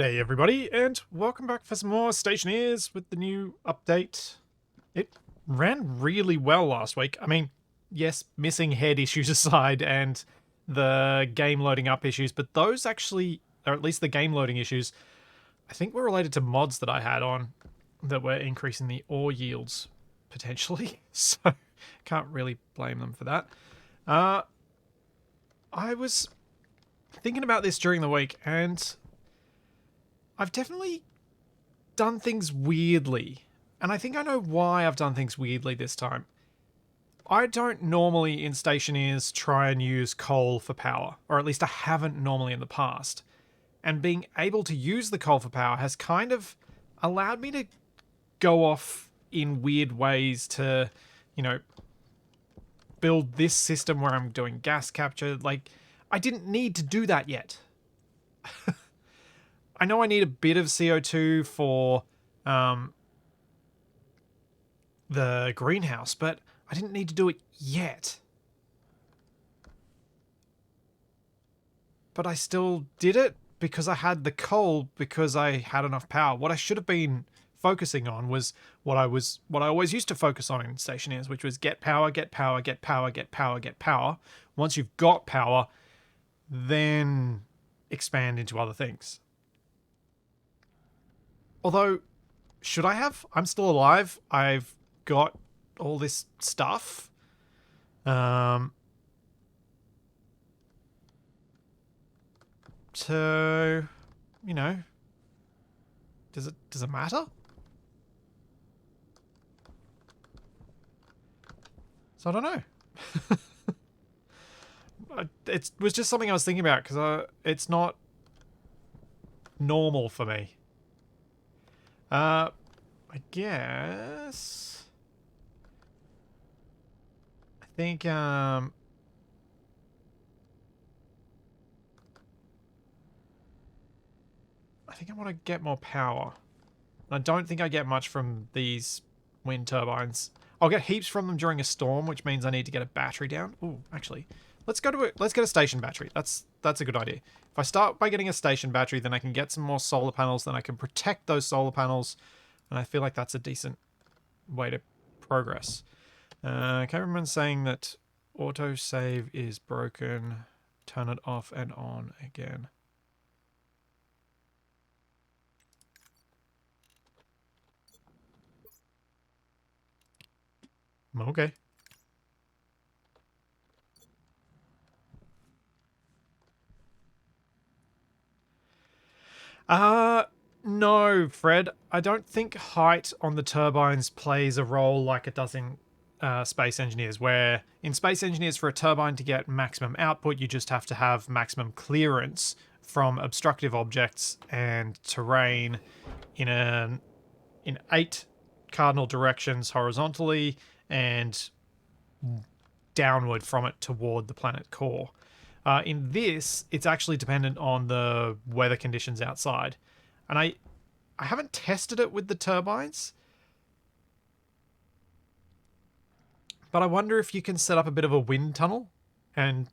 G'day everybody, and welcome back for some more Stationeers with the new update. It ran really well last week. I mean, yes, missing head issues aside and the game loading up issues, but those actually, or at least the game loading issues, I think were related to mods that I had on that were increasing the ore yields, potentially. So, can't really blame them for that. I was thinking about this during the week, and I've definitely done things weirdly, and I think I know why I've done things weirdly this time. I don't normally in Stationeers try and use coal for power, or at least I haven't normally in the past. And being able to use the coal for power has kind of allowed me to go off in weird ways to, build this system where I'm doing gas capture. Like, I didn't need to do that yet. I know I need a bit of CO2 for the greenhouse, but I didn't need to do it yet. But I still did it because I had the coal, because I had enough power. What I should have been focusing on was what I always used to focus on in Stationeers, which was get power, get power, get power, get power, get power. Once you've got power, then expand into other things. Although, should I have? I'm still alive. I've got all this stuff. So, does it matter? So I don't know. It was just something I was thinking about because it's not normal for me. I guess I think I think I want to get more power. I don't think I get much from these wind turbines. I'll get heaps from them during a storm, which means I need to get a battery down. Ooh, actually, let's get a station battery. That's a good idea. If I start by getting a station battery, then I can get some more solar panels, then I can protect those solar panels, and I feel like that's a decent way to progress. Cameraman's saying that autosave is broken. Turn it off and on again. Okay. No, Fred. I don't think height on the turbines plays a role like it does in Space Engineers, where in Space Engineers, for a turbine to get maximum output, you just have to have maximum clearance from obstructive objects and terrain in 8 cardinal directions horizontally and downward from it toward the planet core. In this, it's actually dependent on the weather conditions outside. And I haven't tested it with the turbines, but I wonder if you can set up a bit of a wind tunnel. And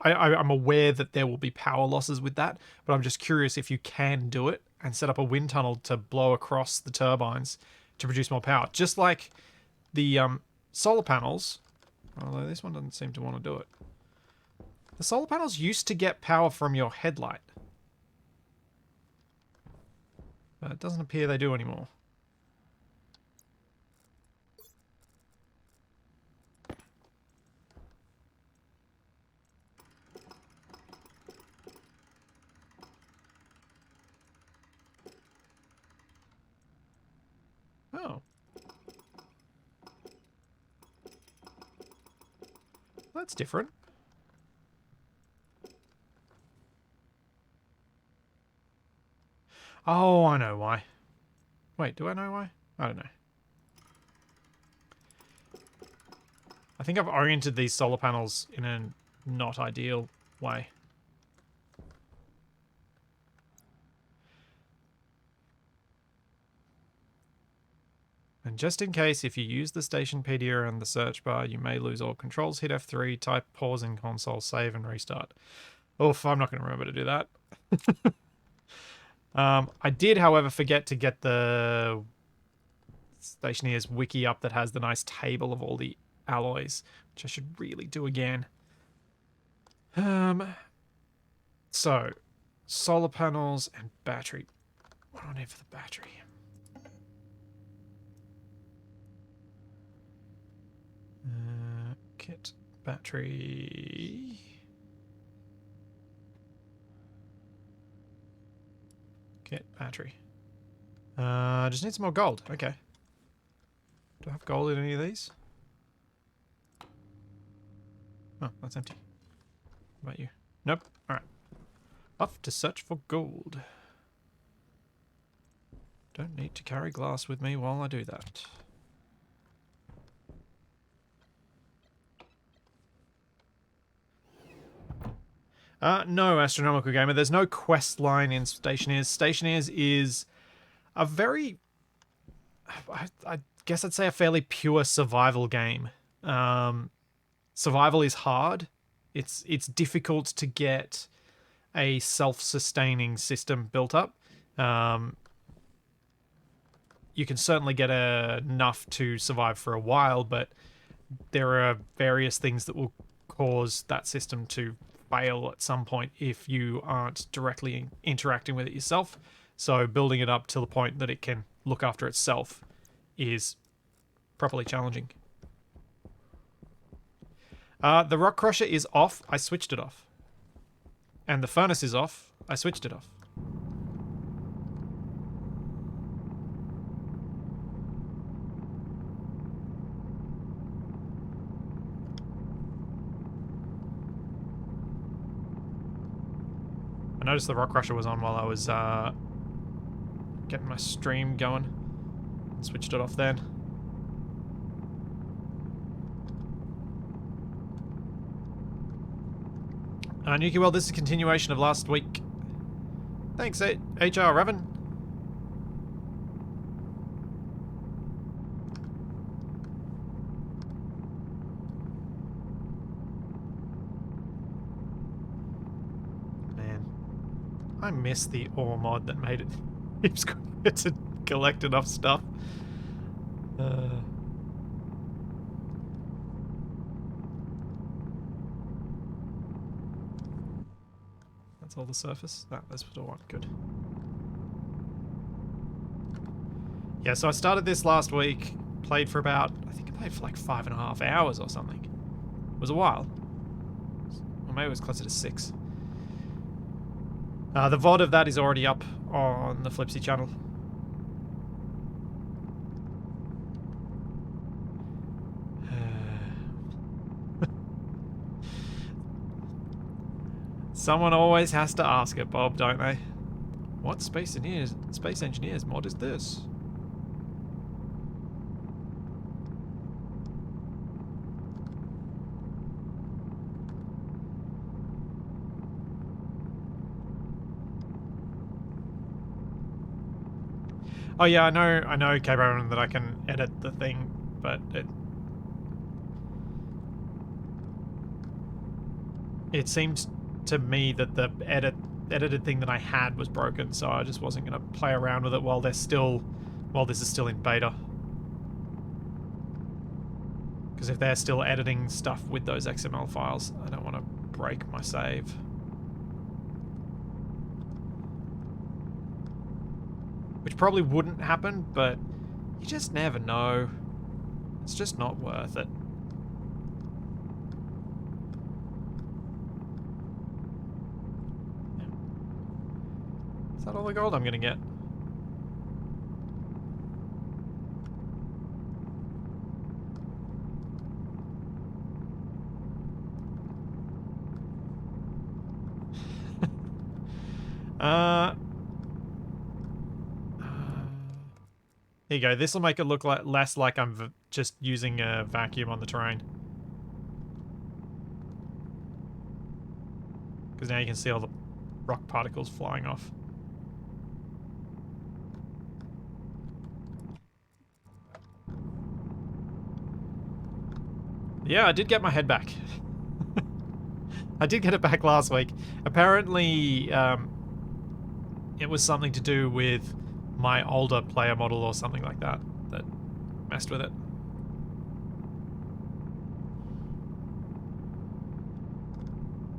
I'm aware that there will be power losses with that, but I'm just curious if you can do it and set up a wind tunnel to blow across the turbines to produce more power. Just like the solar panels, although this one doesn't seem to want to do it. The solar panels used to get power from your headlight, but it doesn't appear they do anymore. Oh. That's different. Oh, I know why. Wait, do I know why? I don't know. I think I've oriented these solar panels in a not ideal way. And just in case, if you use the Stationpedia and the search bar, you may lose all controls. Hit F3, type pause in console, save and restart. Oof, I'm not going to remember to do that. I did, however, forget to get the Stationeers wiki up that has the nice table of all the alloys, which I should really do again. So, solar panels and battery. What do I need for the battery? Kit, battery. Kit, battery. Just need some more gold. Okay. Do I have gold in any of these? Oh, that's empty. What about you? Nope. Alright. Off to search for gold. Don't need to carry glass with me while I do that. No, Astronomical Gamer. There's no quest line in Stationeers. Stationeers is a very... I guess I'd say a fairly pure survival game. Survival is hard. It's difficult to get a self-sustaining system built up. You can certainly get enough to survive for a while, but there are various things that will cause that system to fail at some point if you aren't directly interacting with it yourself. So building it up to the point that it can look after itself is properly challenging. The rock crusher is off. I switched it off. And the furnace is off. I switched it off. I noticed the rock crusher was on while I was getting my stream going. Switched it off then. Nuki, well, this is a continuation of last week. Thanks, HR Raven. Man, I miss the ore mod that made it keeps to collect enough stuff. That's all the surface? That's what I want. Good. Yeah, so I started this last week, played for about, I think I played for like 5.5 hours or something. It was a while. Or maybe it was closer to 6. The VOD of that is already up on the Flipsy channel. Someone always has to ask it, Bob, don't they? What Space Engineers mod is this? Oh yeah, I know, K-Baron, that I can edit the thing, but it seemed to me that the edited thing that I had was broken, so I just wasn't going to play around with it while this is still in beta. Because if they're still editing stuff with those XML files, I don't want to break my save. Which probably wouldn't happen, but you just never know. It's just not worth it. Is that all the gold I'm gonna get? Here you go. This will make it look less like I'm just using a vacuum on the terrain. Because now you can see all the rock particles flying off. Yeah, I did get my head back. I did get it back last week. Apparently, it was something to do with my older player model or something like that that messed with it.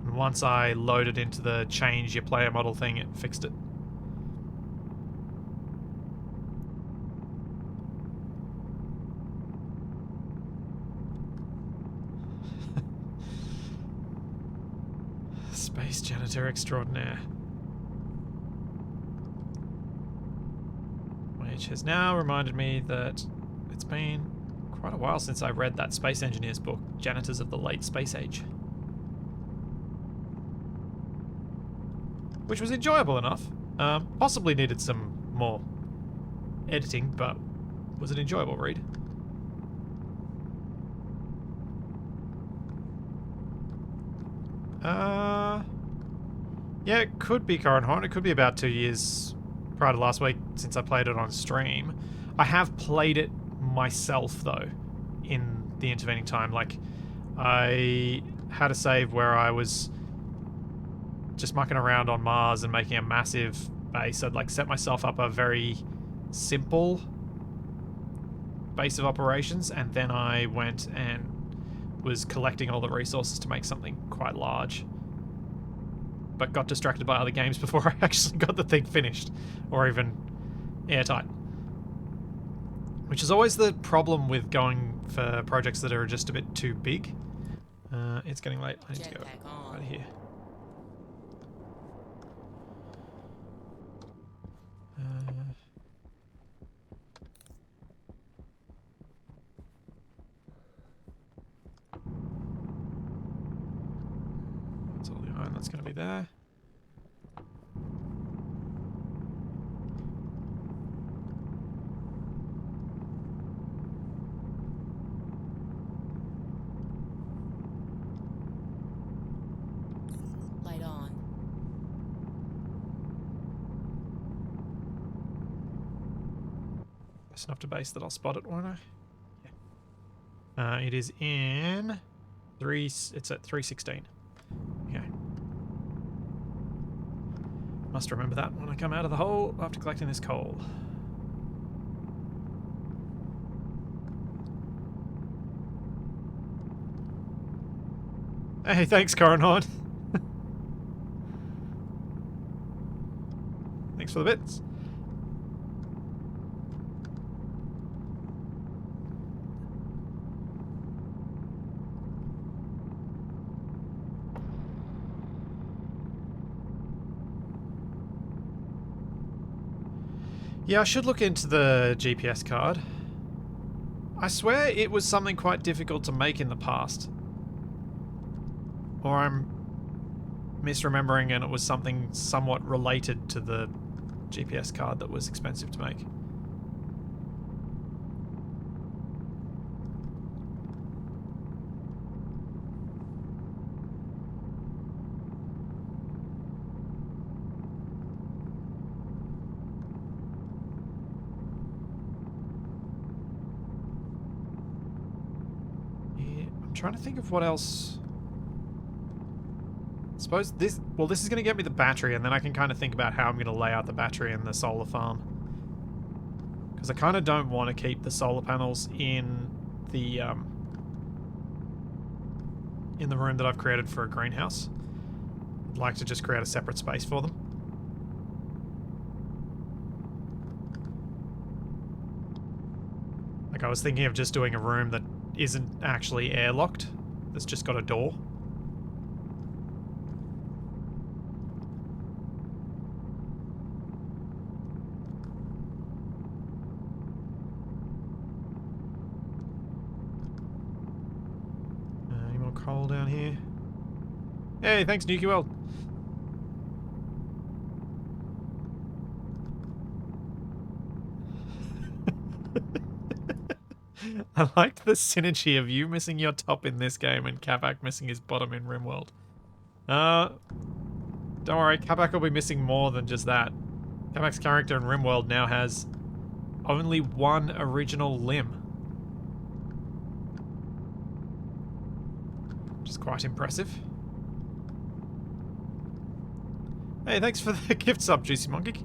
And once I loaded into the change your player model thing, it fixed it. Space janitor extraordinaire. Which has now reminded me that it's been quite a while since I read that Space Engineers book, Janitors of the Late Space Age. Which was enjoyable enough. Possibly needed some more editing, but was an enjoyable read. Yeah, it could be Current Horn. It could be about 2 years prior to last week since I played it on stream. I have played it myself, though, in the intervening time. Like, I had a save where I was just mucking around on Mars and making a massive base. I'd, like, set myself up a very simple base of operations, and then I went and was collecting all the resources to make something quite large. But got distracted by other games before I actually got the thing finished, or even airtight. Which is always the problem with going for projects that are just a bit too big. It's getting late. I need to go out of here. That's all the iron that's going to be there. Light on. That's enough to base that I'll spot it, won't I? Yeah. It is in 3. It's at 316. Okay. Must remember that when I come out of the hole after collecting this coal. Hey, thanks, Coronhorn. Thanks for the bits. Yeah, I should look into the GPS card. I swear it was something quite difficult to make in the past. Or I'm misremembering and it was something somewhat related to the GPS card that was expensive to make. Trying to think of what else. I suppose this... Well, this is going to get me the battery, and then I can kind of think about how I'm going to lay out the battery in the solar farm. Because I kind of don't want to keep the solar panels in the room that I've created for a greenhouse. I'd like to just create a separate space for them. Like, I was thinking of just doing a room that isn't actually airlocked. That's just got a door. Any more coal down here? Hey, thanks, Nuki World. I liked the synergy of you missing your top in this game and Kabak missing his bottom in RimWorld. Don't worry, Kabak will be missing more than just that. Kabak's character in RimWorld now has only one original limb. Which is quite impressive. Hey, thanks for the gift sub, Juicy Monkey.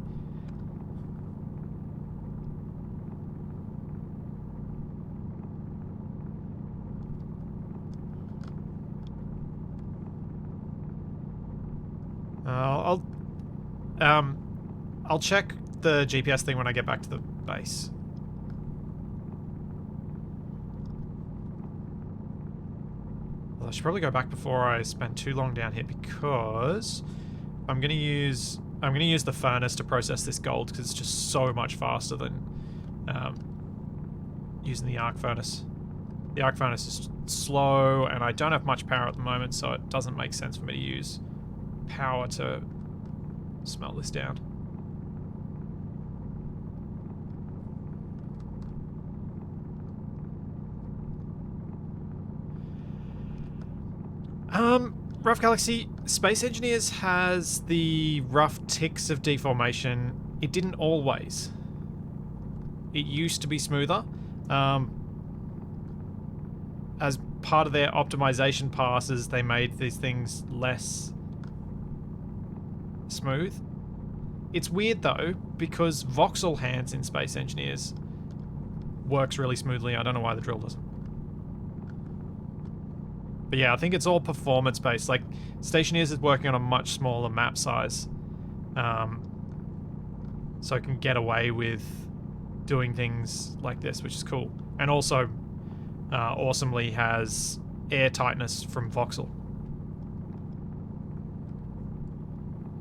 I'll I'll check the GPS thing when I get back to the base. Well, I should probably go back before I spend too long down here because I'm gonna use the furnace to process this gold because it's just so much faster than using the arc furnace. The arc furnace is slow, and I don't have much power at the moment, so it doesn't make sense for me to use power to smelt this down. Rough Galaxy, Space Engineers has the rough ticks of deformation. It didn't always. It used to be smoother. As part of their optimization passes, they made these things less smooth. It's weird though, because voxel hands in Space Engineers works really smoothly. I don't know why the drill doesn't. But yeah, I think it's all performance based. Like, Stationeers is working on a much smaller map size. So it can get away with doing things like this, which is cool. And also, awesomely has air tightness from voxel.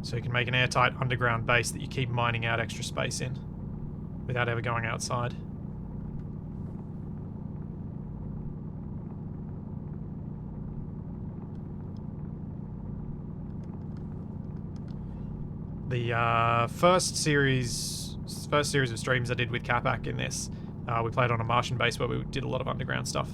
So you can make an airtight underground base that you keep mining out extra space in without ever going outside. The first series of streams I did with Capac in this, we played on a Martian base where we did a lot of underground stuff.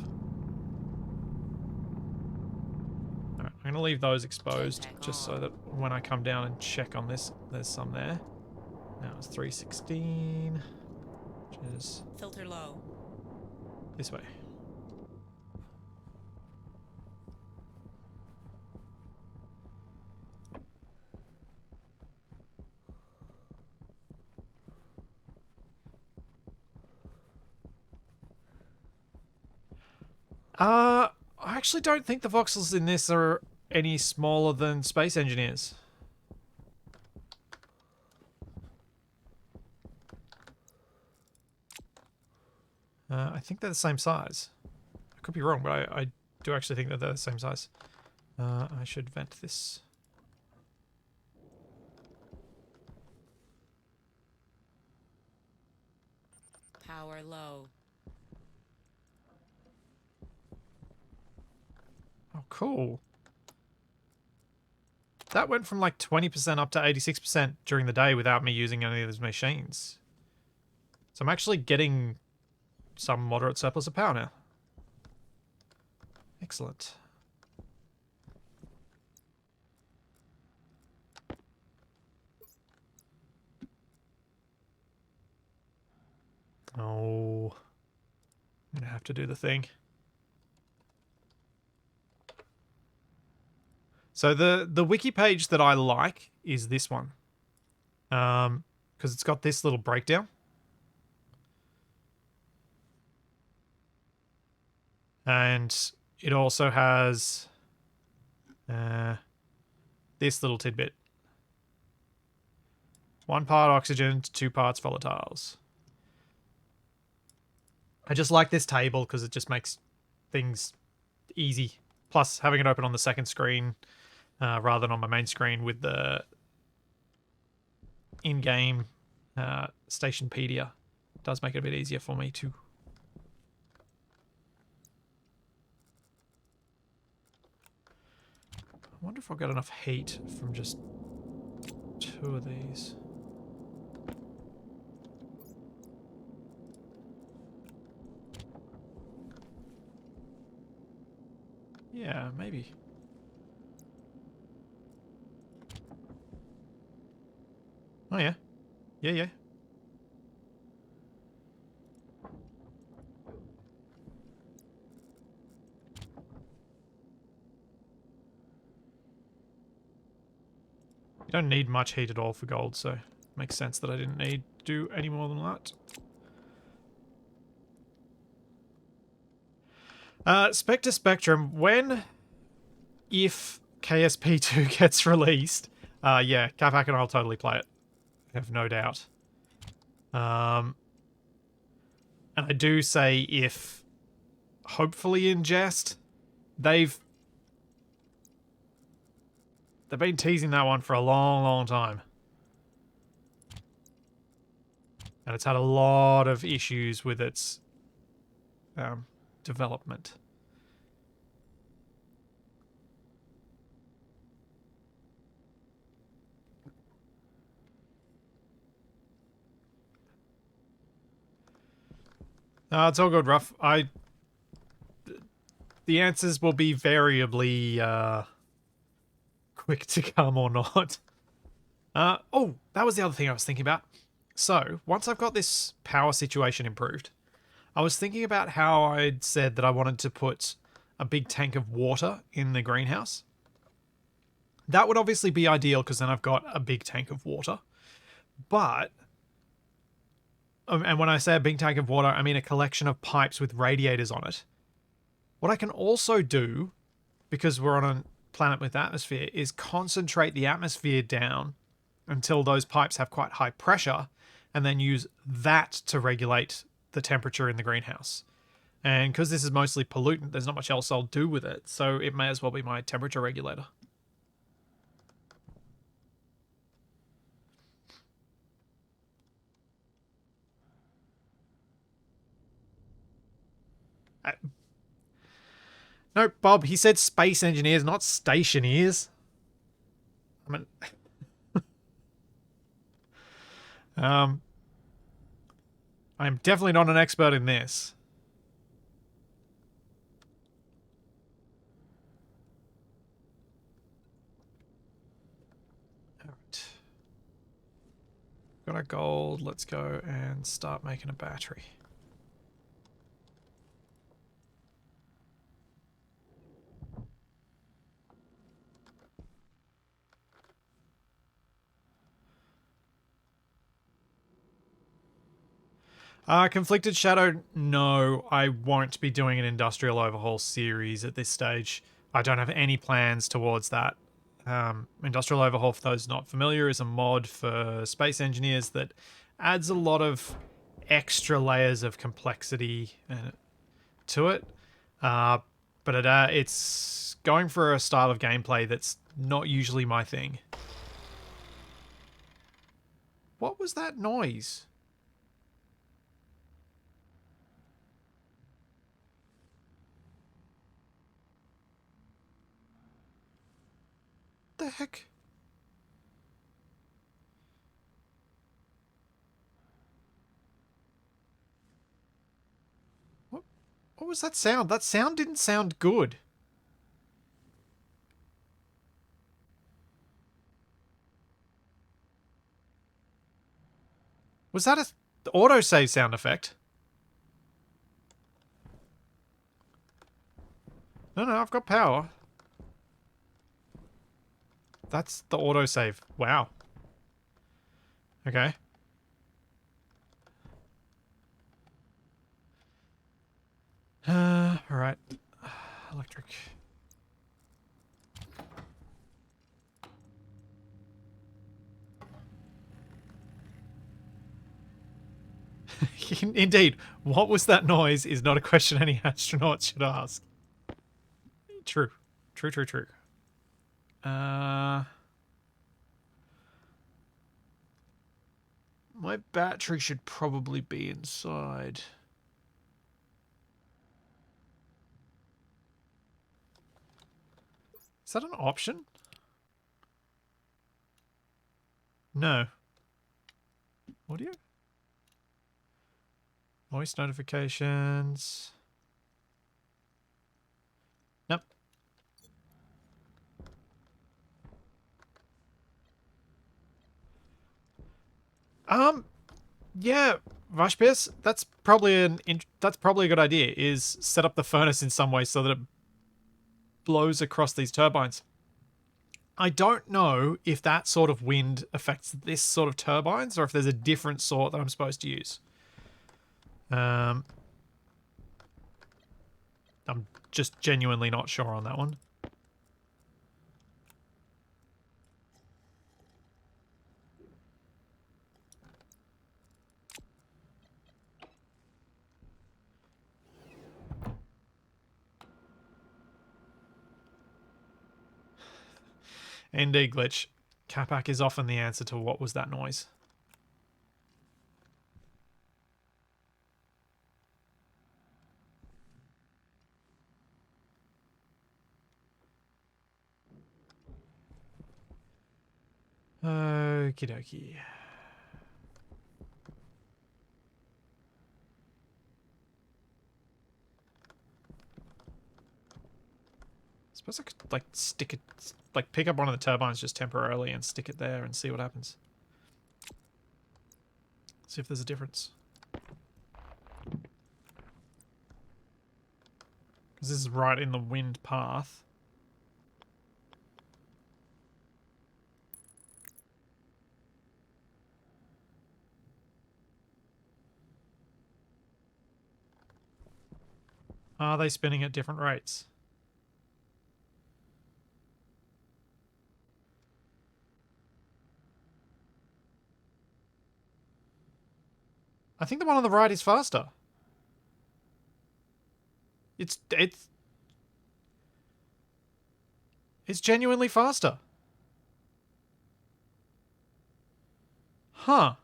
Alright, I'm gonna leave those exposed just so that when I come down and check on this, there's some there. Now it's 316, which is filter low. This way. I actually don't think the voxels in this are any smaller than Space Engineers. I think they're the same size. I could be wrong, but I do actually think that they're the same size. I should vent this. Power low. Oh, cool. That went from like 20% up to 86% during the day without me using any of those machines. So I'm actually getting some moderate surplus of power now. Excellent. Oh. I'm gonna have to do the thing. So the wiki page that I like is this one. Because it's got this little breakdown. And it also has this little tidbit. 1 part oxygen to 2 parts volatiles. I just like this table because it just makes things easy. Plus, having it open on the second screen rather than on my main screen with the in-game Stationpedia does make it a bit easier for me too. I wonder if I've got enough heat from just 2 of these. Yeah, maybe. Oh yeah. Yeah, yeah. You don't need much heat at all for gold, so it makes sense that I didn't need to do any more than that. Spectre Spectrum, if KSP2 gets released, yeah, Capac and I'll totally play it. I have no doubt. And I do say if, hopefully in jest, they've been teasing that one for a long, long time. And it's had a lot of issues with its development. It's all good, Ruff. The answers will be variably quick to come or not. Oh, that was the other thing I was thinking about. So, once I've got this power situation improved, I was thinking about how I'd said that I wanted to put a big tank of water in the greenhouse. That would obviously be ideal because then I've got a big tank of water. But, and when I say a big tank of water, I mean a collection of pipes with radiators on it. What I can also do, because we're on a planet with atmosphere, is concentrate the atmosphere down until those pipes have quite high pressure, and then use that to regulate the temperature in the greenhouse. And because this is mostly pollutant, there's not much else I'll do with it, so it may as well be my temperature regulator. No, Bob, he said space engineers, not stationeers. I mean... I'm definitely not an expert in this. Alright. Got our gold. Let's go and start making a battery. Conflicted Shadow, no, I won't be doing an Industrial Overhaul series at this stage. I don't have any plans towards that. Industrial Overhaul, for those not familiar, is a mod for Space Engineers that adds a lot of extra layers of complexity to it. But it's going for a style of gameplay that's not usually my thing. What was that noise? The heck? What was that sound? That sound didn't sound good. Was that a autosave sound effect? No, I've got power. That's the autosave. Wow. Okay. Alright. Electric. Indeed, what was that noise is not a question any astronaut should ask. True. True. My battery should probably be inside. Is that an option? No. Audio? Voice notifications. Nope. Yeah, Vashpius, that's probably a good idea, is set up the furnace in some way so that it blows across these turbines. I don't know if that sort of wind affects this sort of turbines or if there's a different sort that I'm supposed to use. I'm just genuinely not sure on that one. ND glitch. Capac is often the answer to what was that noise. Okie dokie. Suppose I could like stick it, like pick up one of the turbines just temporarily and stick it there and see what happens. See if there's a difference. Because this is right in the wind path. Are they spinning at different rates? I think the one on the right is faster. It's genuinely faster. Huh.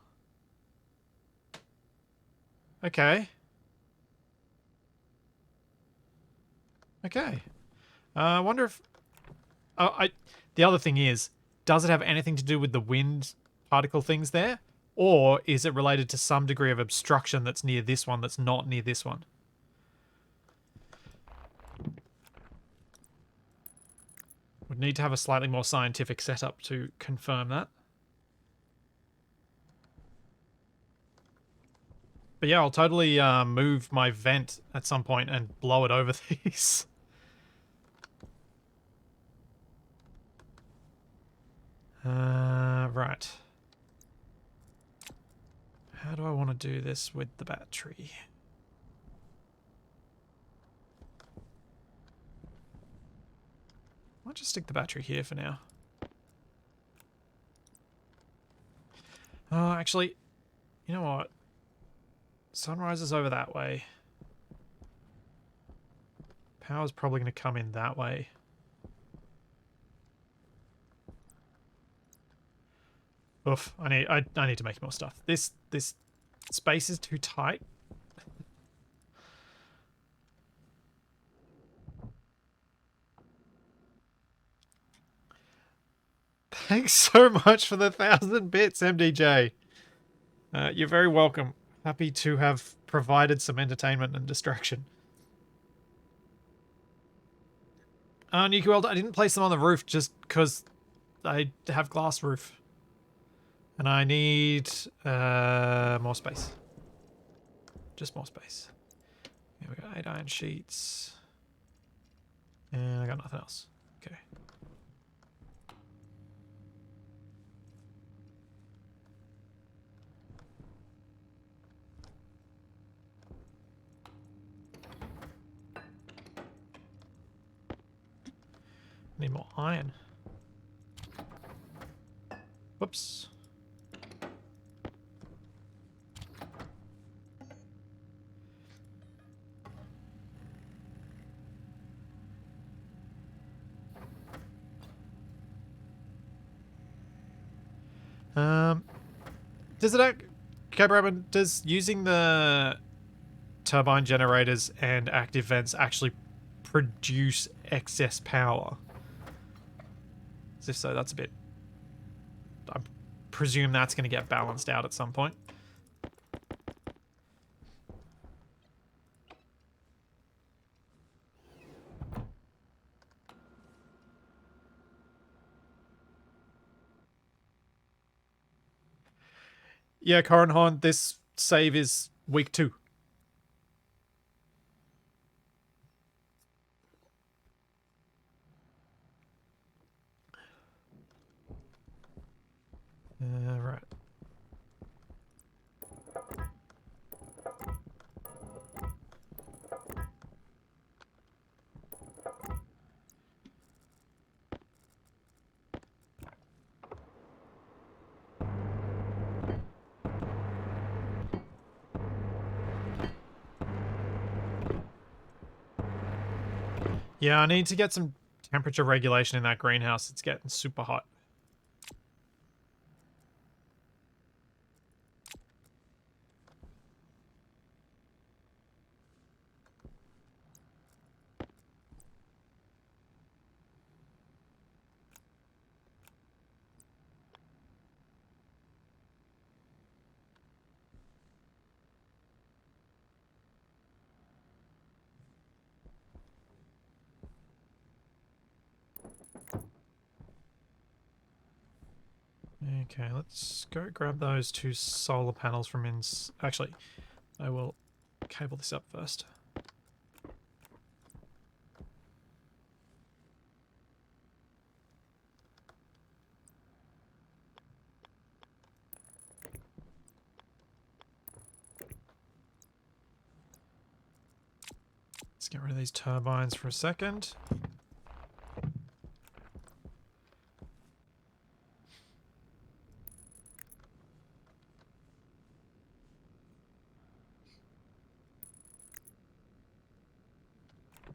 Okay. Okay. I wonder if... the other thing is, does it have anything to do with the wind particle things there? Or is it related to some degree of obstruction that's near this one that's not near this one? Would need to have a slightly more scientific setup to confirm that. But yeah, I'll totally move my vent at some point and blow it over these. Right. How do I want to do this with the battery? I'll just stick the battery here for now. Actually, you know what? Sunrise is over that way. Power's probably going to come in that way. Oof, I need to make more stuff. This space is too tight. Thanks so much for the 1,000 bits, MDJ. You're very welcome. Happy to have provided some entertainment and distraction. Nuki World, I didn't place them on the roof just because I have glass roof. And I need more space. Just more space. Yeah, we got 8 iron sheets. And I got nothing else. Okay. Need more iron. Whoops. Does it act... Okay, Brabham, does using the turbine generators and active vents actually produce excess power? As if so, that's a bit... I presume that's going to get balanced out at some point. Yeah, Corin, this save is week 2. Right. Yeah, I need to get some temperature regulation in that greenhouse. It's getting super hot. Okay, let's go grab those two solar panels from Actually, I will cable this up first. Let's get rid of these turbines for a second.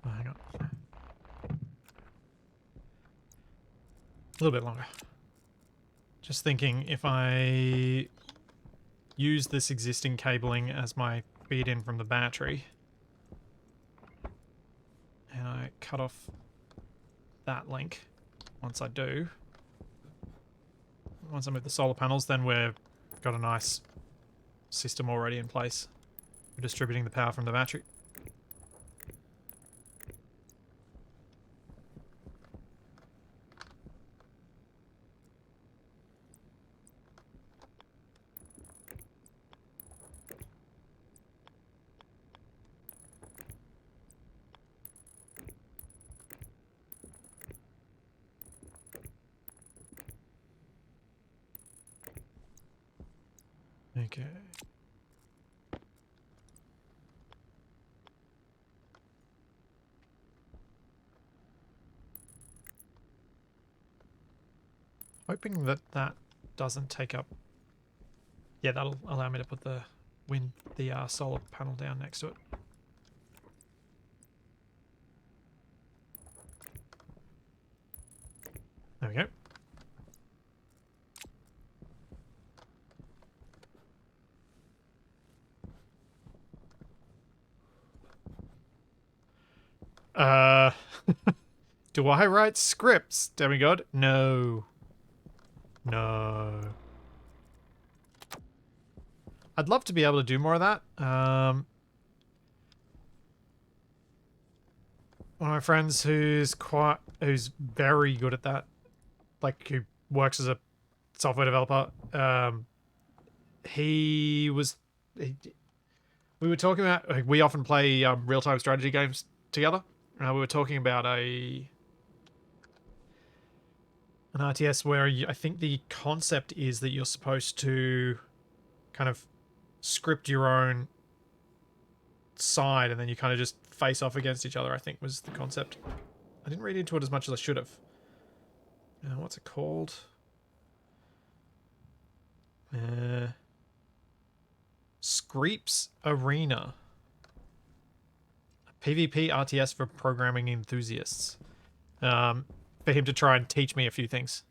Oh, hang on. A little bit longer. Just thinking, if I use this existing cabling as my feed in from the battery, and I cut off that link, once I move the solar panels, then we've got a nice system already in place for distributing the power from the battery. Okay. Hoping that that doesn't take up... Yeah, that'll allow me to put the solar panel down next to it. There we go. Uh, do I write scripts, demigod? No. No. I'd love to be able to do more of that. One of my friends who's very good at that, like who works as a software developer, he was, we were talking about, like, we often play real-time strategy games together. We were talking about an RTS where I think the concept is that you're supposed to kind of script your own side and then you kind of just face off against each other, I think was the concept. I didn't read into it as much as I should have. What's it called? Screeps Arena. A PvP RTS for programming enthusiasts. For him to try and teach me a few things.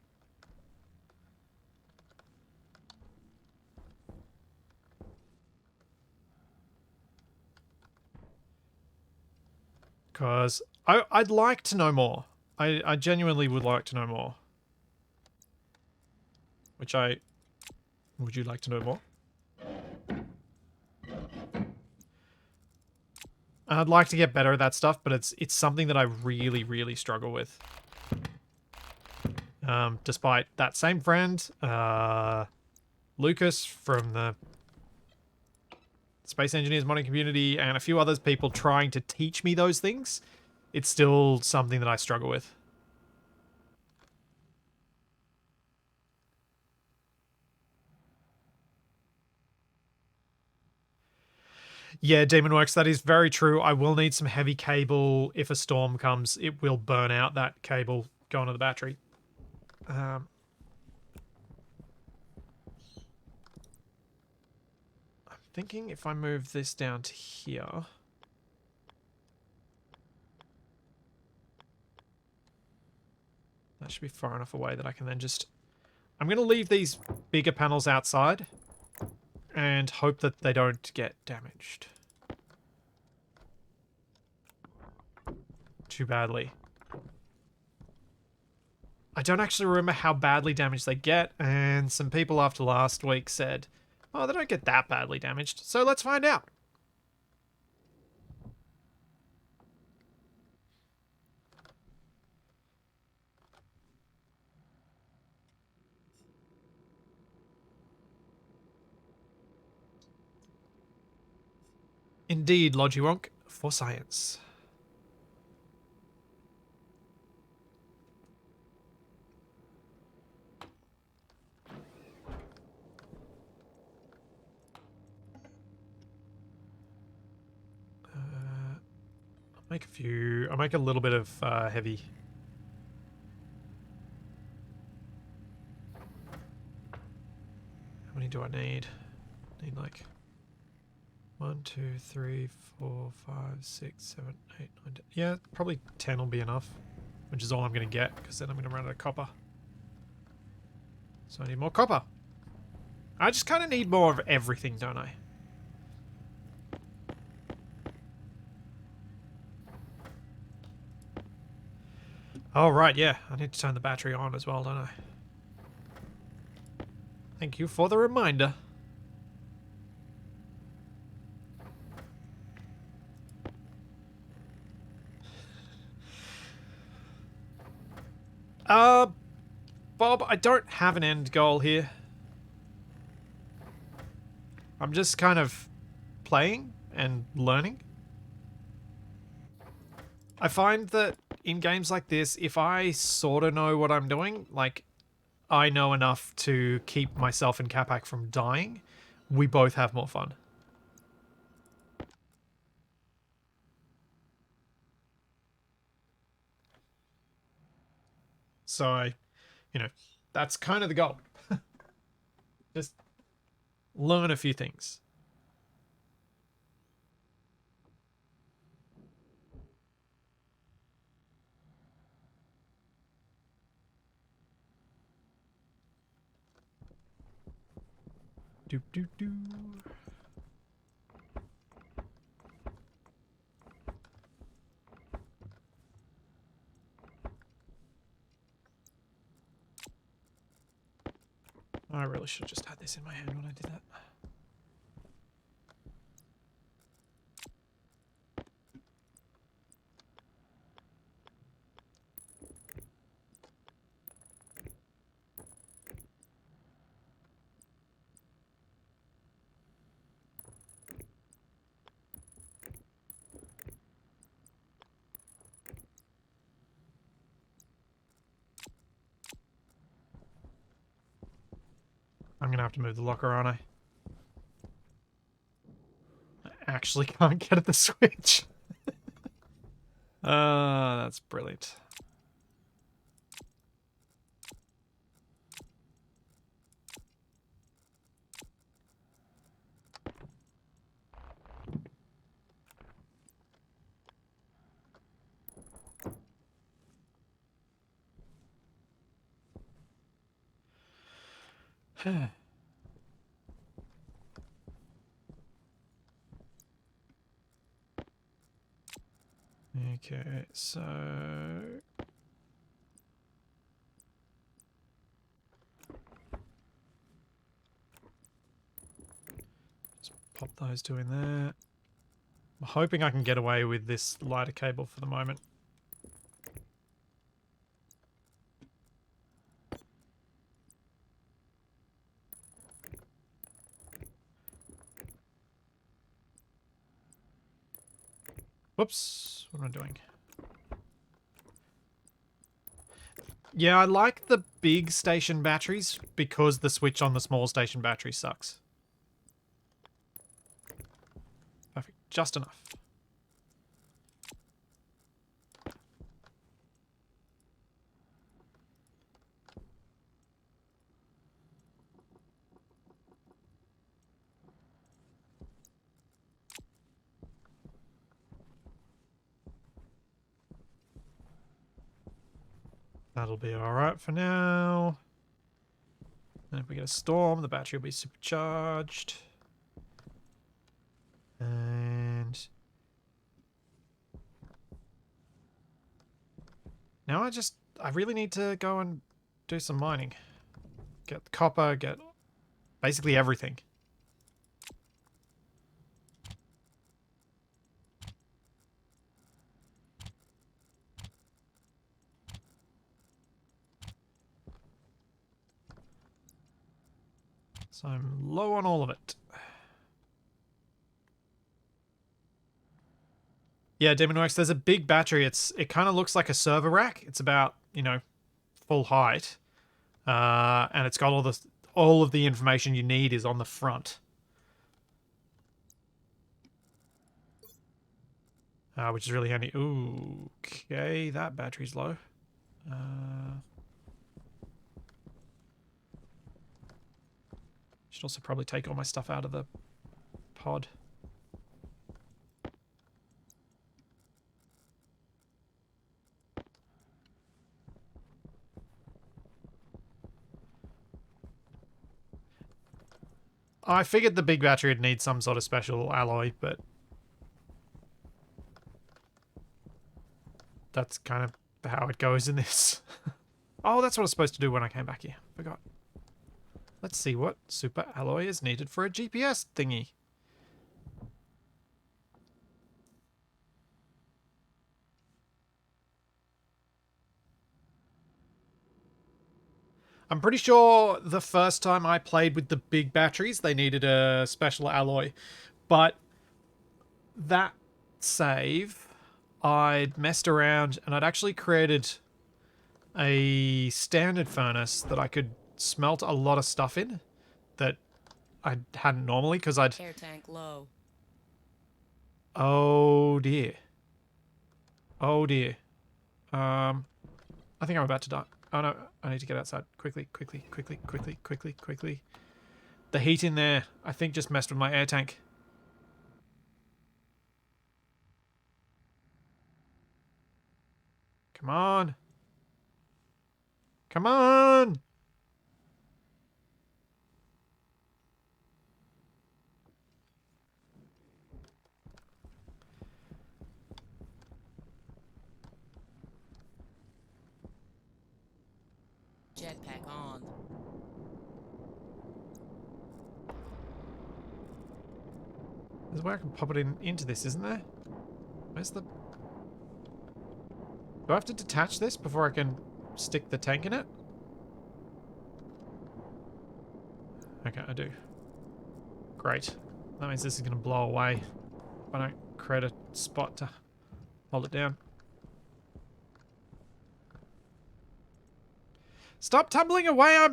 Because I'd like to know more. I genuinely would like to know more. Would you like to know more? I'd like to get better at that stuff, but it's something that I really, really struggle with. Despite that same friend, Lucas from the Space Engineers modding community, and a few others people trying to teach me those things, it's still something that I struggle with. Yeah, Demon Works, that is very true. I will need some heavy cable. If a storm comes, it will burn out that cable going to the battery. I'm thinking if I move this down to here... That should be far enough away that I can then just... I'm going to leave these bigger panels outside and hope that they don't get damaged too badly. I don't actually remember how badly damaged they get, and some people after last week said, oh, they don't get that badly damaged, so let's find out. Indeed, Logiwonk, for science. Make a few... I'll make a little bit of heavy. How many do I need? Need like 1, 2, 3, 4, 5, 6, 7, 8, 9, 10. Yeah, probably 10 will be enough, which is all I'm going to get because then I'm going to run out of copper. So I need more copper. I just kind of need more of everything, don't I? Oh, right, yeah. I need to turn the battery on as well, don't I? Thank you for the reminder. Bob, I don't have an end goal here. I'm just kind of playing and learning. I find that in games like this, if I sort of know what I'm doing, like, I know enough to keep myself and Capac from dying, we both have more fun. So you know, that's kind of the goal. Just learn a few things. Doop doop doo. I really should have just had this in my hand when I did that. I'm gonna have to move the locker, aren't I? I actually can't get at the switch. That's brilliant. Okay, so... Just pop those two in there. I'm hoping I can get away with this lighter cable for the moment. Whoops, what am I doing? Yeah, I like the big station batteries because the switch on the small station battery sucks. Perfect. just enough. That'll be alright for now. And if we get a storm, the battery will be supercharged. And now I really need to go and do some mining. Get the copper, get basically everything. So I'm low on all of it. Yeah, Demonworks, there's a big battery. It kind of looks like a server rack. It's about, you know, full height. And it's got all of the information you need is on the front. Which is really handy. Ooh, okay, that battery's low. Should also probably take all my stuff out of the pod. I figured the big battery would need some sort of special alloy, but that's kind of how it goes in this. Oh, that's what I was supposed to do when I came back here. Forgot. Let's see what super alloy is needed for a GPS thingy. I'm pretty sure the first time I played with the big batteries, they needed a special alloy. But that save, I'd messed around and I'd actually created a standard furnace that I could smelt a lot of stuff in that I hadn't normally because I'd... Air tank low. Oh dear. Oh dear. I think I'm about to die. Oh no, I need to get outside. Quickly, quickly, quickly, quickly, quickly, quickly. The heat in there, I think, just messed with my air tank. Come on. Come on! Jetpack on. There's a way I can pop it into this, isn't there? Where's the... Do I have to detach this before I can stick the tank in it? Okay, I do. Great. That means this is going to blow away if I don't create a spot to hold it down. Stop tumbling away!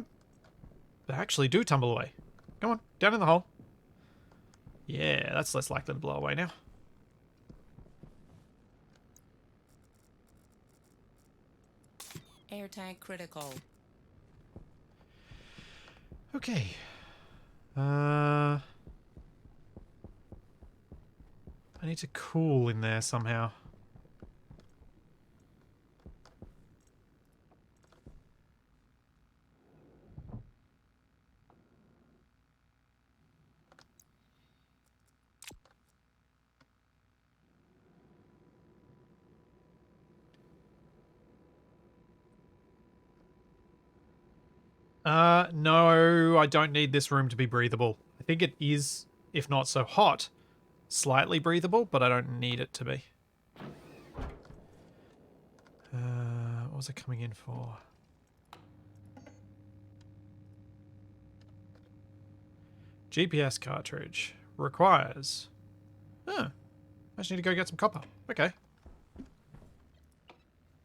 They actually do tumble away. Come on, down in the hole. Yeah, that's less likely to blow away now. Air tank critical. Okay. I need to cool in there somehow. No, I don't need this room to be breathable. I think it is, if not so hot, slightly breathable, but I don't need it to be. What was it coming in for? GPS cartridge requires... Huh. I just need to go get some copper. Okay.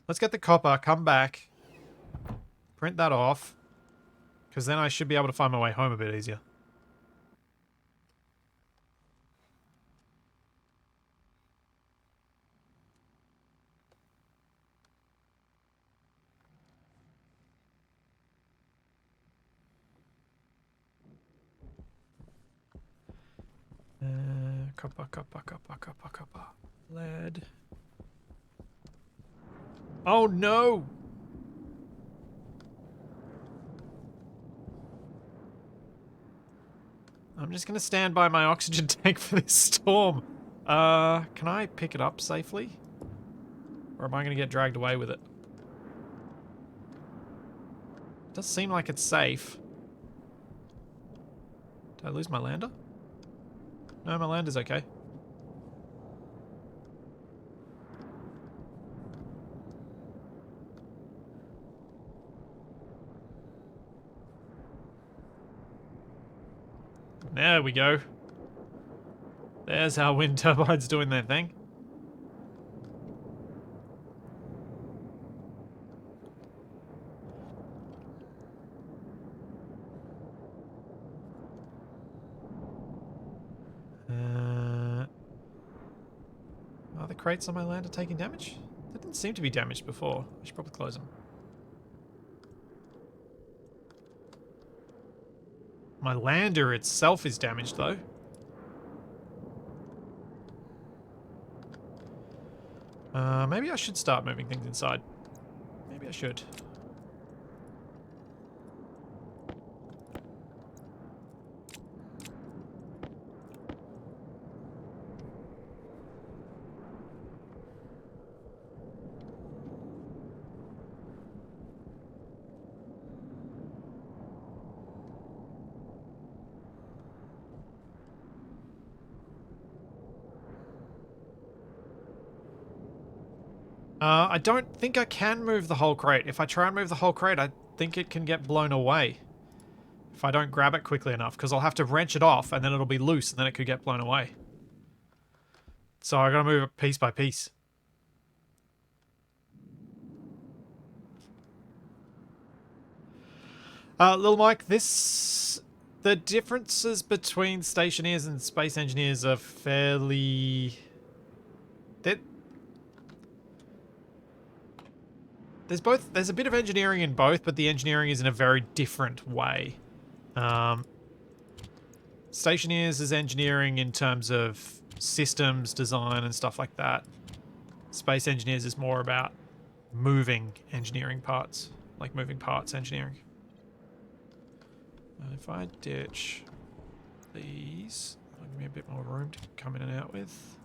Let's get the copper, come back, print that off, because then I should be able to find my way home a bit easier. Copper, copper, copper, copper, copper. Lead. Oh no! I'm just gonna stand by my oxygen tank for this storm. Can I pick it up safely? Or am I gonna get dragged away with it? It does seem like it's safe. Did I lose my lander? No, my lander's okay. There we go. There's how wind turbines doing their thing. Are the crates on my lander taking damage? They didn't seem to be damaged before. I should probably close them. My lander itself is damaged though. Maybe I should start moving things inside. Maybe I should. I don't think I can move the whole crate. If I try and move the whole crate, I think it can get blown away. If I don't grab it quickly enough, because I'll have to wrench it off and then it'll be loose and then it could get blown away. So I gotta move it piece by piece. Little Mike, the differences between Stationeers and Space Engineers are fairly... There's a bit of engineering in both, but the engineering is in a very different way. Stationeers is engineering in terms of systems, design, and stuff like that. Space Engineers is more about moving engineering parts, like moving parts engineering. And if I ditch these, that'll give me a bit more room to come in and out with.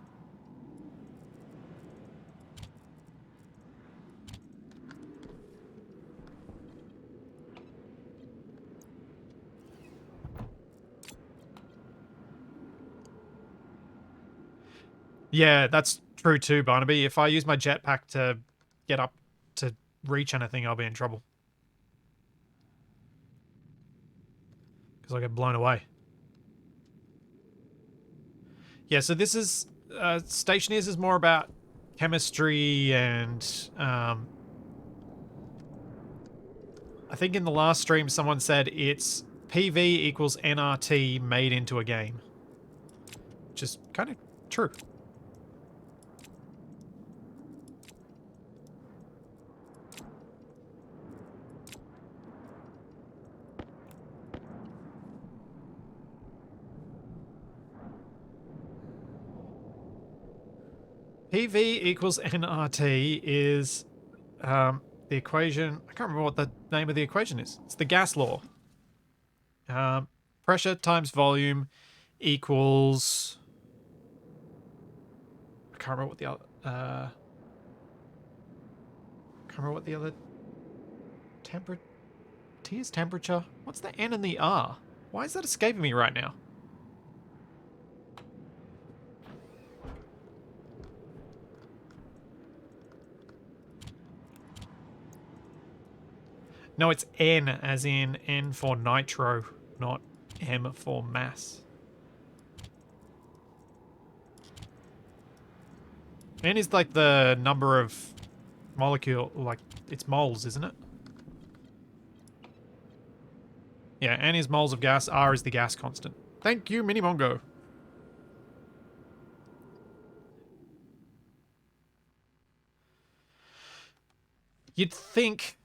Yeah, that's true too, Barnaby. If I use my jetpack to get up to reach anything, I'll be in trouble. Because I'll get blown away. Yeah, so this is... Stationeers is more about chemistry and... I think in the last stream someone said it's PV equals NRT made into a game. Which is kind of true. PV equals nRT is the equation. I can't remember what the name of the equation is. It's the gas law. Pressure times volume equals... I can't remember what the other... can't remember what the other... T is temperature. What's the N and the R? Why is that escaping me right now? No, it's N as in N for nitro, not M for mass. N is like the number of molecule, like it's moles, isn't it? Yeah, N is moles of gas, R is the gas constant. Thank you, Minimongo. You'd think...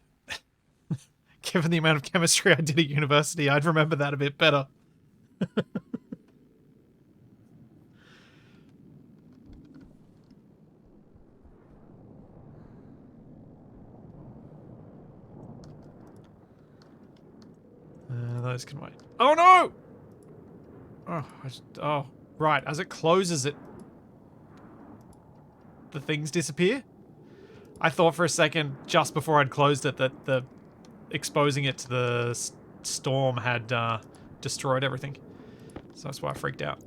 Given the amount of chemistry I did at university, I'd remember that a bit better. those can wait. Oh no! Oh, right. As it closes it, the things disappear. I thought for a second, just before I'd closed it, that the exposing it to the storm had destroyed everything. So that's why I freaked out.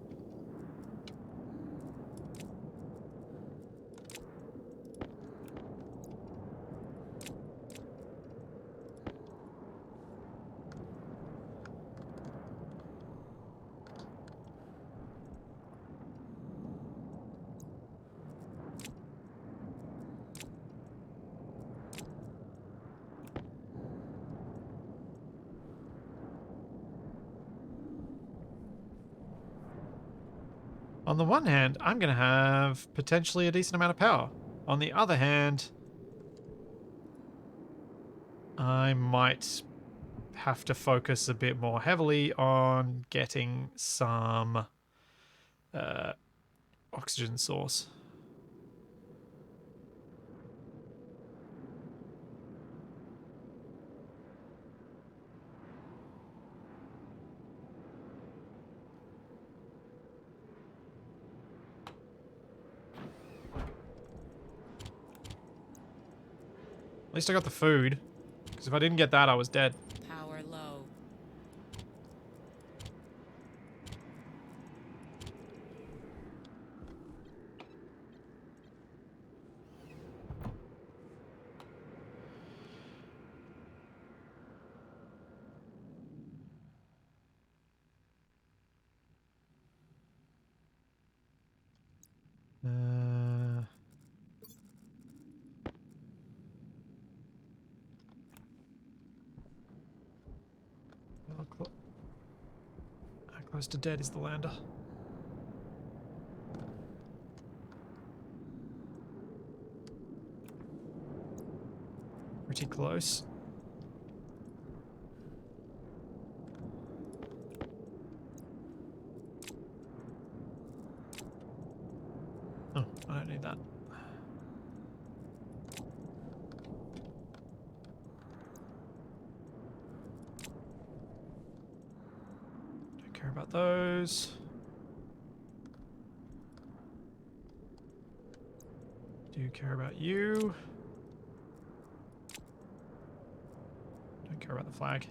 On the one hand, I'm going to have potentially a decent amount of power. On the other hand, I might have to focus a bit more heavily on getting some oxygen source. At least I got the food. Because if I didn't get that, I was dead. Power low. How close to dead is the lander? Pretty close. Oh, I don't need that. Don't care about those. Do care about you. Don't care about the flag.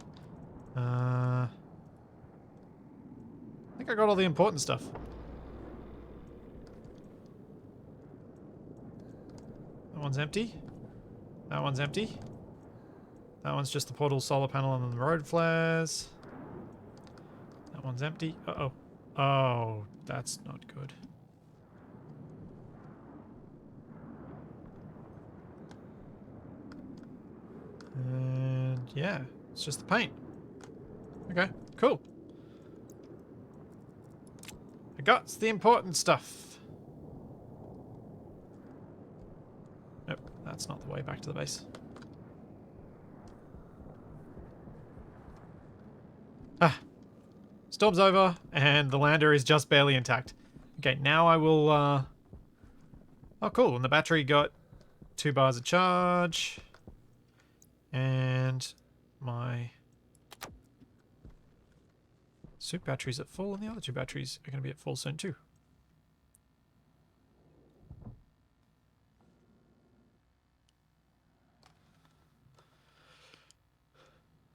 I think I got all the important stuff. That one's empty. That one's empty. That one's just the portal solar panel and then the road flares. That one's empty. Uh-oh. Oh, that's not good. And yeah, it's just the paint. Okay, cool. I got the important stuff. Nope, that's not the way back to the base. Ah. Storm's over, and the lander is just barely intact. Okay, now I will, Oh, cool, and the battery got 2 bars of charge. And my soup battery's at full, and the other 2 batteries are going to be at full soon too.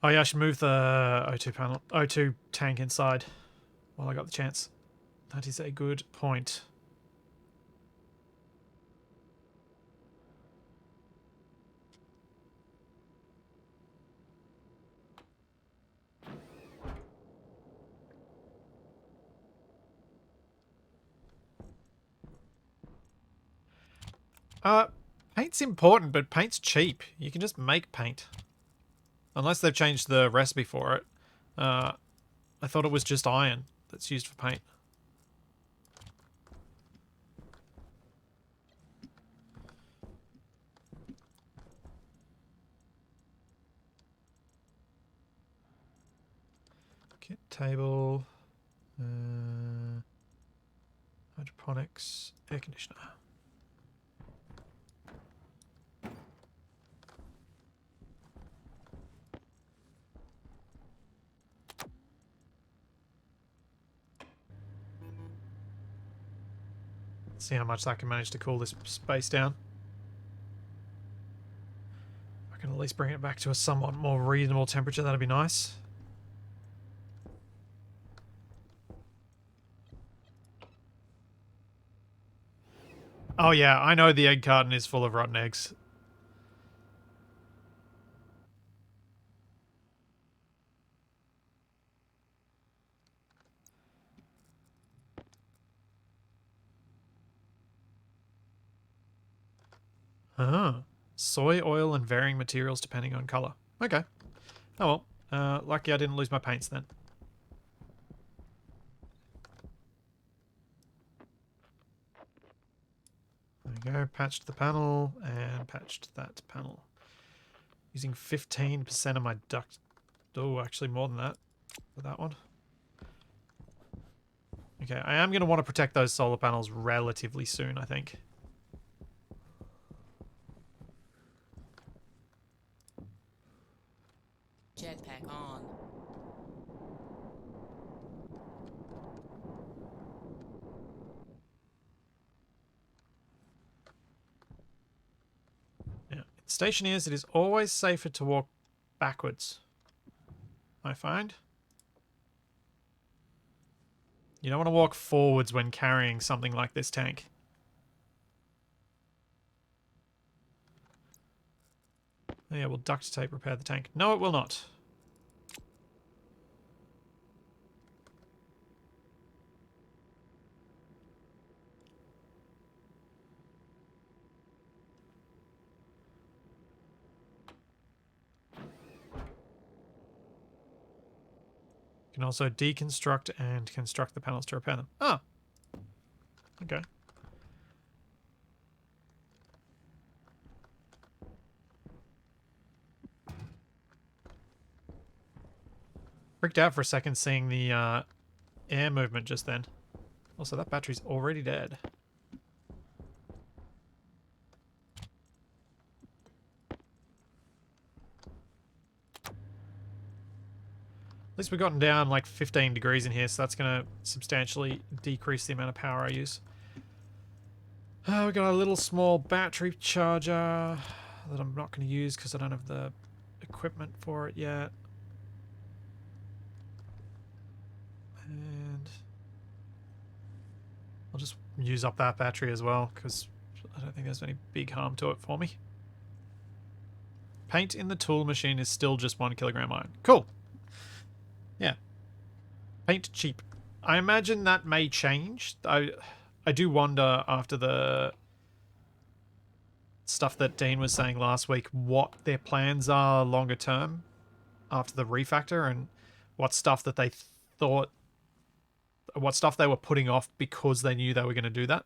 Oh yeah, I should move the O2 tank inside while I got the chance. That is a good point. Paint's important, but paint's cheap. You can just make paint. Unless they've changed the recipe for it. I thought it was just iron that's used for paint. Kit table. Hydroponics. Air conditioner. See how much that can manage to cool this space down. I can at least bring it back to a somewhat more reasonable temperature. That'd be nice. Oh yeah, I know the egg carton is full of rotten eggs. Ah, soy oil and varying materials depending on color. Okay. Oh well. Lucky I didn't lose my paints then. There we go. Patched the panel and patched that panel. Using 15% of my duct. Oh, actually more than that for that one. Okay, I am going to want to protect those solar panels relatively soon, I think. Jetpack on. Yeah. In Stationeers, it is always safer to walk backwards, I find. You don't want to walk forwards when carrying something like this tank. Yeah, will duct tape repair the tank? No, it will not. You can also deconstruct and construct the panels to repair them. Ah! Okay. Freaked out for a second seeing the air movement just then. Also, that battery's already dead. At least we've gotten down like 15 degrees in here, so that's going to substantially decrease the amount of power I use. We've got a little small battery charger that I'm not going to use because I don't have the equipment for it yet. And I'll just use up that battery as well because I don't think there's any big harm to it for me. Paint in the tool machine is still just 1 kilogram iron. Cool. Yeah. Paint cheap. I imagine that may change. I do wonder after the stuff that Dean was saying last week what their plans are longer term after the refactor and what stuff that they thought, what stuff they were putting off because they knew they were going to do that.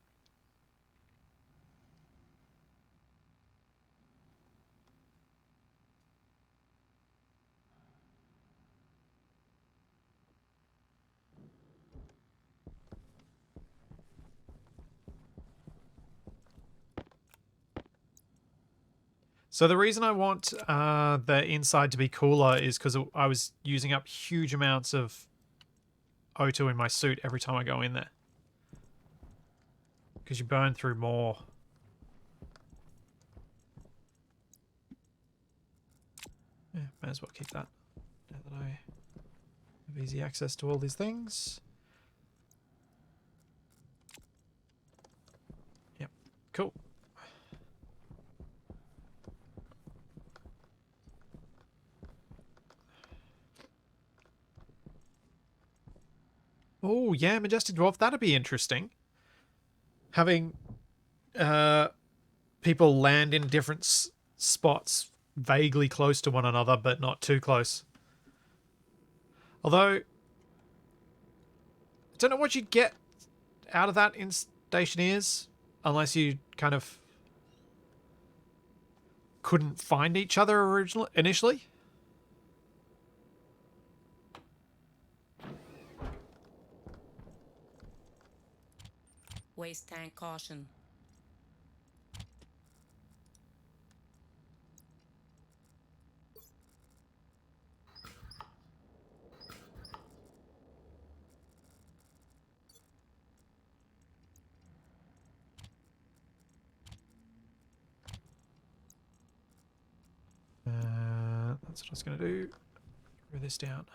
So the reason I want the inside to be cooler is because I was using up huge amounts of O2 in my suit every time I go in there. Because you burn through more. Yeah, may as well keep that. Now that I have easy access to all these things. Yep, cool. Oh, yeah, Majestic Dwarf, that'd be interesting. Having people land in different spots vaguely close to one another, but not too close. Although, I don't know what you'd get out of that in Stationeers, unless you kind of couldn't find each other initially. Waste tank caution. That's what I was going to do. Throw this down.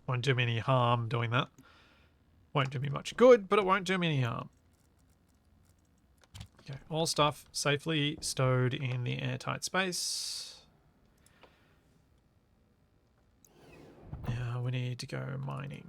Won't do me any harm doing that. Won't do me much good, but it won't do me any harm. Okay, all stuff safely stowed in the airtight space. Now we need to go mining.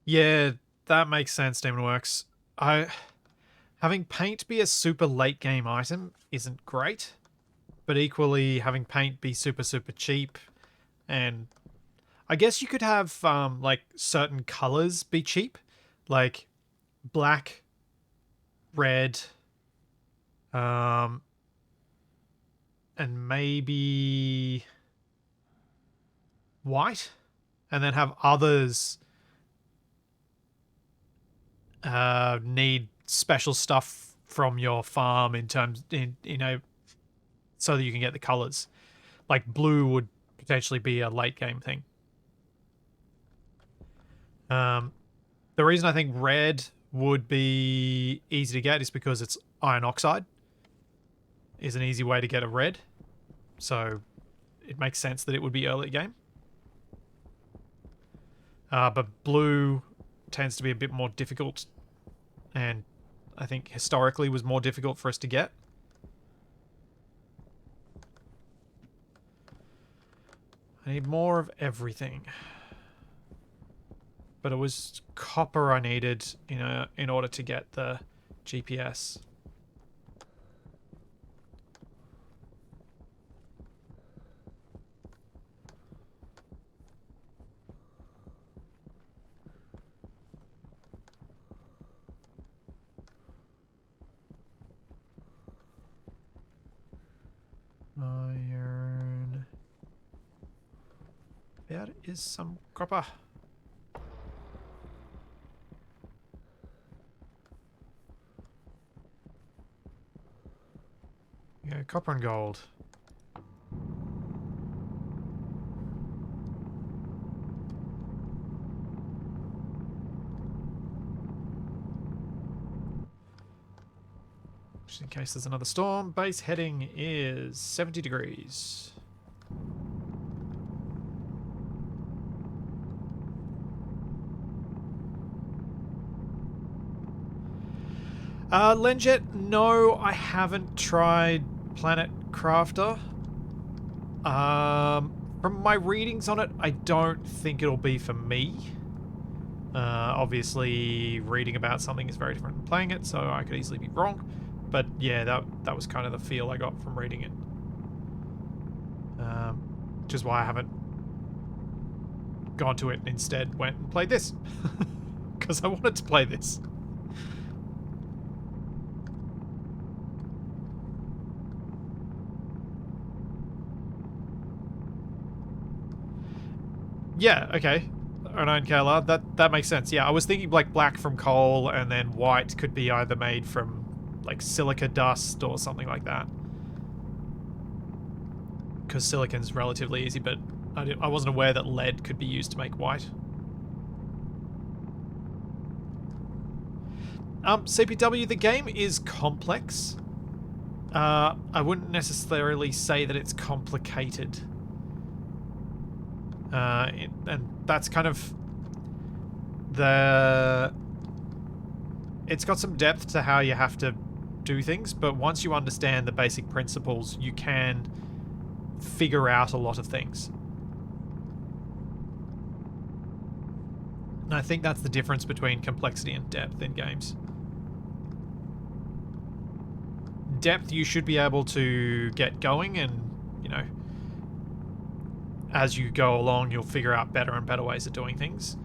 Yeah, that makes sense, Demonworks. Having paint be a super late game item isn't great, but equally having paint be super cheap, and I guess you could have like certain colors be cheap, like black, red, and maybe white, and then have others need special stuff from your farm in terms so that you can get the colors. Like blue would potentially be a late game thing. The reason I think red would be easy to get is because it's iron oxide is an easy way to get a red, so it makes sense that it would be early game. But blue tends to be a bit more difficult, and I think historically was more difficult for us to get. I need more of everything. But it was copper I needed in order to get the GPS. Iron. There is some copper. Yeah, copper and gold. Just in case there's another storm. Base heading is 70 degrees. Lenjet, no, I haven't tried Planet Crafter. From my readings on it, I don't think it'll be for me. Obviously, reading about something is very different than playing it, so I could easily be wrong. But yeah, that was kind of the feel I got from reading it. Which is why I haven't gone to it and instead went and played this. Because I wanted to play this. Yeah, okay. Iron Kayla, that makes sense. Yeah, I was thinking like black from coal and then white could be either made from like silica dust or something like that. Because silicon's relatively easy, but I wasn't aware that lead could be used to make white. CPW, the game is complex. I wouldn't necessarily say that it's complicated. And that's kind of it's got some depth to how you have to do things, but once you understand the basic principles, you can figure out a lot of things. And I think that's the difference between complexity and depth in games. Depth, you should be able to get going and, as you go along, you'll figure out better and better ways of doing things.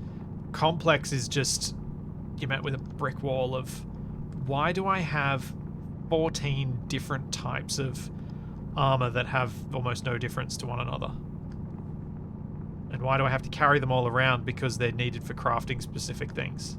Complex is just, you're met with a brick wall of, why do I have 14 different types of armor that have almost no difference to one another. And why do I have to carry them all around? Because they're needed for crafting specific things.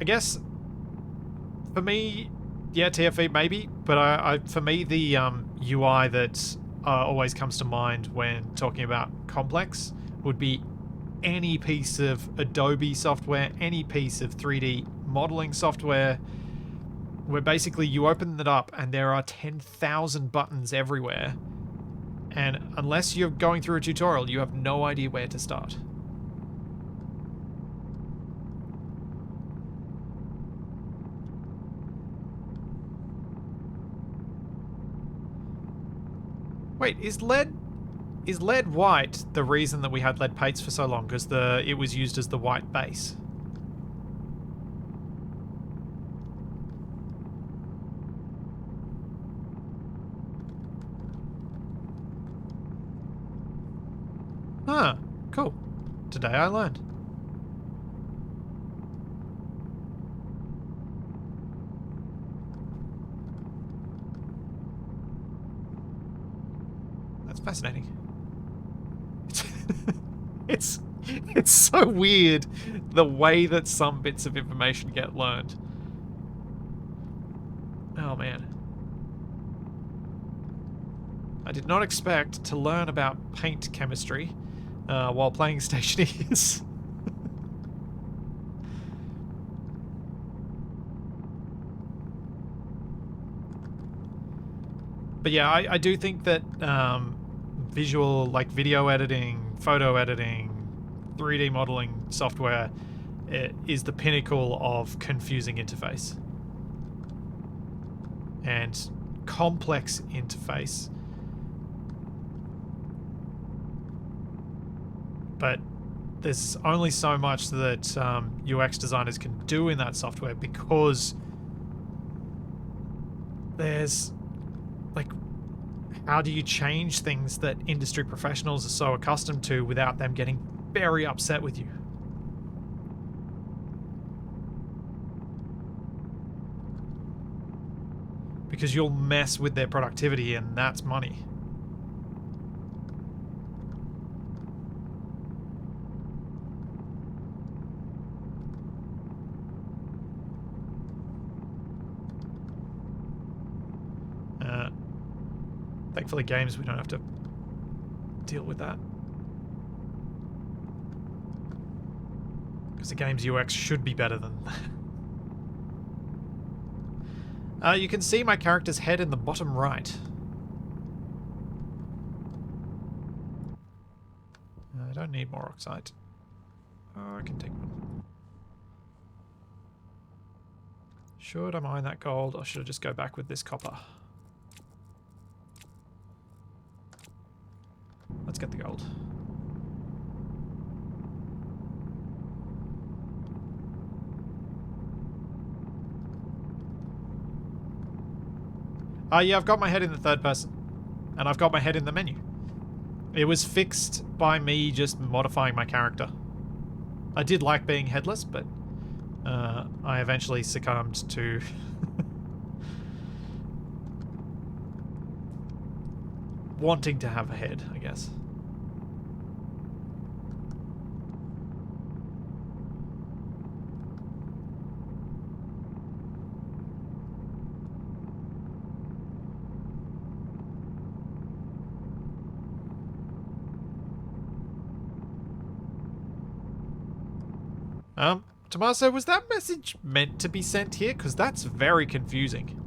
I guess for me, yeah, TFE maybe, but for me the UI that always comes to mind when talking about complex would be any piece of Adobe software, any piece of 3D modeling software, where basically you open it up and there are 10,000 buttons everywhere, and unless you're going through a tutorial, you have no idea where to start. Wait, is lead white the reason that we had lead paints for so long? Because it was used as the white base. Huh, cool. Today I learned. That's fascinating. It's it's so weird the way that some bits of information get learned. Oh man. I did not expect to learn about paint chemistry while playing Stationeers. But yeah, I do think that visual, like video editing, photo editing, 3D modeling software is the pinnacle of confusing interface. And complex interface. But there's only so much that UX designers can do in that software, because there's, like, how do you change things that industry professionals are so accustomed to without them getting very upset with you? Because you'll mess with their productivity, and that's money. Thankfully, games, we don't have to deal with that. Because the game's UX should be better than that. You can see my character's head in the bottom right. I don't need more oxide. Oh, I can take one. Should I mine that gold, or should I just go back with this copper? Let's get the gold. Yeah, I've got my head in the third person. And I've got my head in the menu. It was fixed by me just modifying my character. I did like being headless, but I eventually succumbed to wanting to have a head, I guess. Tommaso, was that message meant to be sent here? Because that's very confusing.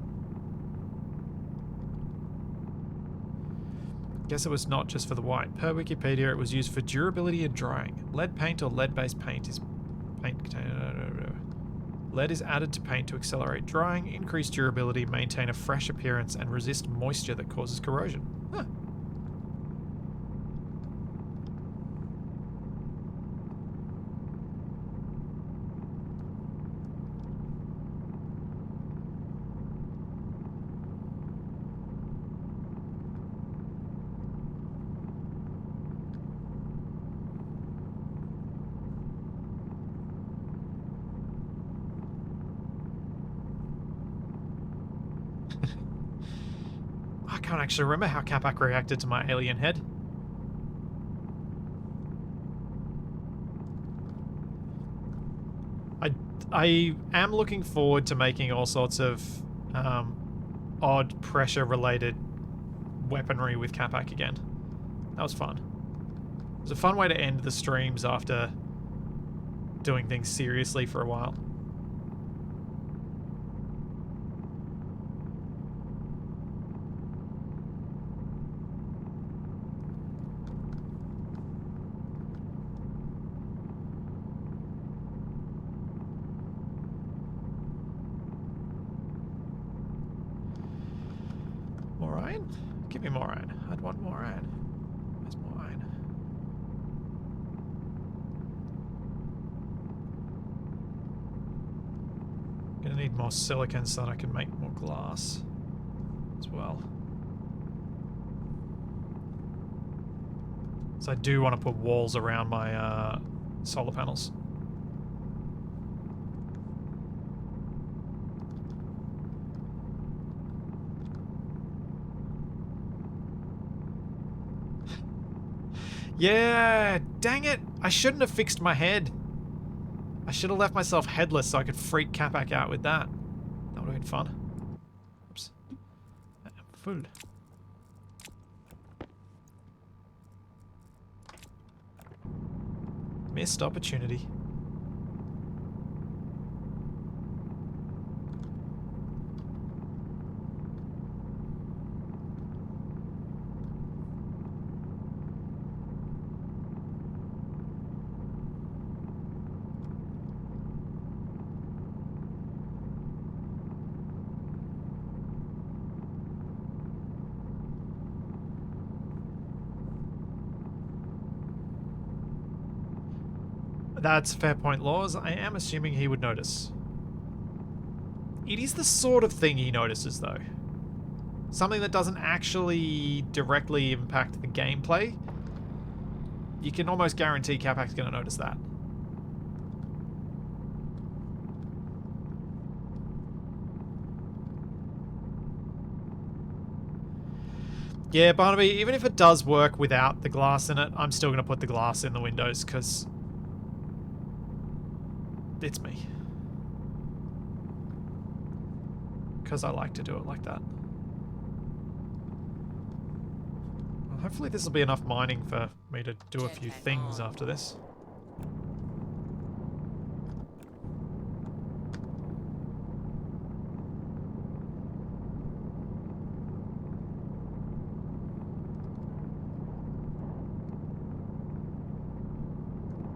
Guess it was not just for the white. Per Wikipedia, it was used for durability and drying. Lead paint or lead-based paint is paint container. Lead is added to paint to accelerate drying, increase durability, maintain a fresh appearance, and resist moisture that causes corrosion. Huh. can't actually remember how Capac reacted to my alien head. I am looking forward to making all sorts of odd pressure-related weaponry with Capac again. That was fun. It was a fun way to end the streams after doing things seriously for a while. More iron? Give me more iron. I'd want more iron. Where's more iron? Gonna need more silicon so that I can make more glass as well. So I do want to put walls around my solar panels. Yeah, dang it. I shouldn't have fixed my head. I should have left myself headless so I could freak Capac out with that. That would have been fun. Oops. I am full. Missed opportunity. That's a fair point, Laws. I am assuming he would notice. It is the sort of thing he notices, though. Something that doesn't actually directly impact the gameplay. You can almost guarantee Capac's going to notice that. Yeah, Barnaby, even if it does work without the glass in it, I'm still going to put the glass in the windows, because it's me. Because I like to do it like that. Well, hopefully this will be enough mining for me to do a few things after this.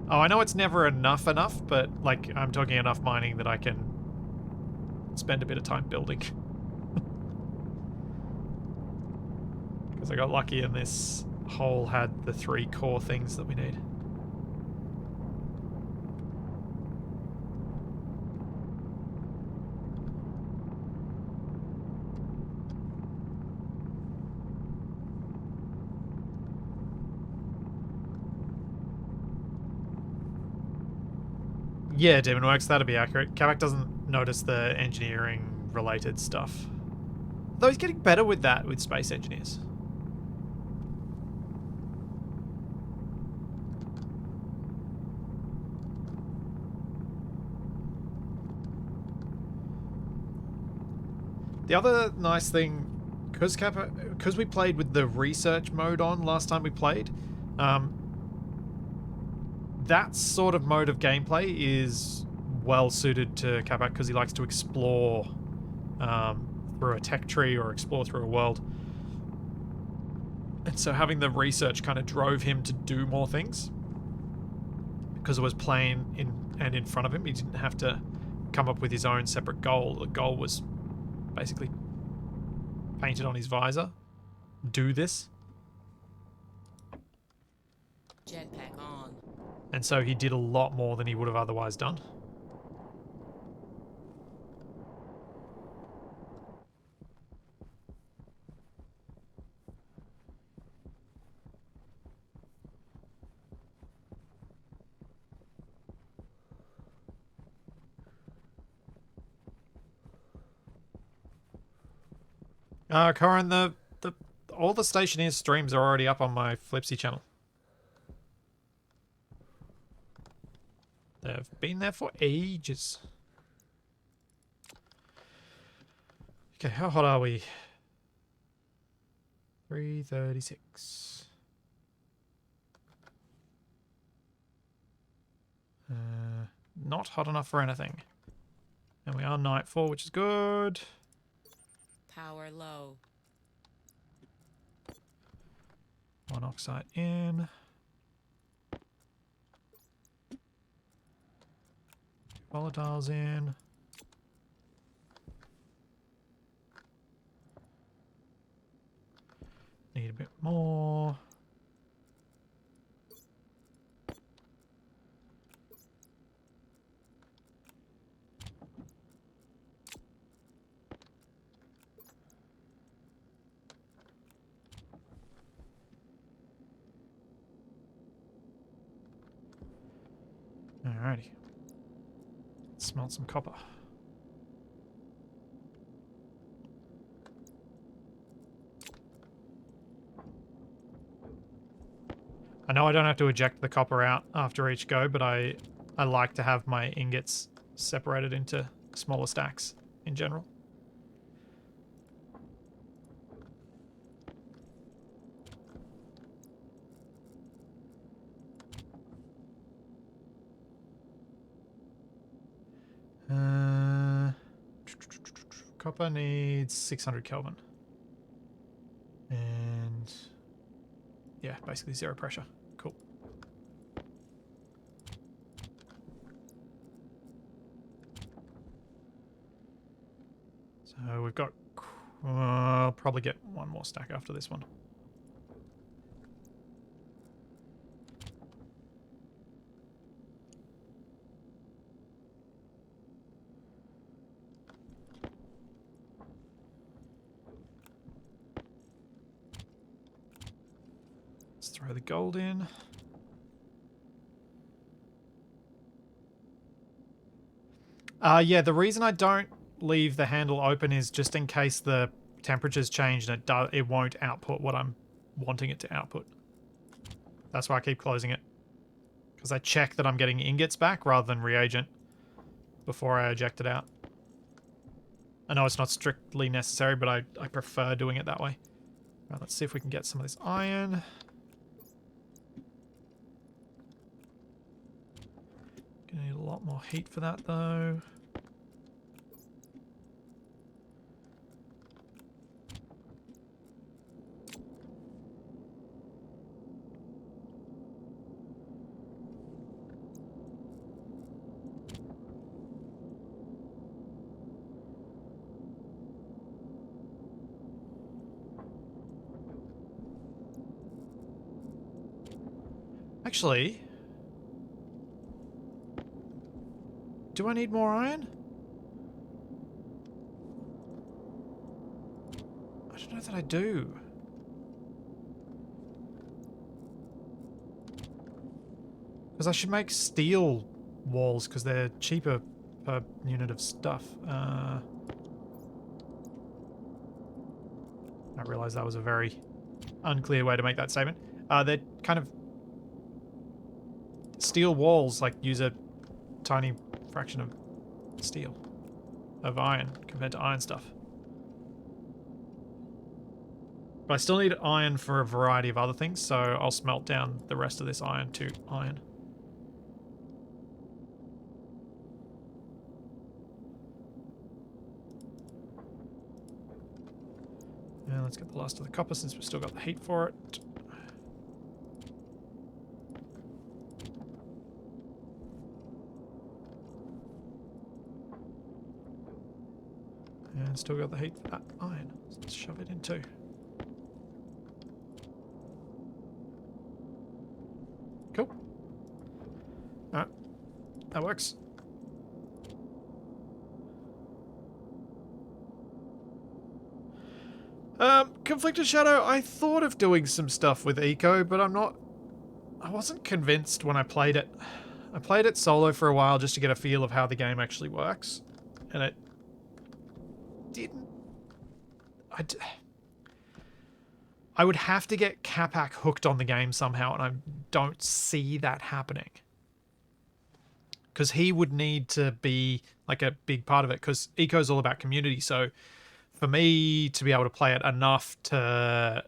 Oh, I know it's never enough, but, like, I'm talking enough mining that I can spend a bit of time building. Because I got lucky and this hole had the 3 core things that we need. Yeah, Demonworks, that'd be accurate. Kavak doesn't notice the engineering-related stuff. Though he's getting better with that with Space Engineers. The other nice thing, because we played with the research mode on last time we played, that sort of mode of gameplay is well suited to Capac because he likes to explore through a tech tree or explore through a world. And so having the research kind of drove him to do more things because it was plain in front of him. He didn't have to come up with his own separate goal. The goal was basically painted on his visor. Do this. Jetpack on. And so he did a lot more than he would have otherwise done. Corin, the all the Stationeers streams are already up on my Flipsy channel. They've been there for ages. Okay, how hot are we? 336. Not hot enough for anything. And we are nightfall, which is good. Power low. One oxide in. Volatiles in. Need a bit more. Alrighty. Smelt some copper. I know I don't have to eject the copper out after each go, but I like to have my ingots separated into smaller stacks in general. Copper needs 600 Kelvin. And yeah, basically zero pressure. Cool. So we've got... I'll probably get one more stack after this one. Let's throw the gold in. Yeah, the reason I don't leave the handle open is just in case the temperatures change and it won't output what I'm wanting it to output. That's why I keep closing it. Because I check that I'm getting ingots back rather than reagent before I eject it out. I know it's not strictly necessary, but I prefer doing it that way. Right, let's see if we can get some of this iron. Gonna need a lot more heat for that though. Actually, do I need more iron? I don't know that I do. Because I should make steel walls because they're cheaper per unit of stuff. I realize that was a very unclear way to make that statement. They're kind of... Steel walls, like, use a tiny fraction of steel. Of iron, compared to iron stuff. But I still need iron for a variety of other things, so I'll smelt down the rest of this iron to iron. And let's get the last of the copper since we've still got the heat for it. And still got the heat for that iron. So let's shove it in too. Cool. Alright. That works. Conflicted Shadow, I thought of doing some stuff with Eco, but I wasn't convinced when I played it. I played it solo for a while just to get a feel of how the game actually works. And it didn't... I would have to get Capac hooked on the game somehow, and I don't see that happening. Because he would need to be like a big part of it, because Eco's all about community. So for me to be able to play it enough to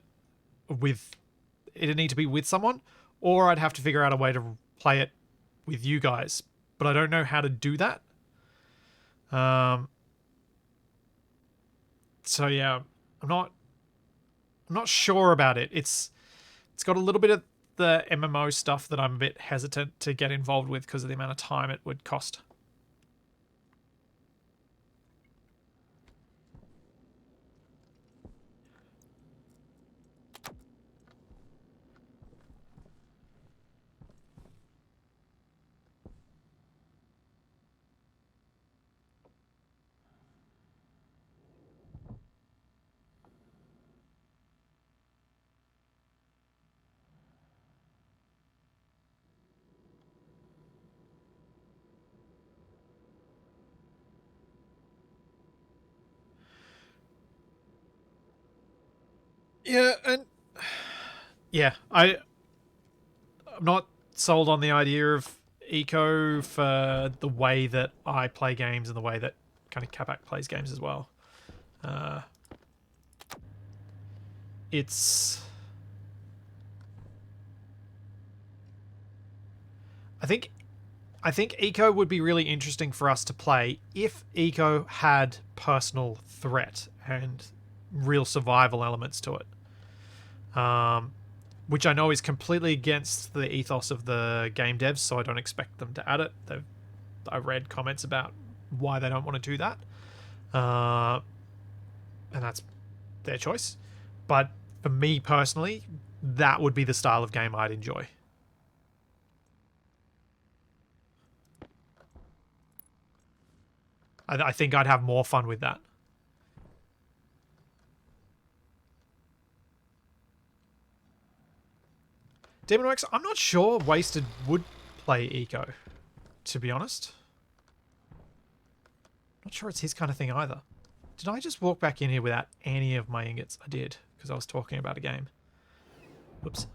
it'd need to be with someone, or I'd have to figure out a way to play it with you guys. But I don't know how to do that. So yeah, I'm not sure about it. It's got a little bit of the MMO stuff that I'm a bit hesitant to get involved with because of the amount of time it would cost. Yeah, and yeah, I'm not sold on the idea of eco for the way that I play games and the way that kind of Capac plays games as well. It's I think eco would be really interesting for us to play if eco had personal threat and real survival elements to it. Which I know is completely against the ethos of the game devs, so I don't expect them to add it. I read comments about why they don't want to do that, and that's their choice. But for me personally, that would be the style of game I'd enjoy. I think I'd have more fun with that. Demonworks, I'm not sure Wasted would play eco, to be honest. Not sure it's his kind of thing either. Did I just walk back in here without any of my ingots? I did, because I was talking about a game. Whoops.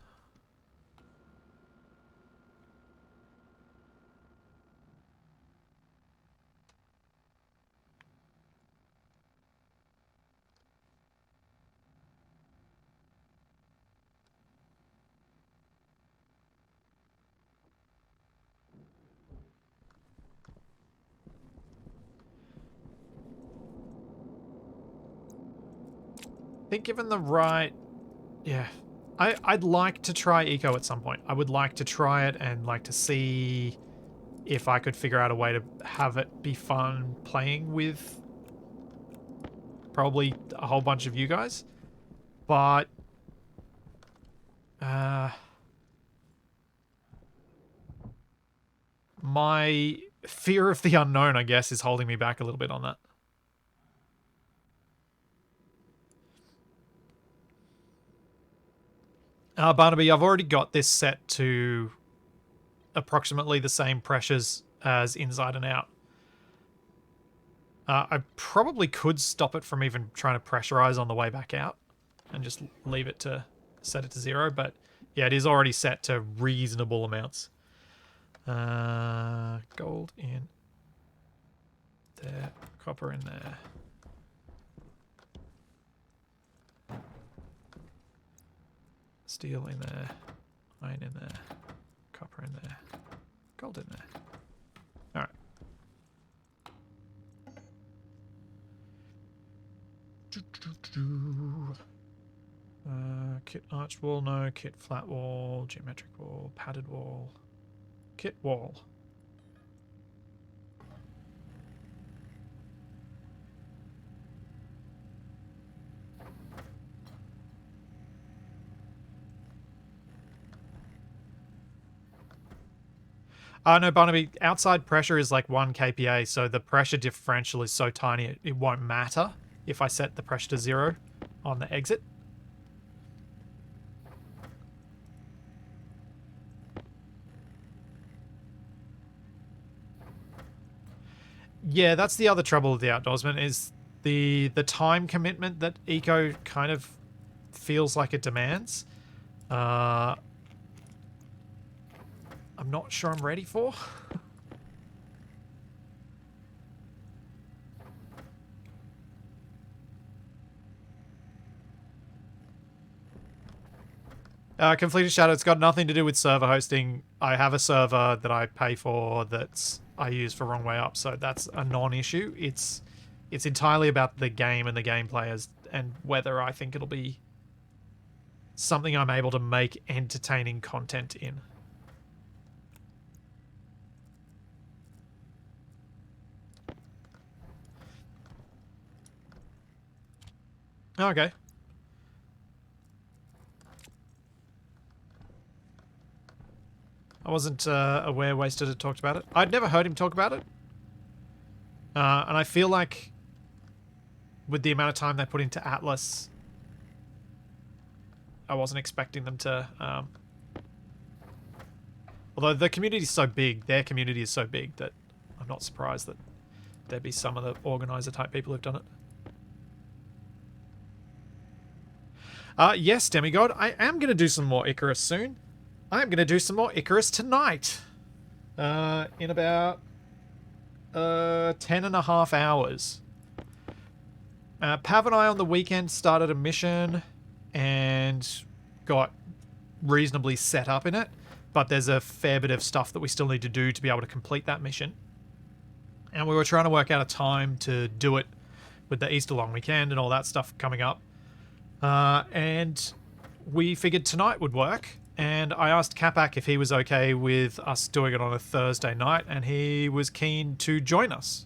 I think given the right... Yeah. I'd like to try eco at some point. I would like to try it and like to see if I could figure out a way to have it be fun playing with probably a whole bunch of you guys. But my fear of the unknown, I guess, is holding me back a little bit on that. Barnaby, I've already got this set to approximately the same pressures as Inside and Out. I probably could stop it from even trying to pressurize on the way back out and just leave it to set it to 0, but yeah, it is already set to reasonable amounts. Gold in there, copper in there. Steel in there, iron in there, copper in there, gold in there. Alright. Kit arched wall, no. Kit flat wall, geometric wall, padded wall. Kit wall. No, Barnaby, outside pressure is like 1 kPa, so the pressure differential is so tiny it won't matter if I set the pressure to 0 on the exit. Yeah, that's the other trouble with the Outdoorsman is the time commitment that eco kind of feels like it demands. I'm not sure I'm ready for. Completed Shadow, it's got nothing to do with server hosting. I have a server that I pay for I use for Wrong Way Up, so that's a non-issue. It's entirely about the game and the gameplay and whether I think it'll be something I'm able to make entertaining content in. Okay. I wasn't aware Wasted had talked about it. I'd never heard him talk about it. And I feel like with the amount of time they put into Atlas, I wasn't expecting them to... although the community is so big, their community is so big that I'm not surprised that there'd be some of the organizer type people who've done it. Yes, Demigod, I am going to do some more Icarus soon. I'm going to do some more Icarus tonight. In about 10.5 hours. Pav and I on the weekend started a mission and got reasonably set up in it, but there's a fair bit of stuff that we still need to do to be able to complete that mission. And we were trying to work out a time to do it with the Easter long weekend and all that stuff coming up. And we figured tonight would work. And I asked Capac if he was okay with us doing it on a Thursday night, and he was keen to join us.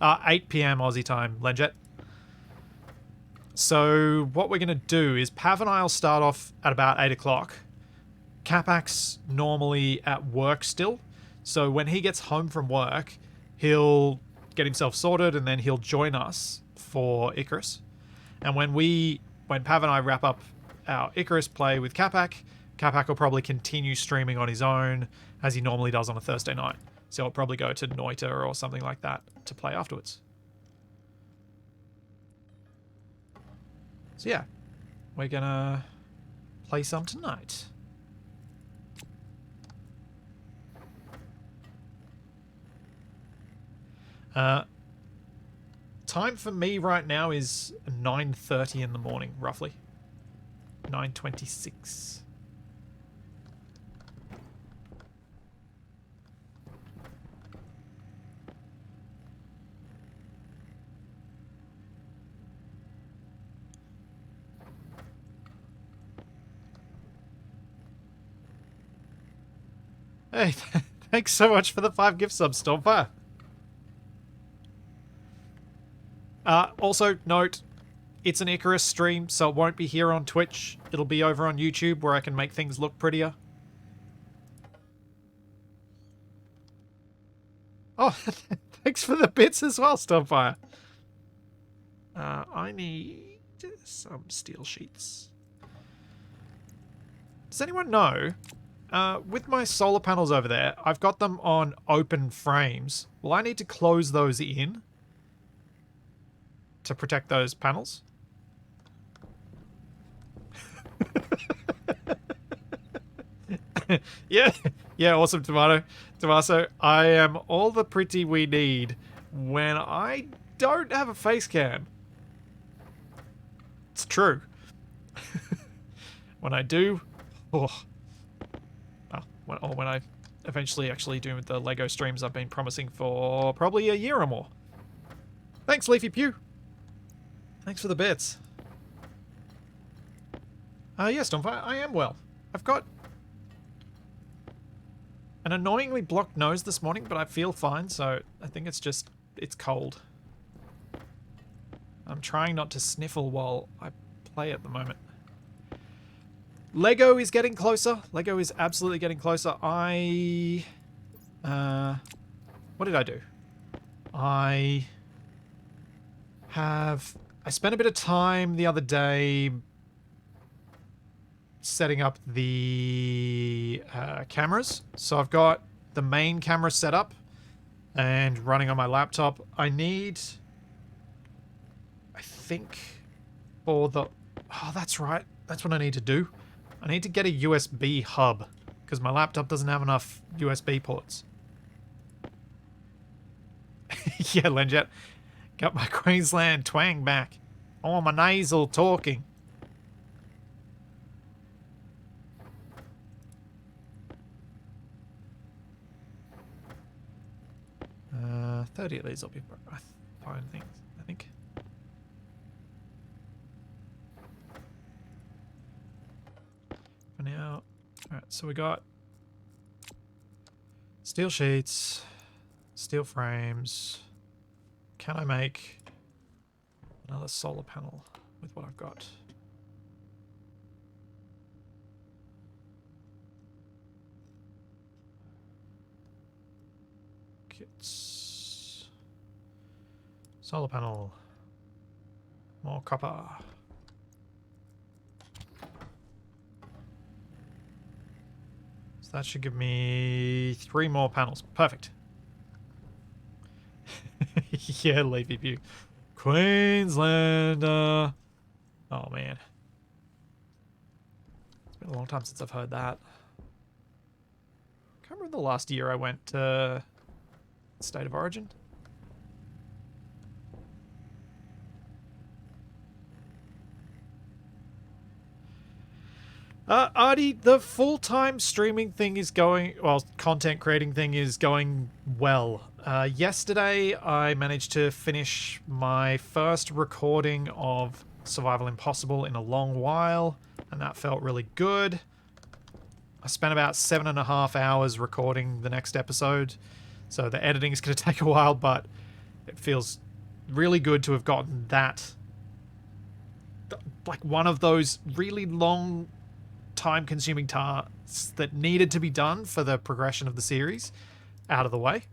8 p.m. Aussie time, Lenjet. So what we're going to do is Pav and I will start off at about 8 o'clock. Capac's normally at work still, so when he gets home from work, he'll get himself sorted, and then he'll join us for Icarus. And when Pav and I wrap up our Icarus play with Capac will probably continue streaming on his own as he normally does on a Thursday night. So I'll probably go to Noita or something like that to play afterwards. So yeah, we're gonna play some tonight. Time for me right now is 9:30 in the morning, roughly. 9:26. Hey, thanks so much for the 5 gift subs, Stormfire. Also, note, it's an Icarus stream, so it won't be here on Twitch. It'll be over on YouTube, where I can make things look prettier. Oh, thanks for the bits as well, Stormfire. I need some steel sheets. Does anyone know... with my solar panels over there, I've got them on open frames. Will I need to close those in to protect those panels? Yeah, awesome, Tomaso. I am all the pretty we need when I don't have a face cam. It's true. When I do, oh. Or when I eventually actually do the LEGO streams I've been promising for probably a year or more. Thanks, Leafy Pew. Thanks for the bits. Yes, Stormfire, I am well. I've got an annoyingly blocked nose this morning, but I feel fine, so I think it's cold. I'm trying not to sniffle while I play at the moment. Lego is getting closer. Lego is absolutely getting closer. What did I do? I spent a bit of time the other day setting up the cameras. So I've got the main camera set up and running on my laptop. I think for the Oh, that's right. That's what I need to do. I need to get a USB hub because my laptop doesn't have enough USB ports. Yeah, Lenjet. Got my Queensland twang back. Oh, my nasal talking. 30 of these will be fine things, I think. For now. Alright, so we got steel sheets, steel frames. Can I make another solar panel with what I've got? Kits. Solar panel. More copper. So that should give me 3 more panels. Perfect. Yeah, Leafy View. Queenslander. Oh, man. It's been a long time since I've heard that. Can't remember the last year I went to State of Origin. Artie, the full-time streaming thing is going, well, content creating thing is going well. Yesterday, I managed to finish my first recording of Survival Impossible in a long while, and that felt really good. I spent about 7.5 hours recording the next episode, so the editing is going to take a while, but it feels really good to have gotten that, like one of those really long time-consuming tasks that needed to be done for the progression of the series out of the way.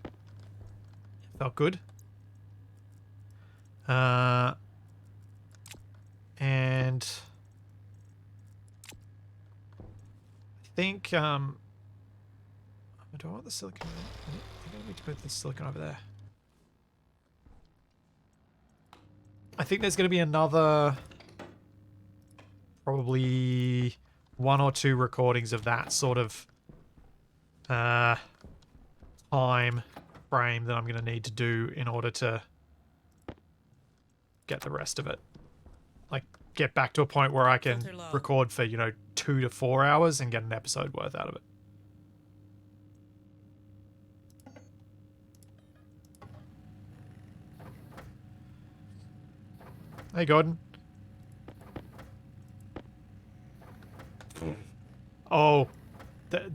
Felt good. And I think do I want the silicon? I think I need to put the silicon over there. I think there's going to be another probably 1 or 2 recordings of that sort of time frame that I'm going to need to do in order to get the rest of it. Like, get back to a point where I can record for, 2 to 4 hours and get an episode worth out of it. Hey, Gordon. Oh,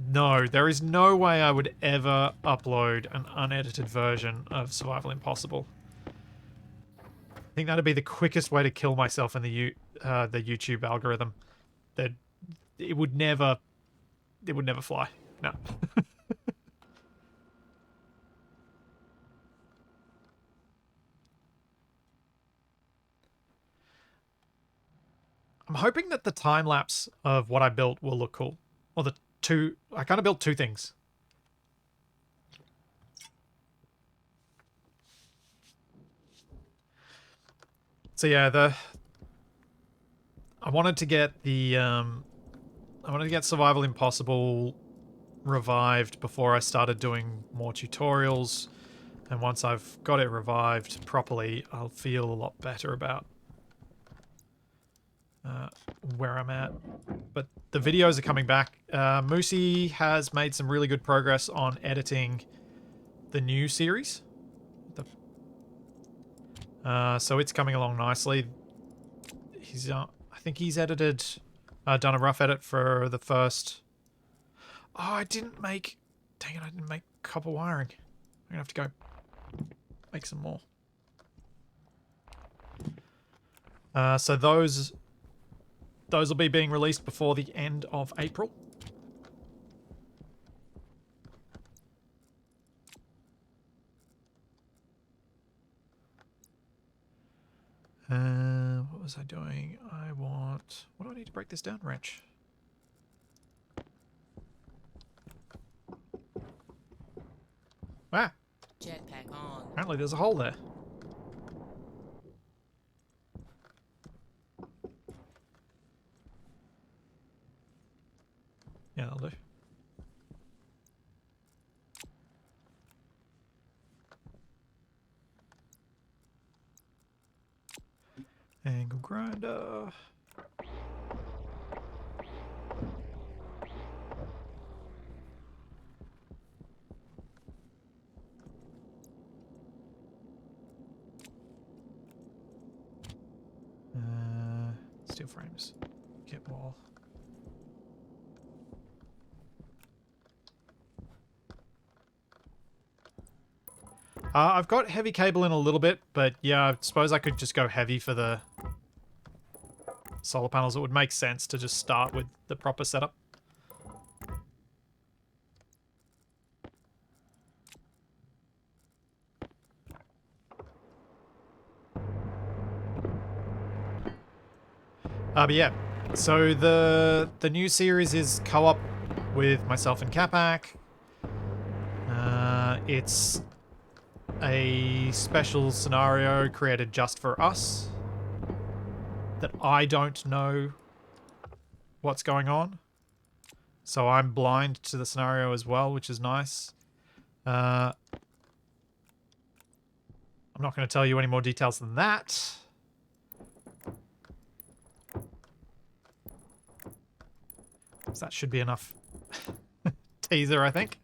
no, there is no way I would ever upload an unedited version of Survival Impossible. I think that'd be the quickest way to kill myself in the YouTube algorithm. That it would never fly. No. I'm hoping that the time lapse of what I built will look cool. Or I kind of built 2 things. So yeah, I wanted to get Survival Impossible revived before I started doing more tutorials, and once I've got it revived properly, I'll feel a lot better about where I'm at. But the videos are coming back. Moosey has made some really good progress on editing the new series. So it's coming along nicely. I think he's edited, done a rough edit for the first. Oh, I didn't make. Dang it! I didn't make copper wiring. I'm gonna have to go make some more. So those will be being released before the end of April. What was I doing? What do I need to break this down? Wrench. Ah! Jetpack on. Apparently there's a hole there. Yeah, that'll do. Angle grinder. Steel frames. Kit wall. I've got heavy cable in a little bit, but yeah, I suppose I could just go heavy for the solar panels. It would make sense to just start with the proper setup. But yeah, so the new series is co-op with myself and Capac. It's a special scenario created just for us that I don't know what's going on. So I'm blind to the scenario as well, which is nice. I'm not going to tell you any more details than that. So that should be enough teaser, I think.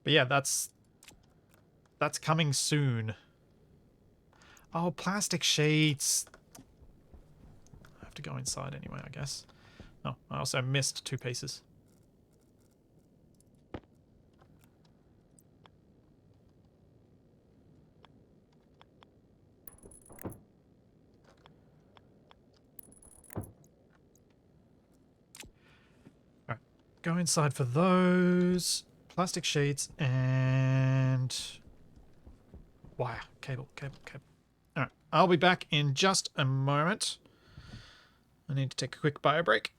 But yeah, that's coming soon. Oh, plastic sheets. I have to go inside anyway, I guess. Oh, I also missed 2 pieces. Alright, go inside for those. Plastic sheets and wire. Cable. Alright, I'll be back in just a moment. I need to take a quick bio break.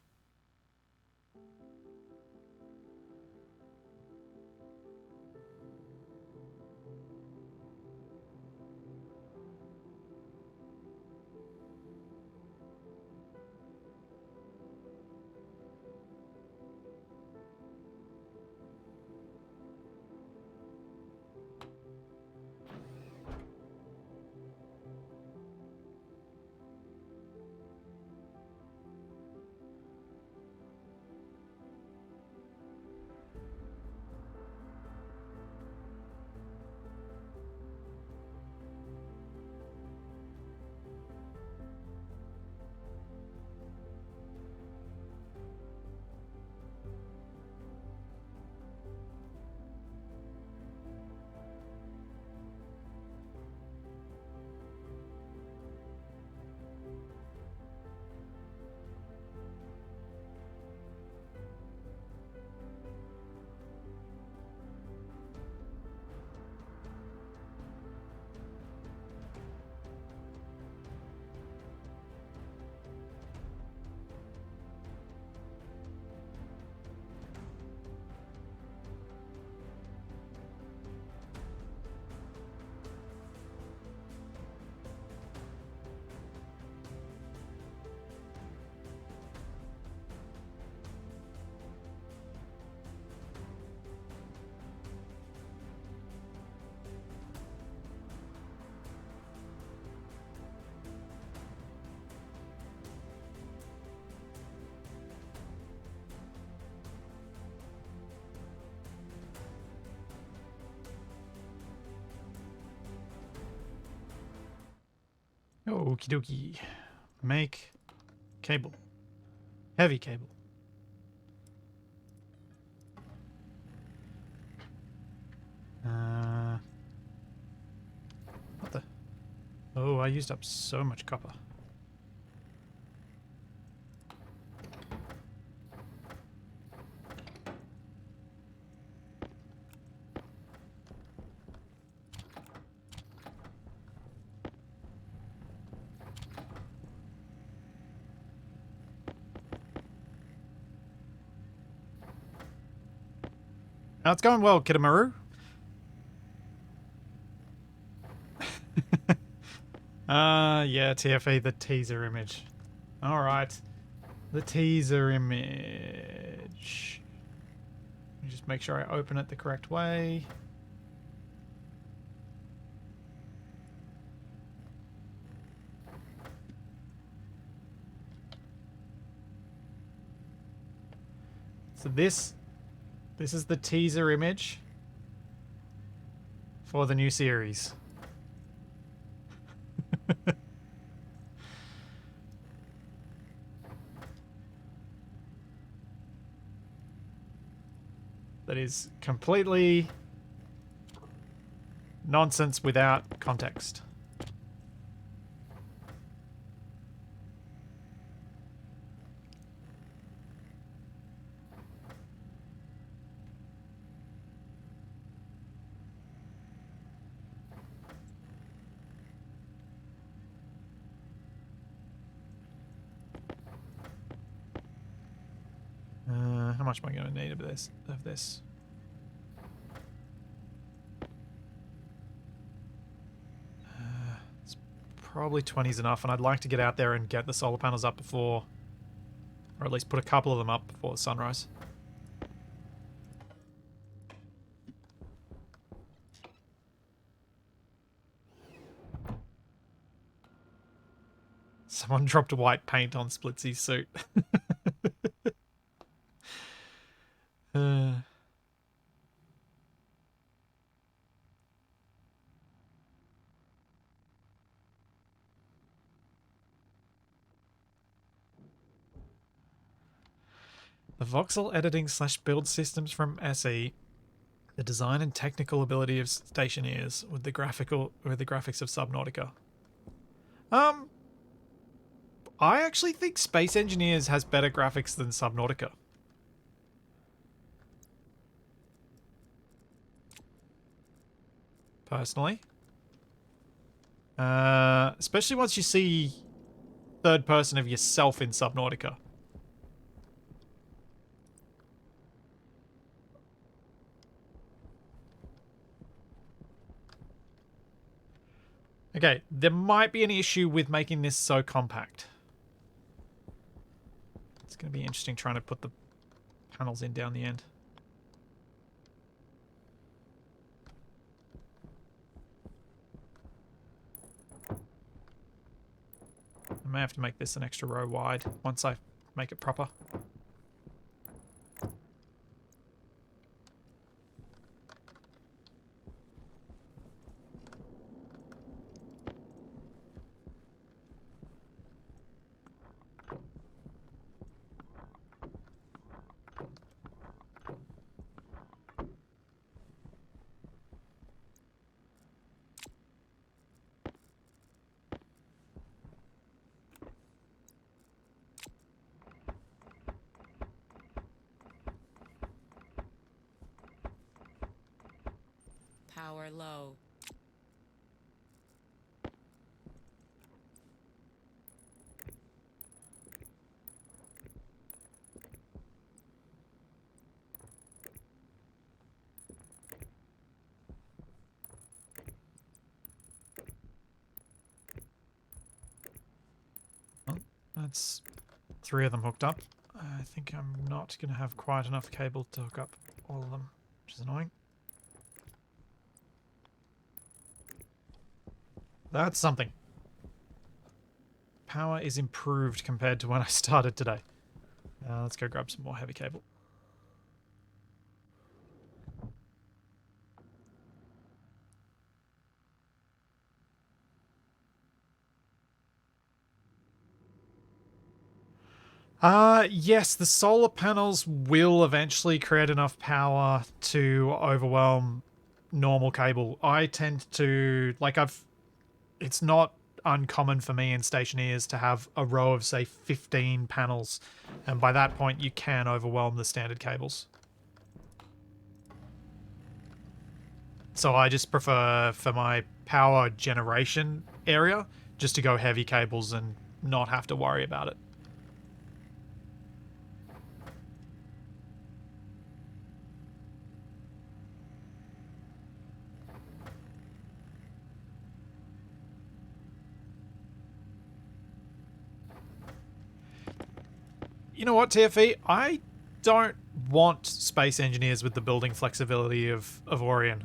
Okie dokie. Make cable. Heavy cable. What the? Oh, I used up so much copper. It's going well, Kitamaru. Yeah, TFE, the teaser image. Alright. The teaser image. Let me just make sure I open it the correct way. So this is the teaser image for the new series. That is completely nonsense without context. How much am I going to need of this? It's probably 20's enough, and I'd like to get out there and get the solar panels up before, or at least put a couple of them up before the sunrise. Someone dropped white paint on Splitsy's suit. uh, the voxel editing / build systems from SE, the design and technical ability of Stationeers with the graphics of Subnautica. I actually think Space Engineers has better graphics than Subnautica. Personally. Especially once you see third person of yourself in Subnautica. Okay, there might be an issue with making this so compact. It's going to be interesting trying to put the panels in down the end. I may have to make this an extra row wide once I make it proper. Power low. Well, that's 3 of them hooked up. I think I'm not going to have quite enough cable to hook up all of them, which is annoying. That's something. Power is improved compared to when I started today. Let's go grab some more heavy cable. Yes, the solar panels will eventually create enough power to overwhelm normal cable. I tend to, like, it's not uncommon for me in Stationeers to have a row of, say, 15 panels, and by that point you can overwhelm the standard cables. So I just prefer, for my power generation area, just to go heavy cables and not have to worry about it. You know what, TFE? I don't want Space Engineers with the building flexibility of Orion.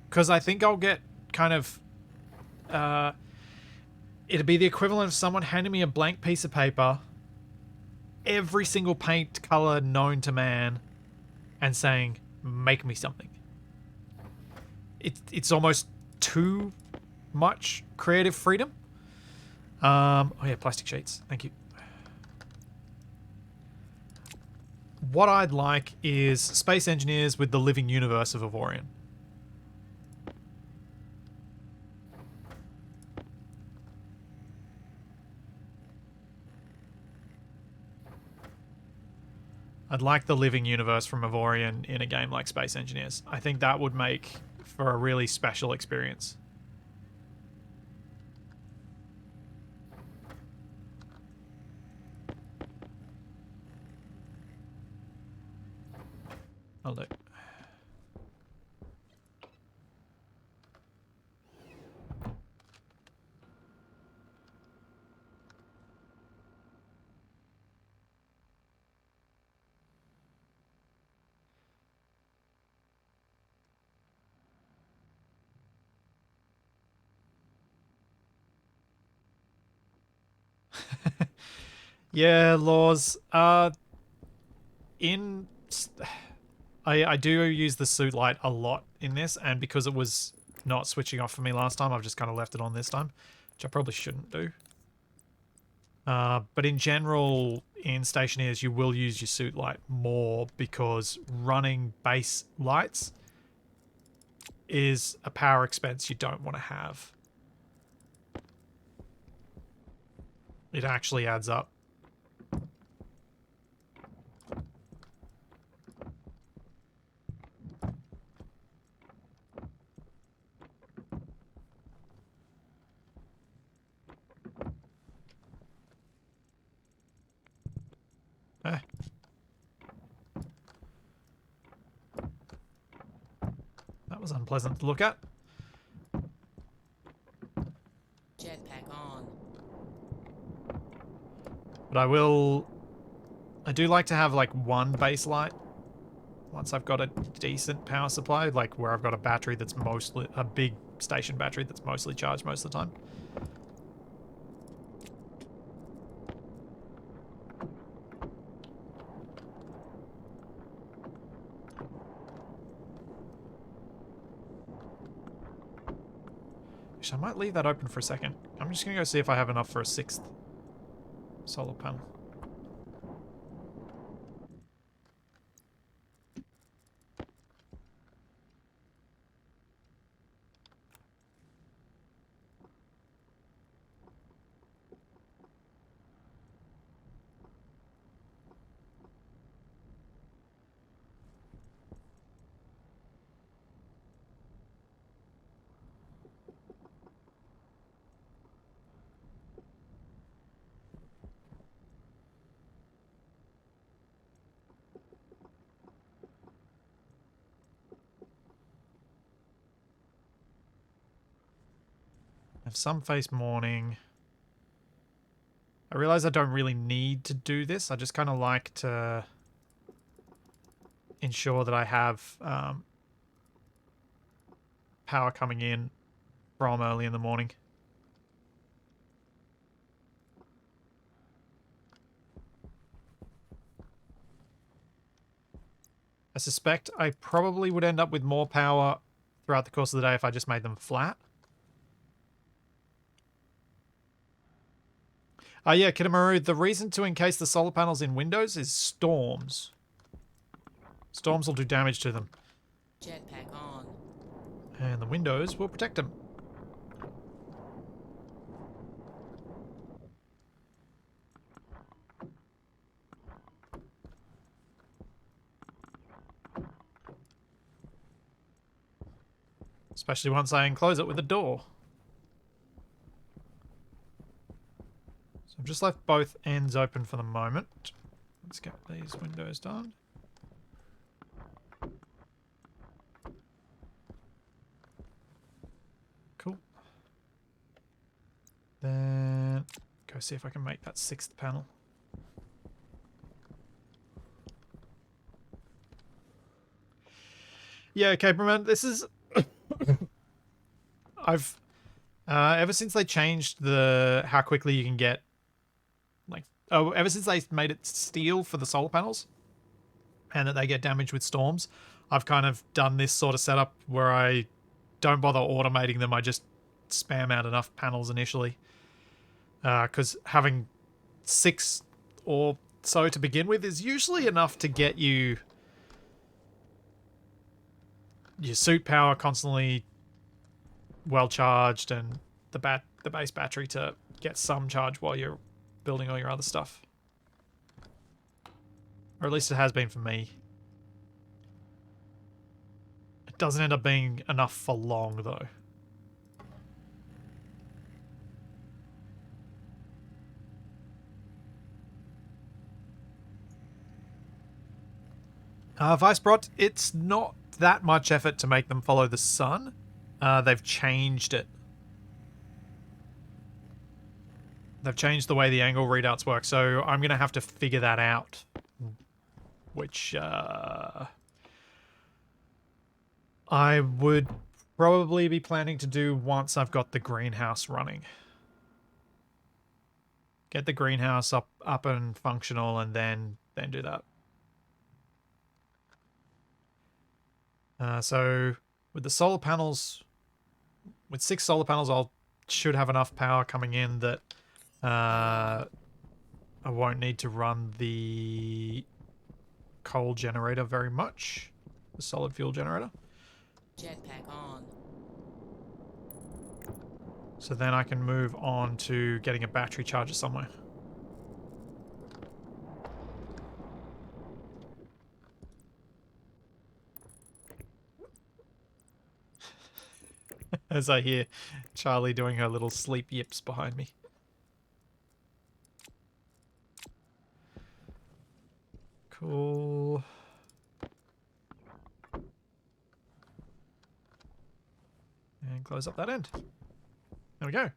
Because I think I'll get kind of... it'd be the equivalent of someone handing me a blank piece of paper, every single paint color known to man, and saying, make me something. It's almost too much creative freedom. Oh yeah, plastic sheets. Thank you. What I'd like is Space Engineers with the living universe of Avorion. I'd like the living universe from Avorion in a game like Space Engineers. I think that would make for a really special experience. I'll do. Yeah, laws. In I do use the suit light a lot in this, and because it was not switching off for me last time, I've just kind of left it on this time, which I probably shouldn't do. But in general, in Stationeers, you will use your suit light more because running base lights is a power expense you don't want to have. It actually adds up. Eh. That was unpleasant to look at. Jetpack on. But I do like to have like one base light once I've got a decent power supply, like where I've got a battery that's mostly, a big station battery that's mostly charged most of the time. Actually, I might leave that open for a second. I'm just going to go see if I have enough for a 6th solar panel. Have some face morning. I realize I don't really need to do this. I just kind of like to ensure that I have power coming in from early in the morning. I suspect I probably would end up with more power throughout the course of the day if I just made them flat. Yeah, Kitamaru, the reason to encase the solar panels in windows is storms. Storms will do damage to them. Jetpack on. And the windows will protect them. Especially once I enclose it with a door. So I've just left both ends open for the moment. Let's get these windows done. Cool. Then go see if I can make that 6th panel. Yeah, Caperman, this is... I've... ever since they changed the how quickly you can get... like, oh, ever since they made it steel for the solar panels, and that they get damaged with storms, I've kind of done this sort of setup where I don't bother automating them. I just spam out enough panels initially. Because having 6 or so to begin with is usually enough to get you your suit power constantly well charged and the base battery to get some charge while you're building all your other stuff. Or at least it has been for me. It doesn't end up being enough for long though. Vicebrot, it's not that much effort to make them follow the sun. They've changed it. They've changed the way the angle readouts work, so I'm going to have to figure that out. Which, I would probably be planning to do once I've got the greenhouse running. Get the greenhouse up and functional, and then do that. So with the solar panels, with 6 solar panels, should have enough power coming in that I won't need to run the coal generator very much, the solid fuel generator. Jetpack on. So then I can move on to getting a battery charger somewhere. As I hear Charlie doing her little sleep yips behind me. Cool. And close up that end. There we go.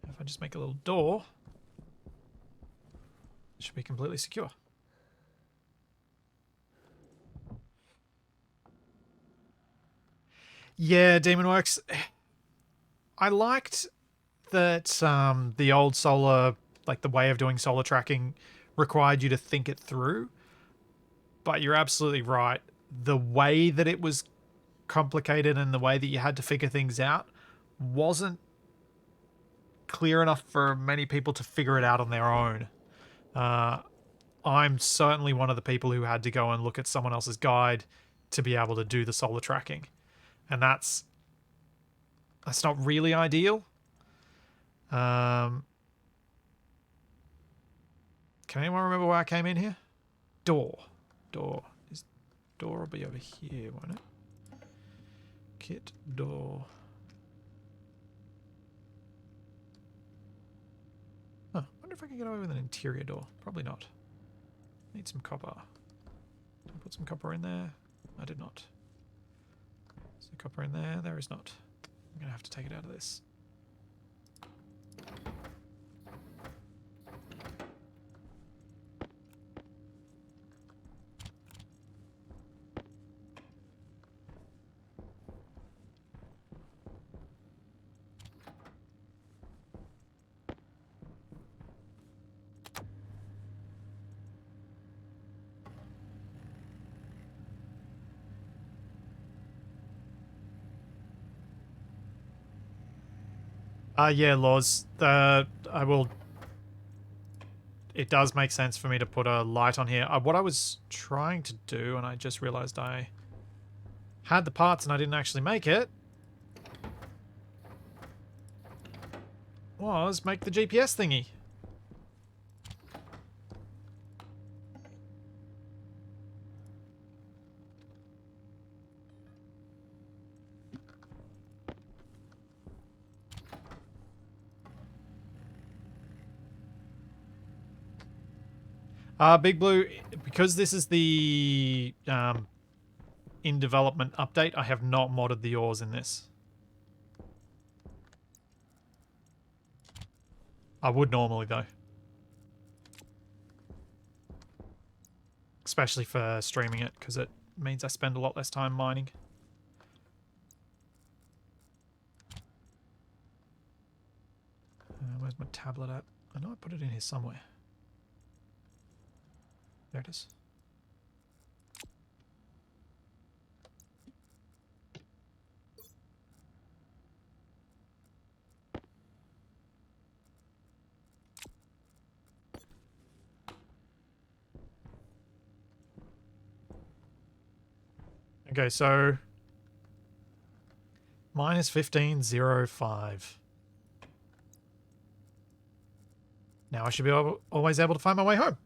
If I just make a little door, it should be completely secure. Yeah, Demonworks. I liked that the old solar, like the way of doing solar tracking, required you to think it through. But you're absolutely right. The way that it was complicated and the way that you had to figure things out wasn't clear enough for many people to figure it out on their own. I'm certainly one of the people who had to go and look at someone else's guide to be able to do the solar tracking. And that's not really ideal. Can anyone remember why I came in here? Door. Door will be over here, won't it? Kit door. Huh, I wonder if I can get away with an interior door. Probably not. Need some copper. Did I put some copper in there? I did not. Is there copper in there? There is not. I'm gonna have to take it out of this. Yeah, Laws. I will... It does make sense for me to put a light on here. What I was trying to do, and I just realized I had the parts and I didn't actually make it, was make the GPS thingy. Big Blue, because this is the in development update, I have not modded the ores in this. I would normally though. especially for streaming it, because it means I spend a lot less time mining. Where's my tablet at? I know I put it in here somewhere. There it is. Okay, so minus 1505. Now I should be always able to find my way home.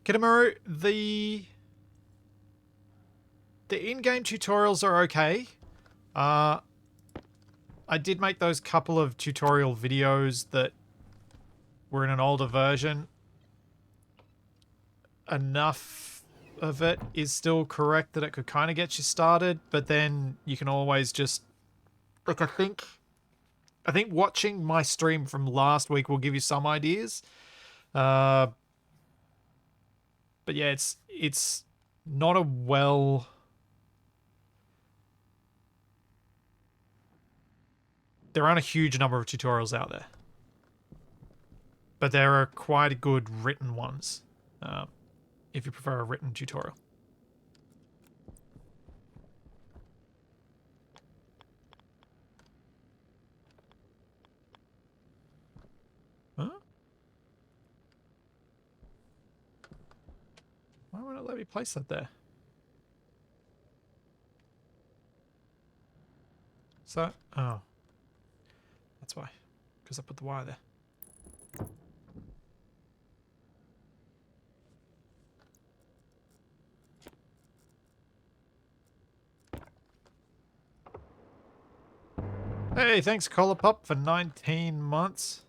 Kitamaru, the in-game tutorials are okay. I did make those couple of tutorial videos that were in an older version. Enough of it is still correct that it could kind of get you started, but then you can always just... Like, I think watching my stream from last week will give you some ideas. But yeah, it's not a well... There aren't a huge number of tutorials out there. But there are quite good written ones, if you prefer a written tutorial. Huh? Why won't it let me place that there? So, oh. That's why. Because I put the wire there. Hey, thanks Collarpop for 19 months.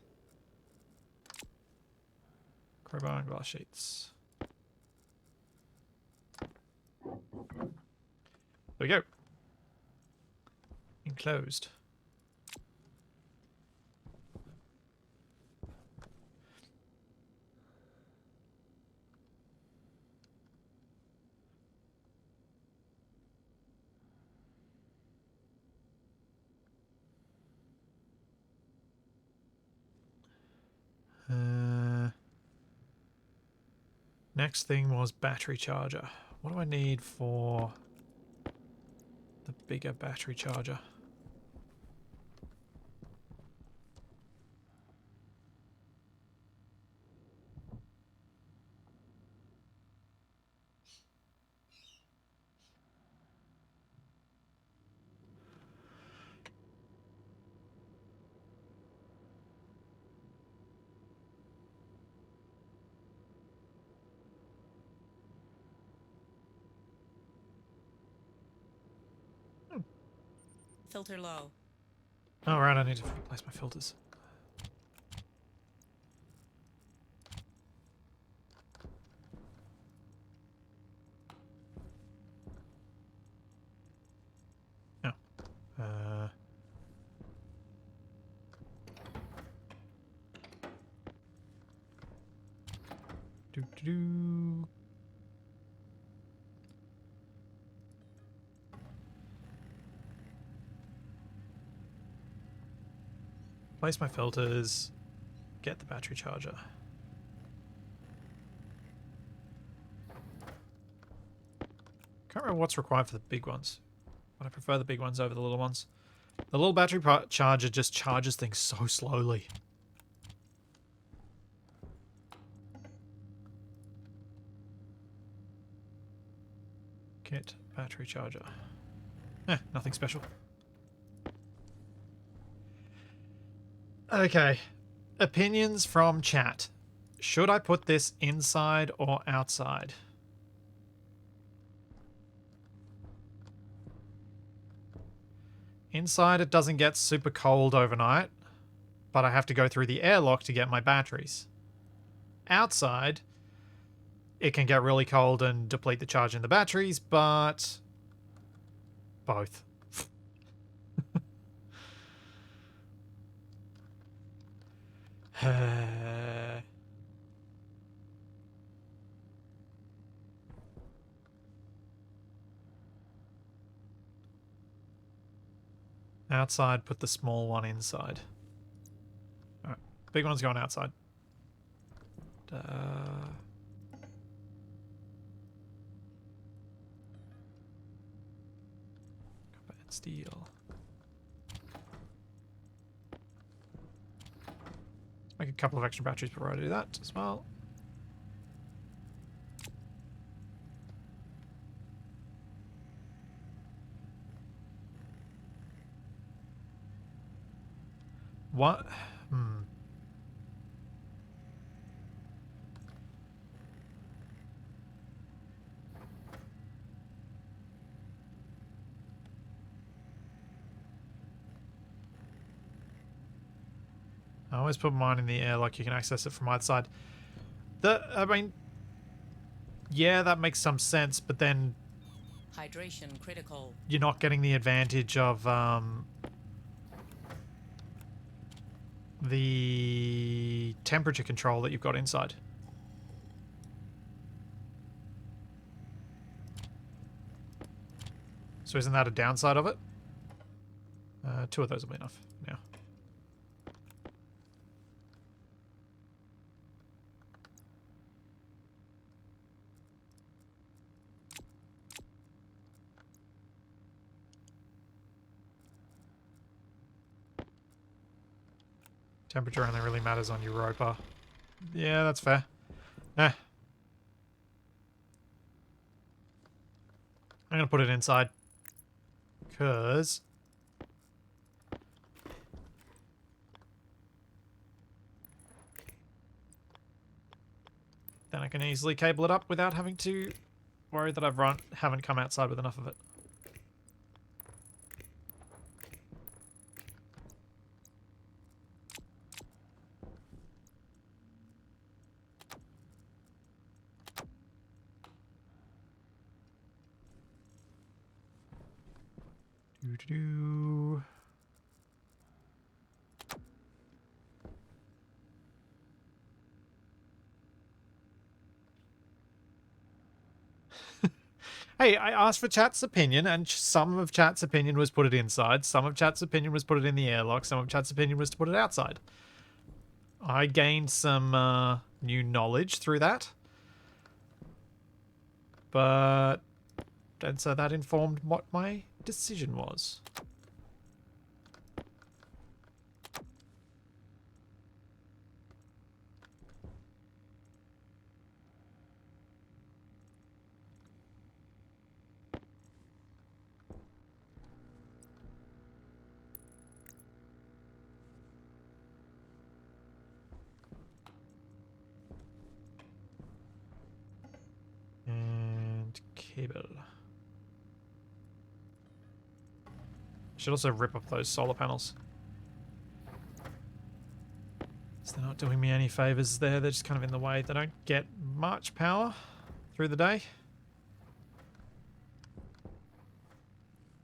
Crowbar and glass sheets. There we go. Enclosed. Next thing was battery charger. What do I need for the bigger battery charger? Filter low. Oh, right, I need to replace my filters. Oh. Do. Place my filters. Get the battery charger. Can't remember what's required for the big ones, but I prefer the big ones over the little ones. The little battery charger just charges things so slowly. Get battery charger. Nothing special. Okay. Opinions from chat. Should I put this inside or outside? Inside it doesn't get super cold overnight, but I have to go through the airlock to get my batteries. Outside, it can get really cold and deplete the charge in the batteries, but both. Outside, put the small one inside. Alright, big one's going outside. Copper and steel. Let's make a couple of extra batteries before I do that as well. What? I always put mine in the air like you can access it from either side. I mean, yeah, that makes some sense, but then Hydration critical. you're not getting the advantage of the temperature control that you've got inside. So isn't that a downside of it? 2 of those will be enough. Yeah. Temperature only really matters on Europa. Yeah, that's fair. I'm going to put it inside. Because then I can easily cable it up without having to worry that haven't come outside with enough of it. Doo-doo-doo. Hey, I asked for chat's opinion, and some of chat's opinion was put it inside, some of chat's opinion was put it in the airlock, some of chat's opinion was to put it outside. I gained some new knowledge through that. And so that informed what my decision was. And cable. Should also rip up those solar panels. So they're not doing me any favors there. They're just kind of in the way. They don't get much power through the day.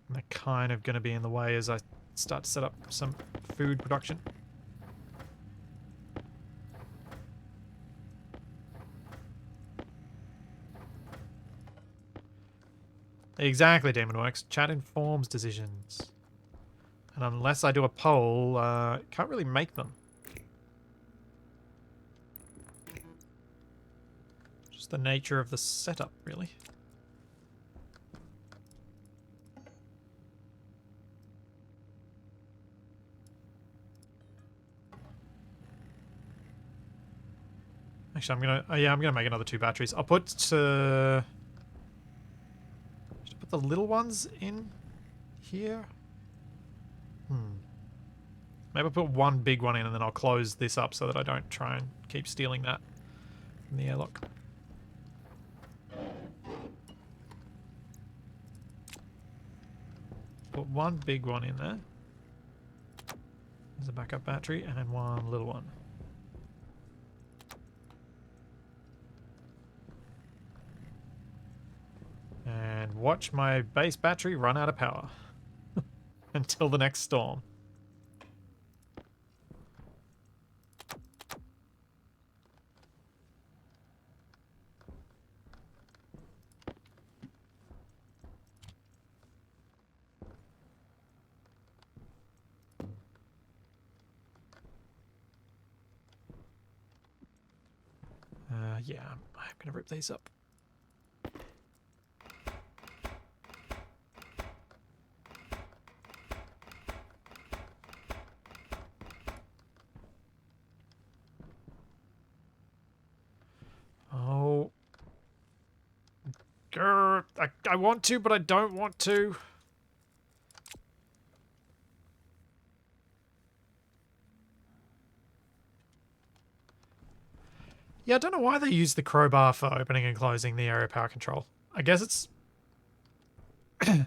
And they're kind of going to be in the way as I start to set up some food production. Exactly, Demonworks. Chat informs decisions. And unless I do a poll, can't really make them. Just the nature of the setup, really. Actually, I'm gonna make another 2 batteries. I'll put should I put the little ones in here? Maybe I'll put 1 big one in and then I'll close this up so that I don't try and keep stealing that from the airlock. Put 1 big one in there. There's a backup battery and 1 little one. watch my base battery run out of power. Until the next storm. Yeah, I'm gonna rip these up. Oh. Grr, I want to, but I don't want to. Yeah, I don't know why they use the crowbar for opening and closing the area power control. I guess it's... yeah,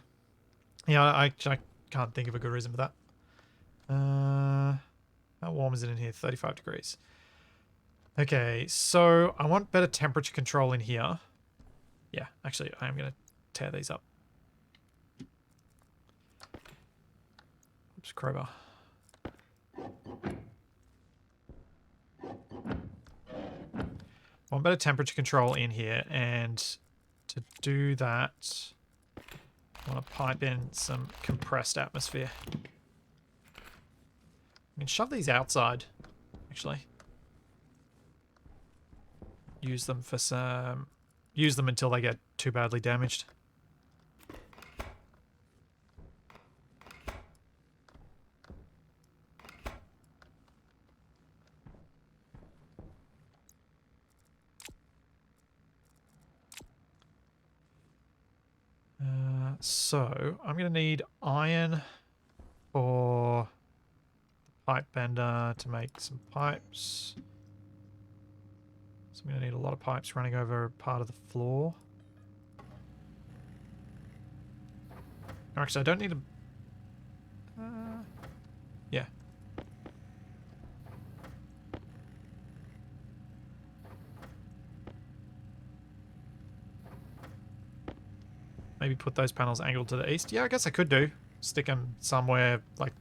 I can't think of a good reason for that. How warm is it in here? 35 degrees. Okay, so I want better temperature control in here. Yeah, actually, I am going to tear these up. Oops, crowbar. I want better temperature control in here, and to do that, I want to pipe in some compressed atmosphere. I can shove these outside, actually. Use them for some... Use them until they get too badly damaged. So, I'm going to need iron for the pipe bender to make some pipes. So I'm going to need a lot of pipes running over part of the floor. Actually, I don't need a... yeah. Maybe put those panels angled to the east. Yeah, I guess I could do. Stick them somewhere, like,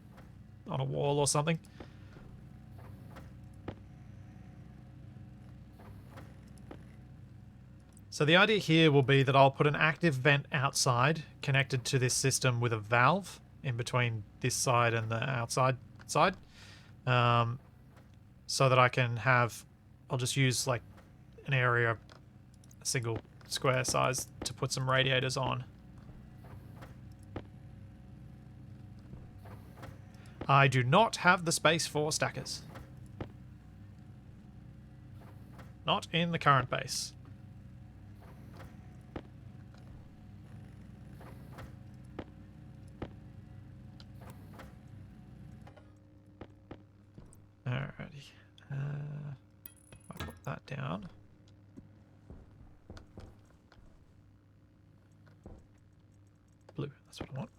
on a wall or something. So the idea here will be that I'll put an active vent outside connected to this system with a valve in between this side and the outside side. So that I can have... I'll just use, like, an area, a single square size, to put some radiators on. I do not have the space for stackers. Not in the current base. Alrighty. I put that down. Blue, that's what I want.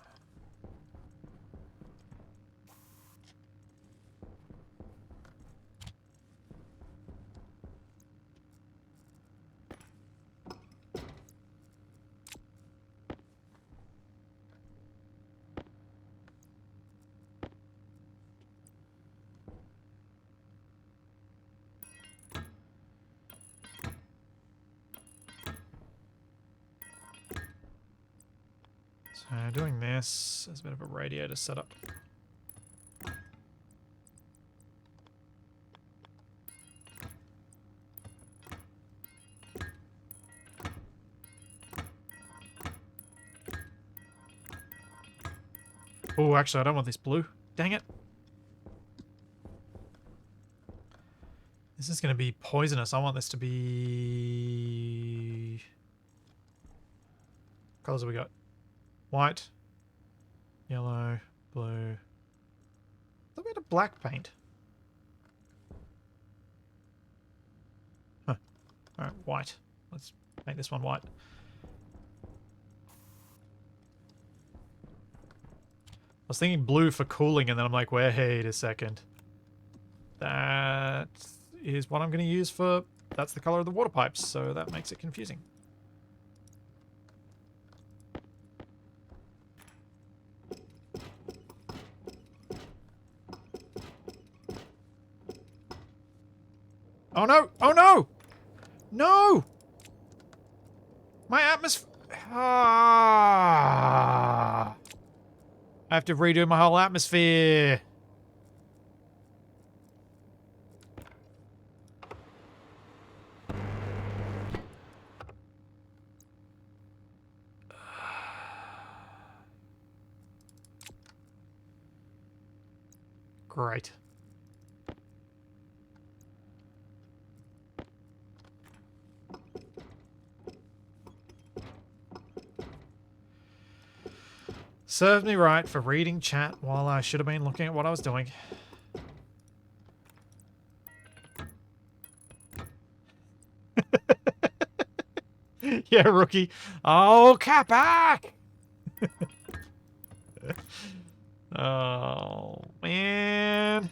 So doing this is a bit of a radiator setup. Oh, actually, I don't want this blue. Dang it. This is going to be poisonous. I want this to be... What colors have we got? White, yellow, blue. I thought we had a black paint. Huh. Alright, white. Let's make this one white. I was thinking blue for cooling, and then I'm like, wait a second. That is what I'm going to use for... That's the color of the water pipes, so that makes it confusing. Oh no! Oh no! No! My atmosphere... Ah. I have to redo my whole atmosphere. Great. Served me right for reading chat while I should have been looking at what I was doing. Yeah, rookie. Oh, cat back! Oh, man.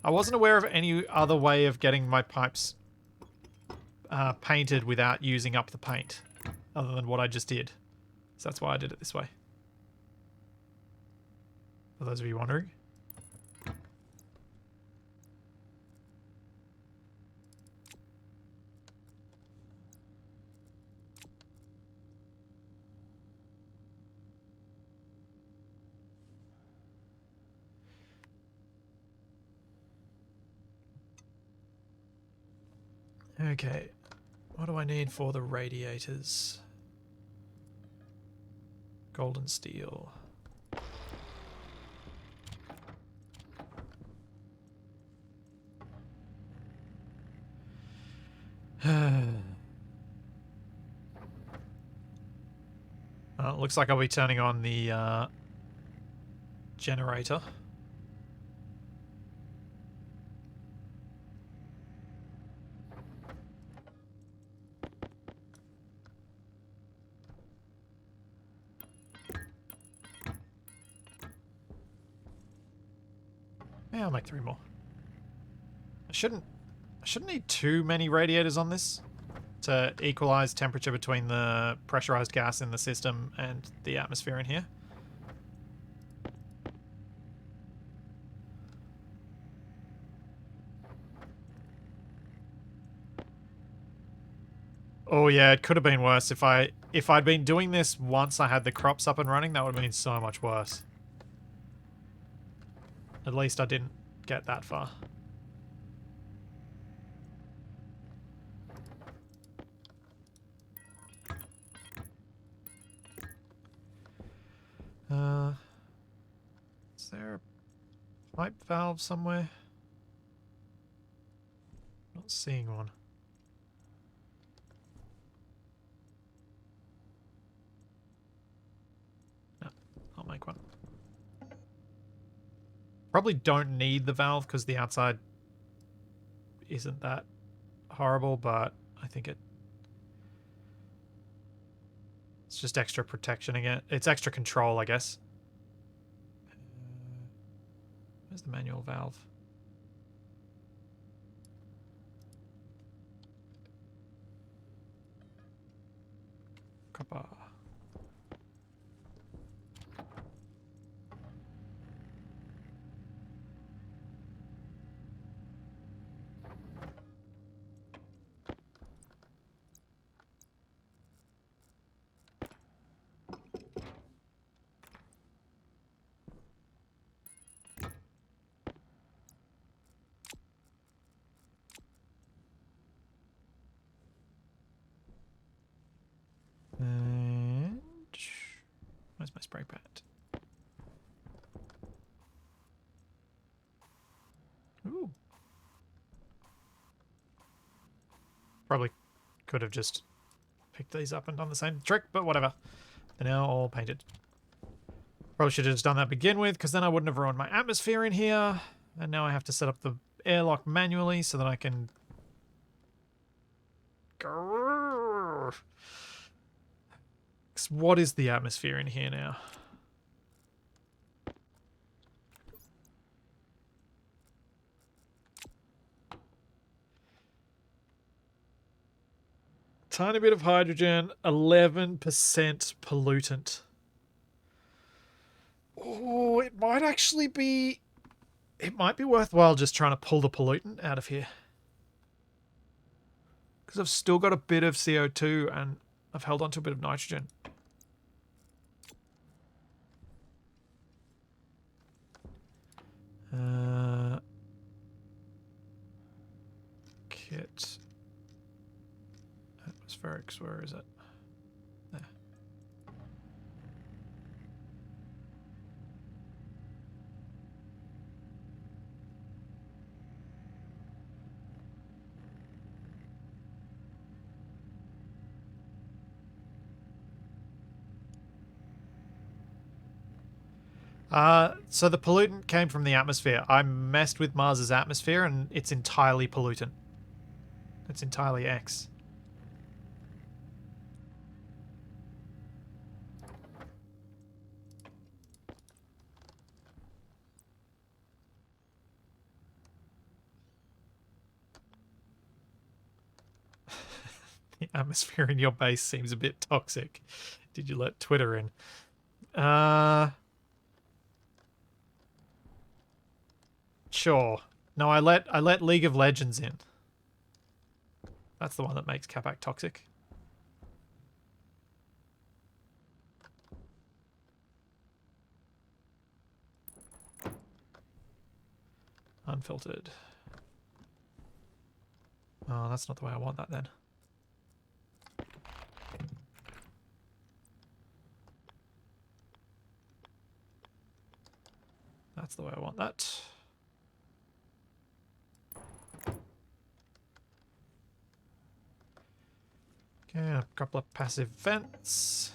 I wasn't aware of any other way of getting my pipes painted without using up the paint, other than what I just did. So that's why I did it this way. For those of you wondering. Okay, what do I need for the radiators? Golden steel. Well, it looks like I'll be turning on the generator. Yeah, I'll make 3 more. I shouldn't need too many radiators on this to equalize temperature between the pressurized gas in the system and the atmosphere in here. Oh yeah, it could have been worse if I'd been doing this once I had the crops up and running. That would have been so much worse. At least I didn't get that far. Is there a pipe valve somewhere? Not seeing one. No, I'll make one. Probably don't need the valve because the outside isn't that horrible, but I think it's just extra protection again. It's extra control, I guess. Where's the manual valve? Copper. And where's my spray pad? Ooh. Probably could have just picked these up and done the same trick, but whatever. They're now all painted. Probably should have just done that to begin with, because then I wouldn't have ruined my atmosphere in here. And now I have to set up the airlock manually so that I can... What is the atmosphere in here now? Tiny bit of hydrogen, 11% pollutant. Oh, it might actually be... It might be worthwhile just trying to pull the pollutant out of here. Because I've still got a bit of CO2 and I've held on to a bit of nitrogen. Kit. Atmospherics, where is it? There. So the pollutant came from the atmosphere. I messed with Mars's atmosphere and it's entirely pollutant. It's entirely X. The atmosphere in your base seems a bit toxic. Did you let Twitter in? Sure. No, I let League of Legends in. That's the one that makes Capac toxic. Unfiltered. Oh, that's not the way I want that then. That's the way I want that. Okay, a couple of passive vents.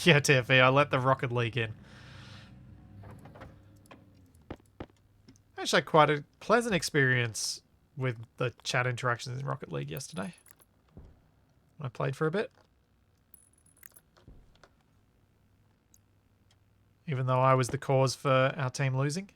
Yeah, TFE, I let the Rocket League in. Actually, had quite a pleasant experience with the chat interactions in Rocket League yesterday. I played for a bit. Even though I was the cause for our team losing.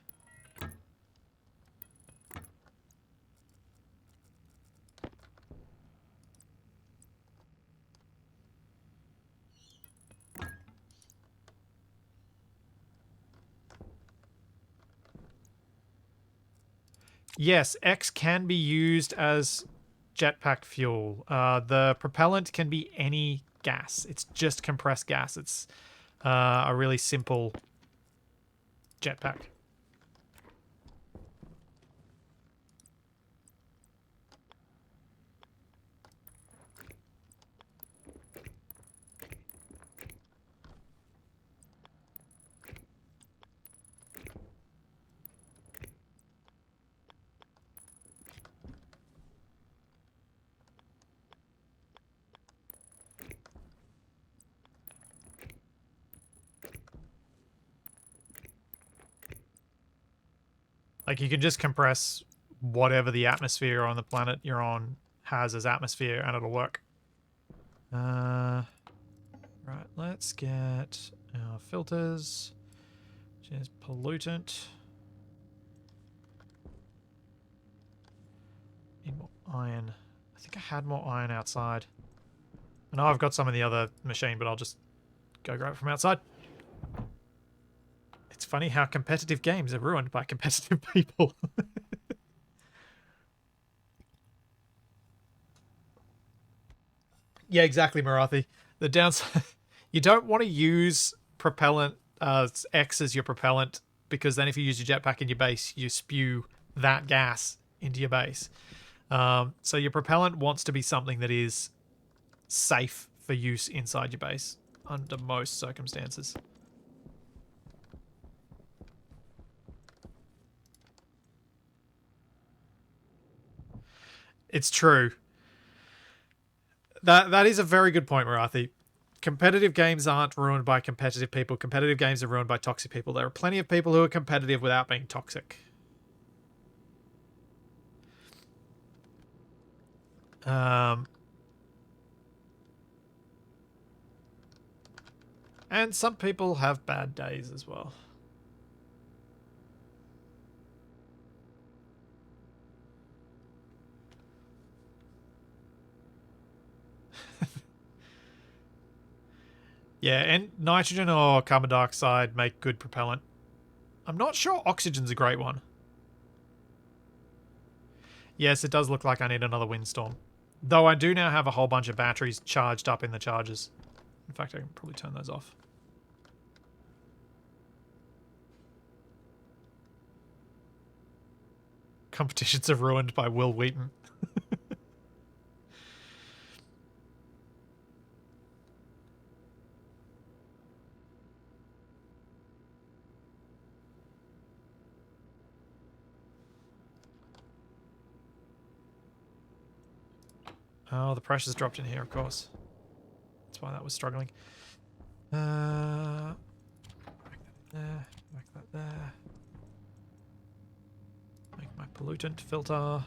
Yes, X can be used as jetpack fuel. The propellant can be any gas. It's just compressed gas. It's a really simple jetpack. Like, you can just compress whatever the atmosphere on the planet you're on has as atmosphere and it'll work. Right, let's get our filters, which is pollutant. Need more iron. I think I had more iron outside. I know I've got some in the other machine, but I'll just go grab it from outside. It's funny how competitive games are ruined by competitive people. Yeah, exactly, Marathi. The downside, you don't want to use propellant X as your propellant, because then if you use your jetpack in your base, you spew that gas into your base. So your propellant wants to be something that is safe for use inside your base under most circumstances. It's true. That is a very good point, Marathi. Competitive games aren't ruined by competitive people. Competitive games are ruined by toxic people. There are plenty of people who are competitive without being toxic. And some people have bad days as well. Yeah, and nitrogen or carbon dioxide make good propellant. I'm not sure oxygen's a great one. Yes, it does look like I need another windstorm. Though I do now have a whole bunch of batteries charged up in the chargers. In fact, I can probably turn those off. Competitions are ruined by Will Wheaton. Oh, the pressure's dropped in here, of course. That's why that was struggling. Back that there, back that there. Make my pollutant filter.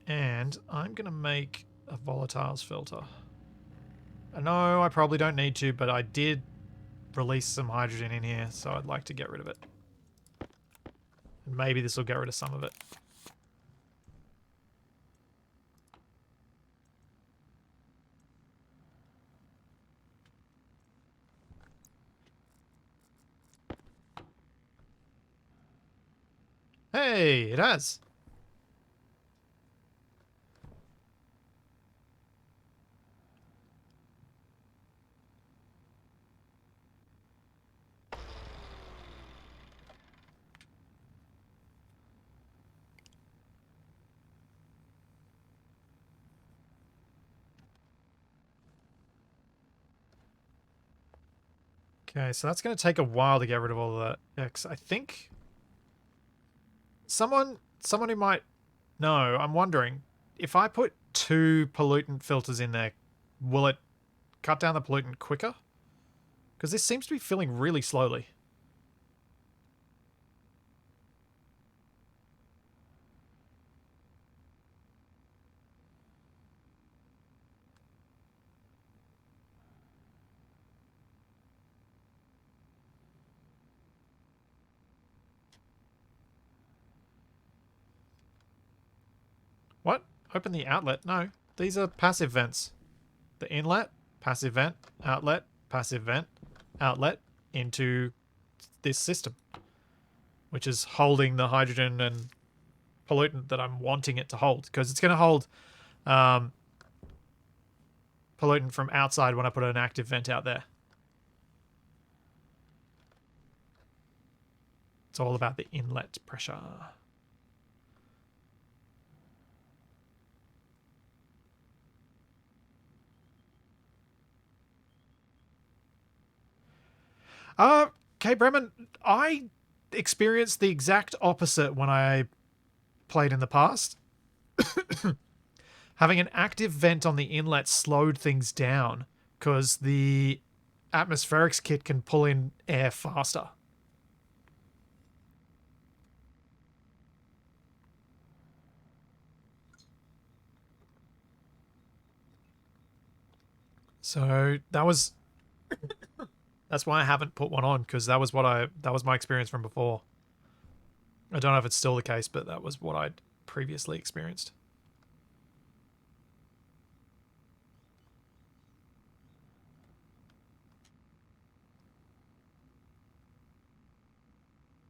And I'm going to make a volatiles filter. I know I probably don't need to, but I did release some hydrogen in here, so I'd like to get rid of it. And maybe this will get rid of some of it. Hey, it has. Okay, so that's going to take a while to get rid of all of that X. I think someone who might know, I'm wondering, if I put 2 pollutant filters in there, will it cut down the pollutant quicker? Because this seems to be filling really slowly. What? Open the outlet? No. These are passive vents. The inlet, passive vent, outlet, passive vent, outlet into this system, which is holding the hydrogen and pollutant that I'm wanting it to hold, because it's going to hold pollutant from outside when I put an active vent out there. It's all about the inlet pressure. Okay, Bremen, I experienced the exact opposite when I played in the past. Having an active vent on the inlet slowed things down because the atmospherics kit can pull in air faster. So that's why I haven't put one on, because that was my experience from before. I don't know if it's still the case, but that was what I'd previously experienced.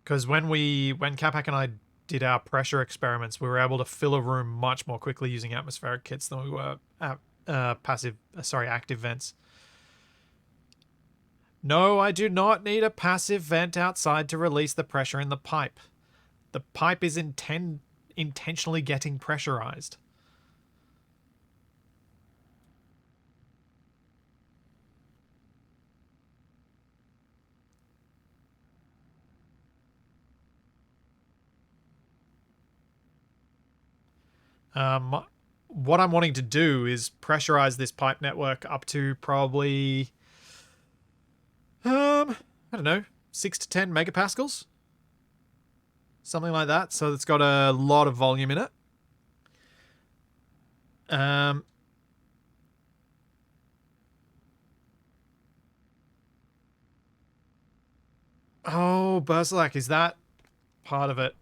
Because when Capac and I did our pressure experiments, we were able to fill a room much more quickly using atmospheric kits than we were active vents. No, I do not need a passive vent outside to release the pressure in the pipe. The pipe is intentionally getting pressurized. What I'm wanting to do is pressurize this pipe network up to probably, I don't know, 6 to 10 megapascals, something like that. So it's got a lot of volume in it. Oh, Berserk, is that part of it?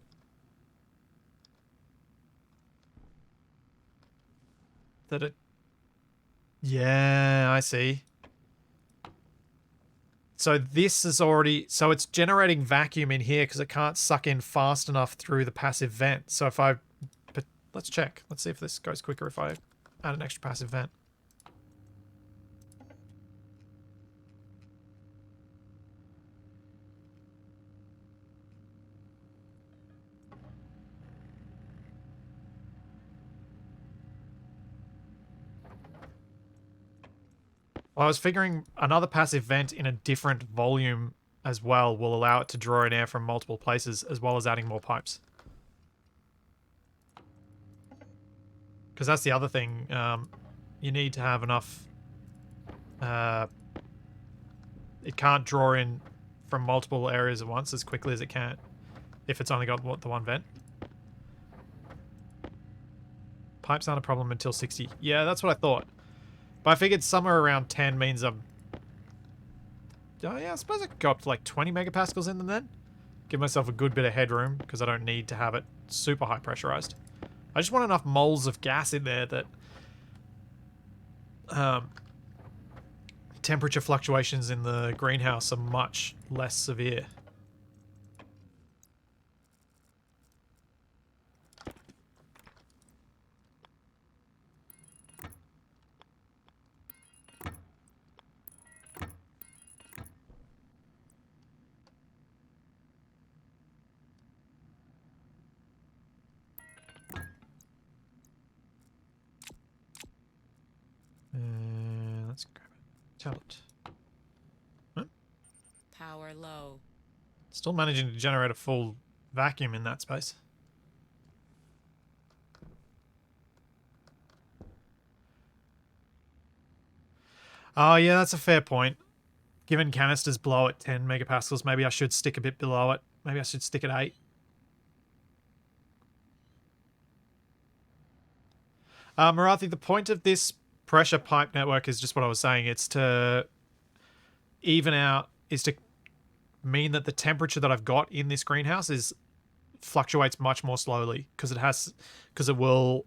that it... Yeah, I see. So this is already... So it's generating vacuum in here because it can't suck in fast enough through the passive vent. So if I... But let's check. Let's see if this goes quicker if I add an extra passive vent. Well, I was figuring another passive vent in a different volume as well will allow it to draw in air from multiple places, as well as adding more pipes. Because that's the other thing. You need to have enough... it can't draw in from multiple areas at once as quickly as it can if it's only got the one vent. Pipes aren't a problem until 60. Yeah, that's what I thought. But I figured somewhere around 10 means I'm... Oh yeah, I suppose I could go up to like 20 megapascals in them then. Give myself a good bit of headroom because I don't need to have it super high pressurized. I just want enough moles of gas in there that temperature fluctuations in the greenhouse are much less severe. Let's grab a tablet. Huh? Power low. Still managing to generate a full vacuum in that space. Oh yeah, that's a fair point. Given canisters blow at 10 megapascals, maybe I should stick a bit below it. Maybe I should stick at 8. Marathi, the point of this pressure pipe network is just what I was saying. It's to even out, is to mean that the temperature that I've got in this greenhouse fluctuates much more slowly because it will,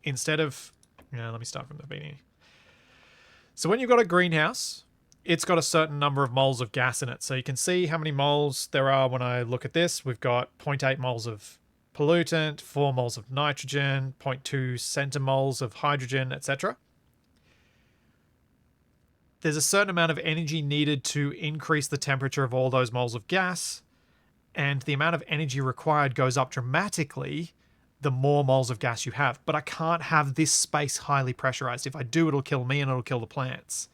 instead of, let me start from the beginning. So when you've got a greenhouse, it's got a certain number of moles of gas in it. So you can see how many moles there are when I look at this. We've got 0.8 moles of pollutant, 4 moles of nitrogen, 0.2 centimoles of hydrogen, etc. There's a certain amount of energy needed to increase the temperature of all those moles of gas, and the amount of energy required goes up dramatically the more moles of gas you have. But I can't have this space highly pressurized. If I do, it'll kill me and it'll kill the plants.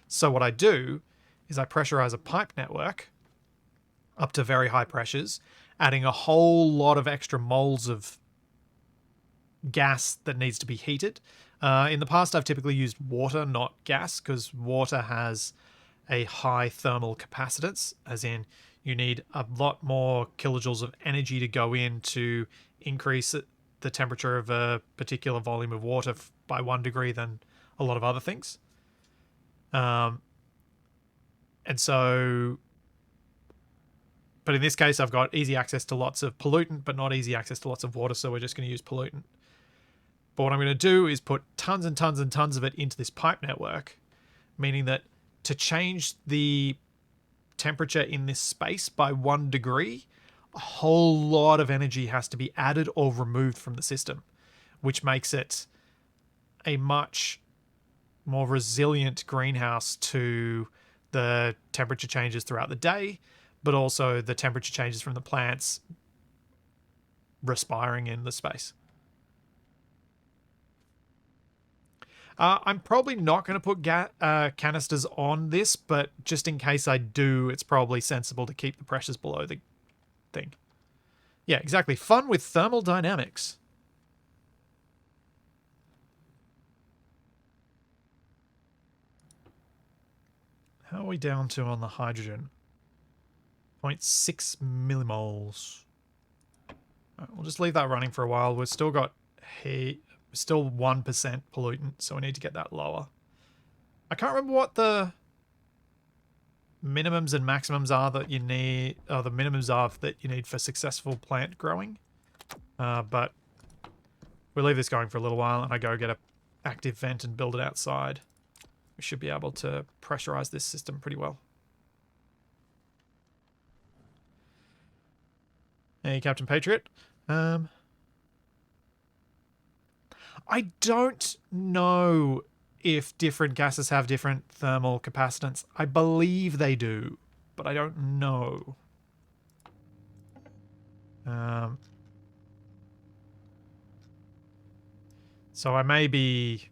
So what I do is I pressurize a pipe network up to very high pressures, adding a whole lot of extra moles of gas that needs to be heated. In the past, I've typically used water, not gas, because water has a high thermal capacitance, as in you need a lot more kilojoules of energy to go in to increase the temperature of a particular volume of water by 1 degree than a lot of other things. And so, but in this case, I've got easy access to lots of pollutant, but not easy access to lots of water, so we're just going to use pollutant. But what I'm going to do is put tons and tons and tons of it into this pipe network, meaning that to change the temperature in this space by 1 degree, a whole lot of energy has to be added or removed from the system, which makes it a much more resilient greenhouse to the temperature changes throughout the day, but also the temperature changes from the plants respiring in the space. I'm probably not going to put canisters on this, but just in case I do, it's probably sensible to keep the pressures below the thing. Yeah, exactly. Fun with thermal dynamics. How are we down to on the hydrogen? 0.6 millimoles. Right, we'll just leave that running for a while. We've still got still 1% pollutant, so we need to get that lower. I can't remember what the minimums and maximums are that you need, or the minimums are that you need for successful plant growing. But we'll leave this going for a little while, and I go get a active vent and build it outside, we should be able to pressurize this system pretty well. Hey, Captain Patriot. I don't know if different gases have different thermal capacitance. I believe they do, but I don't know. So I may be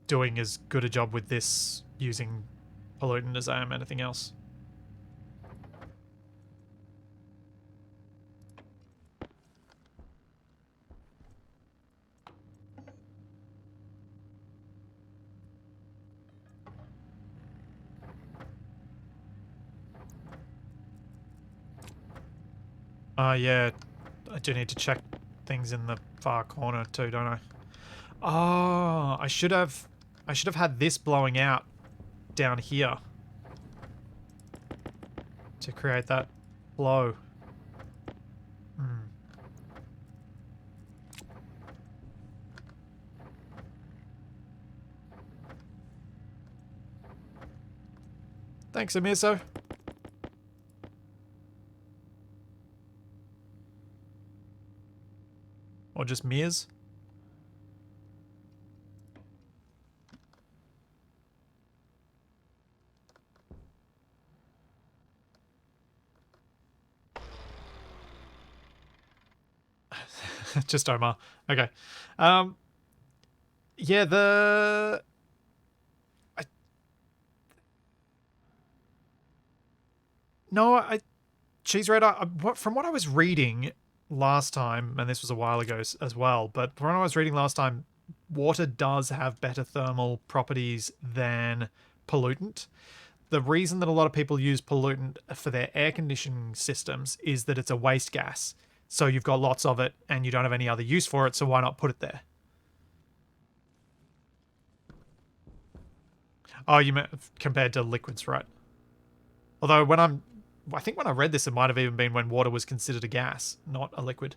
doing as good a job with this using pollutant as I am anything else. Yeah, I do need to check things in the far corner too, don't I? Oh, I should have had this blowing out down here to create that flow. Thanks, Amirso. Or just Mears. Just Omar. Okay. Yeah, Cheese Radar, from what I was reading last time, and this was a while ago as well, but from what I was reading last time, water does have better thermal properties than pollutant. The reason that a lot of people use pollutant for their air conditioning systems is that it's a waste gas. So you've got lots of it and you don't have any other use for it, so why not put it there? Oh, you meant compared to liquids, right? Although I think when I read this, it might have even been when water was considered a gas, not a liquid,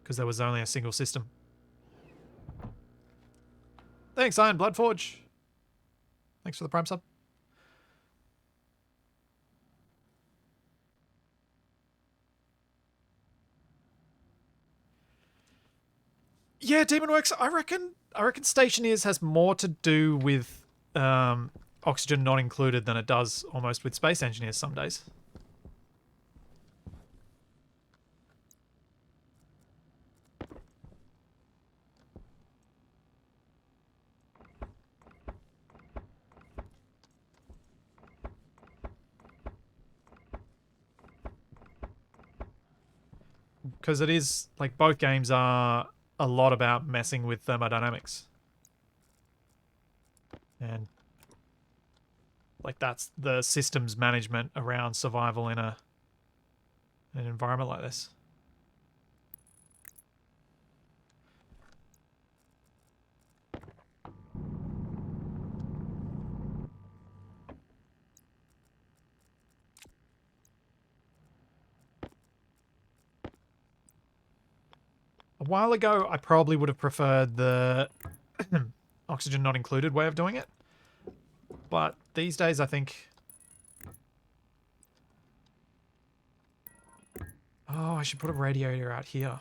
because there was only a single system. Thanks, Iron Bloodforge. Thanks for the Prime sub. Yeah, Demonworks. I reckon Stationeers has more to do with oxygen not included than it does almost with Space Engineers some days. Because it is, like, both games are a lot about messing with thermodynamics. And, like, that's the systems management around survival in an environment like this. A while ago, I probably would have preferred the oxygen not included way of doing it. But these days, I think... Oh, I should put a radiator out here.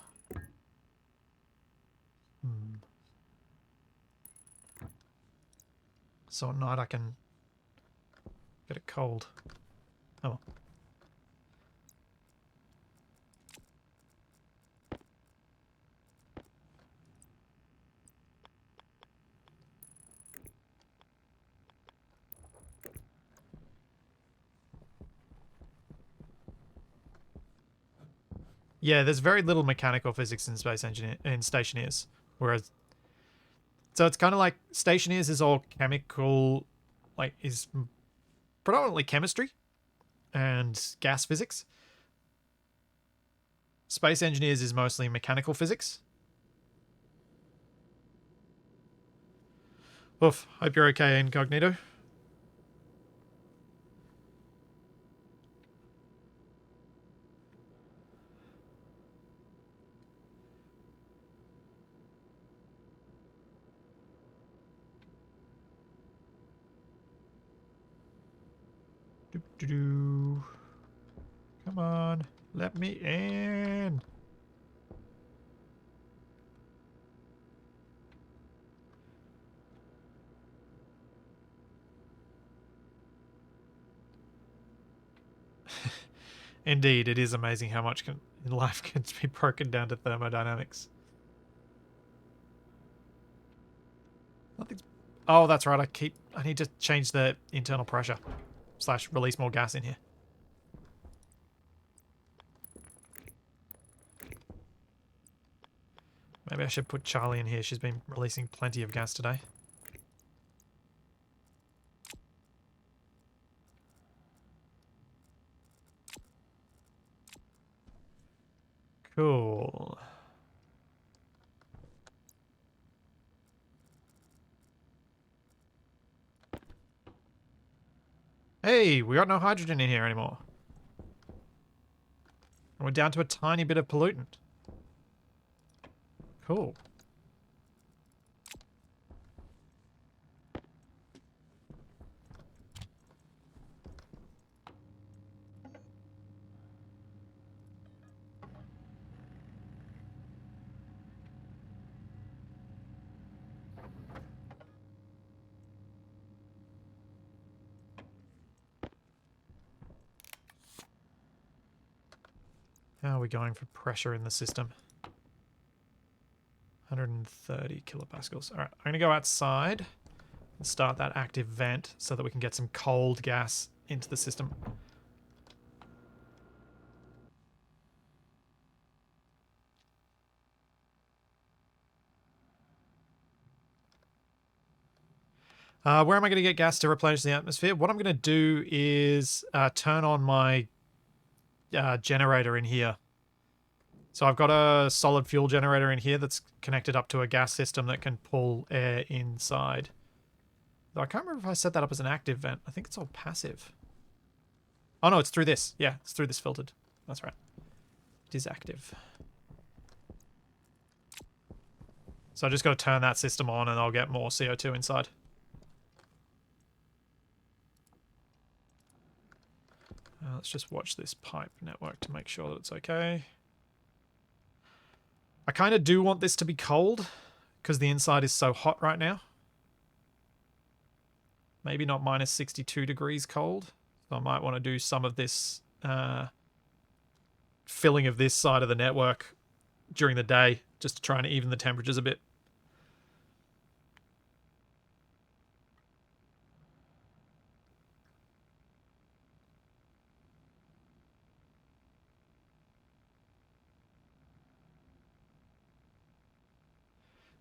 So at night I can get it cold. Oh. Yeah, there's very little mechanical physics in Stationeers, whereas so it's kind of like Stationeers is all chemical, like is predominantly chemistry and gas physics. Space Engineers is mostly mechanical physics. Oof, hope you're okay, Incognito. Do-do. Come on. Let me in. Indeed, it is amazing how much in life can be broken down to thermodynamics. Nothing's... Oh, that's right. I need to change the internal pressure / release more gas in here. Maybe I should put Charlie in here. She's been releasing plenty of gas today. Cool. Hey, we got no hydrogen in here anymore. And we're down to a tiny bit of pollutant. Cool. How are we going for pressure in the system? 130 kilopascals. All right, I'm going to go outside and start that active vent so that we can get some cold gas into the system. Where am I going to get gas to replenish the atmosphere? What I'm going to do is turn on my generator in here. So I've got a solid fuel generator in here that's connected up to a gas system that can pull air inside. Though I can't remember if I set that up as an active vent. I think it's all passive. Oh no, it's through this. Yeah, it's through this filtered. That's right. It is active. So I just got to turn that system on and I'll get more CO2 inside. Let's just watch this pipe network to make sure that it's okay. I kind of do want this to be cold because the inside is so hot right now. Maybe not minus 62 degrees cold. So I might want to do some of this filling of this side of the network during the day just to try and even the temperatures a bit.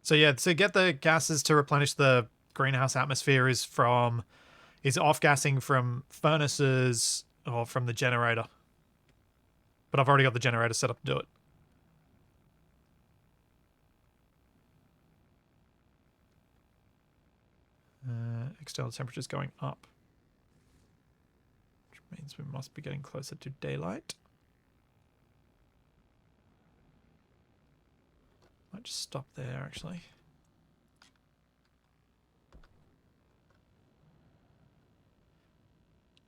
So yeah, to get the gases to replenish the greenhouse atmosphere is off-gassing from furnaces or from the generator. But I've already got the generator set up to do it. External temperature's going up. Which means we must be getting closer to daylight. Might just stop there, actually.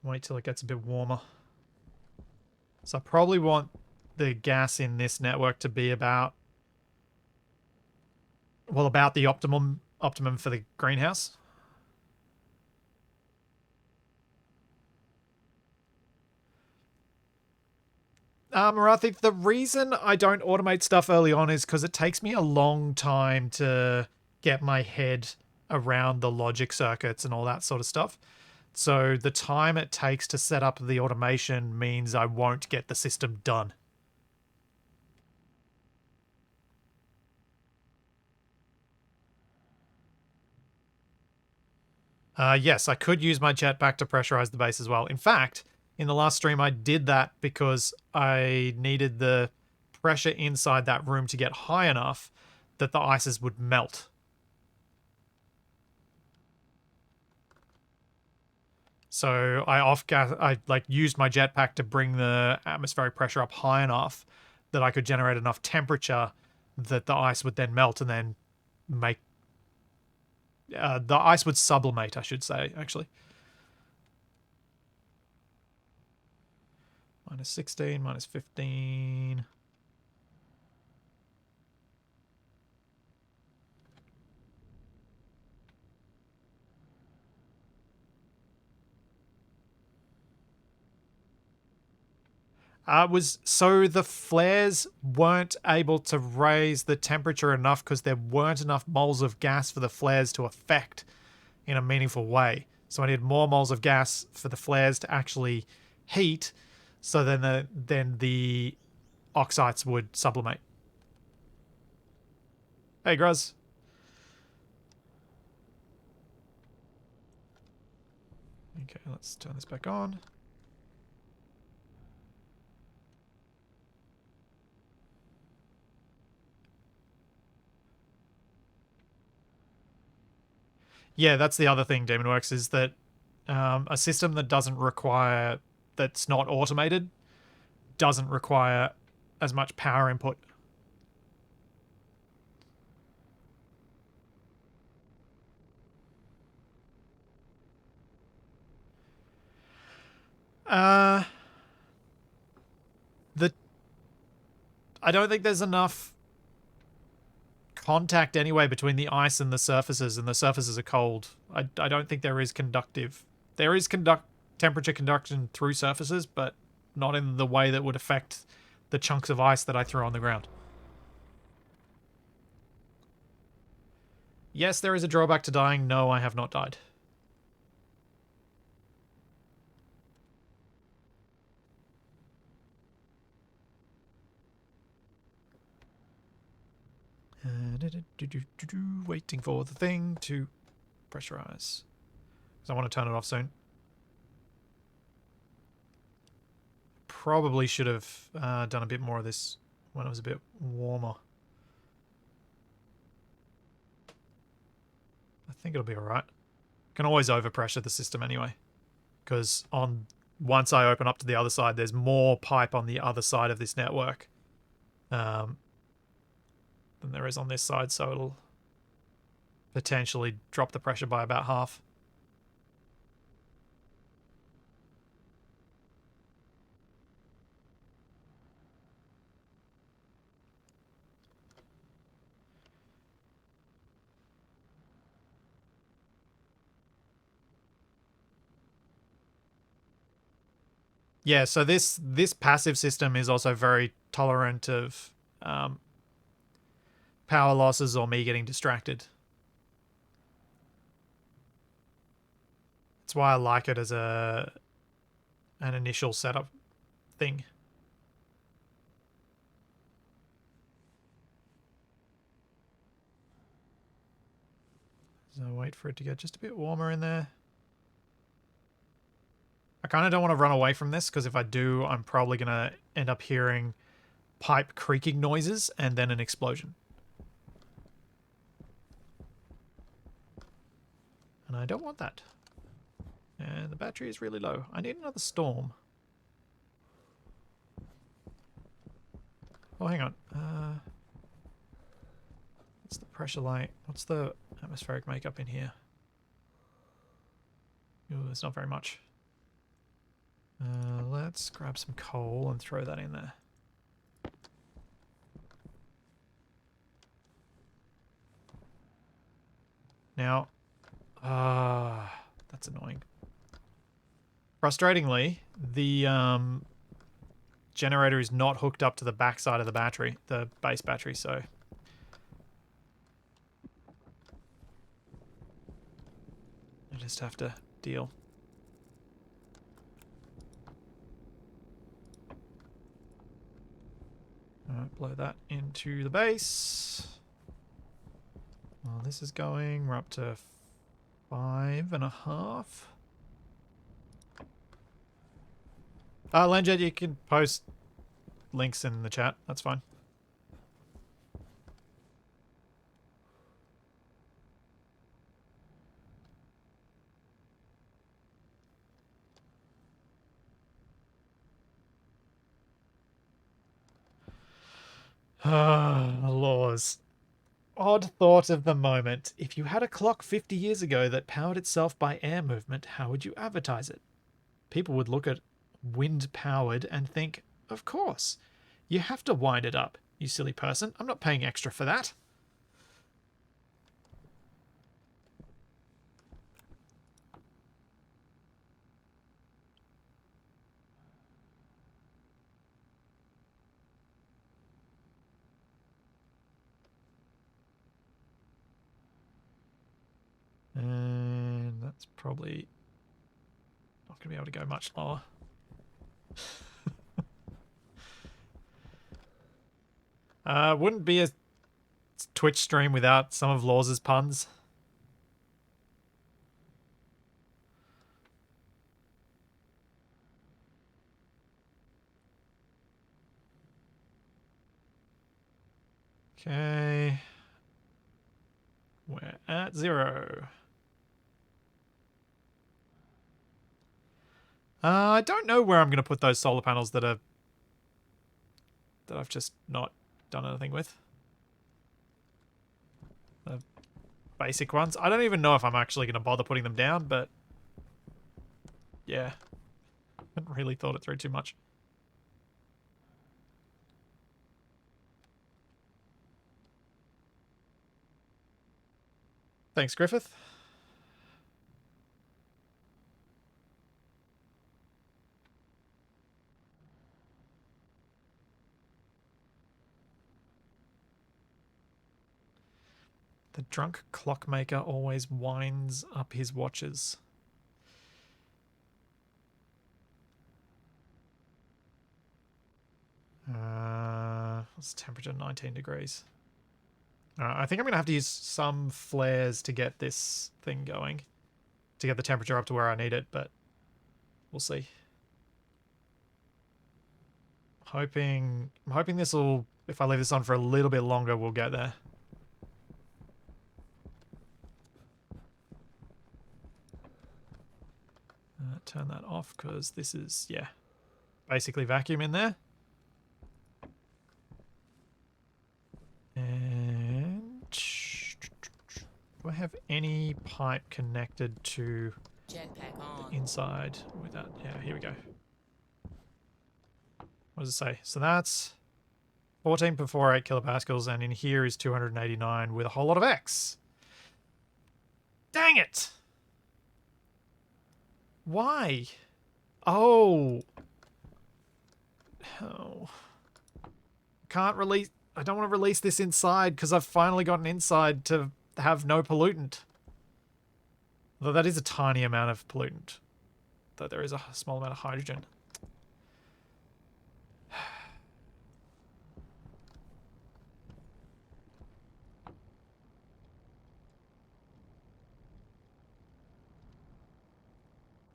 Wait till it gets a bit warmer. So I probably want the gas in this network to be about the optimum for the greenhouse. Marathi, the reason I don't automate stuff early on is because it takes me a long time to get my head around the logic circuits and all that sort of stuff. So the time it takes to set up the automation means I won't get the system done. Yes, I could use my jetpack to pressurize the base as well. In fact, in the last stream, I did that because I needed the pressure inside that room to get high enough that the ices would melt. So I used my jetpack to bring the atmospheric pressure up high enough that I could generate enough temperature that the ice would then melt and then make the ice would sublimate, I should say, actually. Minus 16, minus 15. So the flares weren't able to raise the temperature enough because there weren't enough moles of gas for the flares to affect in a meaningful way. So I needed more moles of gas for the flares to actually heat, so then the oxides would sublimate. Hey, Gruz. Okay, let's turn this back on. Yeah, that's the other thing, Demonworks, is that a system that that's not automated, doesn't require as much power input. Uh, the I don't think there's enough contact anyway between the ice and the surfaces are cold. I don't think there is conductive. There is temperature conduction through surfaces, but not in the way that would affect the chunks of ice that I throw on the ground. Yes, there is a drawback to dying. No, I have not died. Waiting for the thing to pressurize. Because I want to turn it off soon. Probably should have done a bit more of this when it was a bit warmer. I think it'll be alright. Can always overpressure the system anyway. Because once I open up to the other side, there's more pipe on the other side of this network than there is on this side, so it'll potentially drop the pressure by about half. Yeah, so this passive system is also very tolerant of power losses or me getting distracted. That's why I like it as an initial setup thing. So wait for it to get just a bit warmer in there. I kind of don't want to run away from this, because if I do, I'm probably going to end up hearing pipe creaking noises and then an explosion. And I don't want that. And the battery is really low. I need another storm. Oh, hang on. What's the pressure light? What's the atmospheric makeup in here? Ooh, there's not very much. Let's grab some coal and throw that in there. Now, that's annoying. Frustratingly, the generator is not hooked up to the back side of the battery, the base battery, so I just have to deal. Alright, blow that into the base. Well, this is going, we're up to 5.5. Landjet, you can post links in the chat. That's fine. Laws. Odd thought of the moment. If you had a clock 50 years ago that powered itself by air movement, how would you advertise it? People would look at wind powered and think, of course, you have to wind it up, you silly person. I'm not paying extra for that. And that's probably not going to be able to go much lower. Wouldn't be a Twitch stream without some of Laws's puns. Okay. We're at 0. I don't know where I'm going to put those solar panels that I've just not done anything with. The basic ones. I don't even know if I'm actually going to bother putting them down, but yeah. Haven't really thought it through too much. Thanks, Griffith. The drunk clockmaker always winds up his watches. What's the temperature? 19 degrees. I think I'm going to have to use some flares to get this thing going. To get the temperature up to where I need it, but we'll see. I'm hoping this will, if I leave this on for a little bit longer, we'll get there. Turn that off because this is, yeah, basically vacuum in there. And do I have any pipe connected to Jetpack on. the inside with that? Yeah, here we go. What does it say? So that's 14.48 kilopascals, and in here is 289 with a whole lot of X. Dang it! Why? Oh. Oh. Can't release... I don't want to release this inside because I've finally got an inside to have no pollutant. Though that is a tiny amount of pollutant. Though there is a small amount of hydrogen.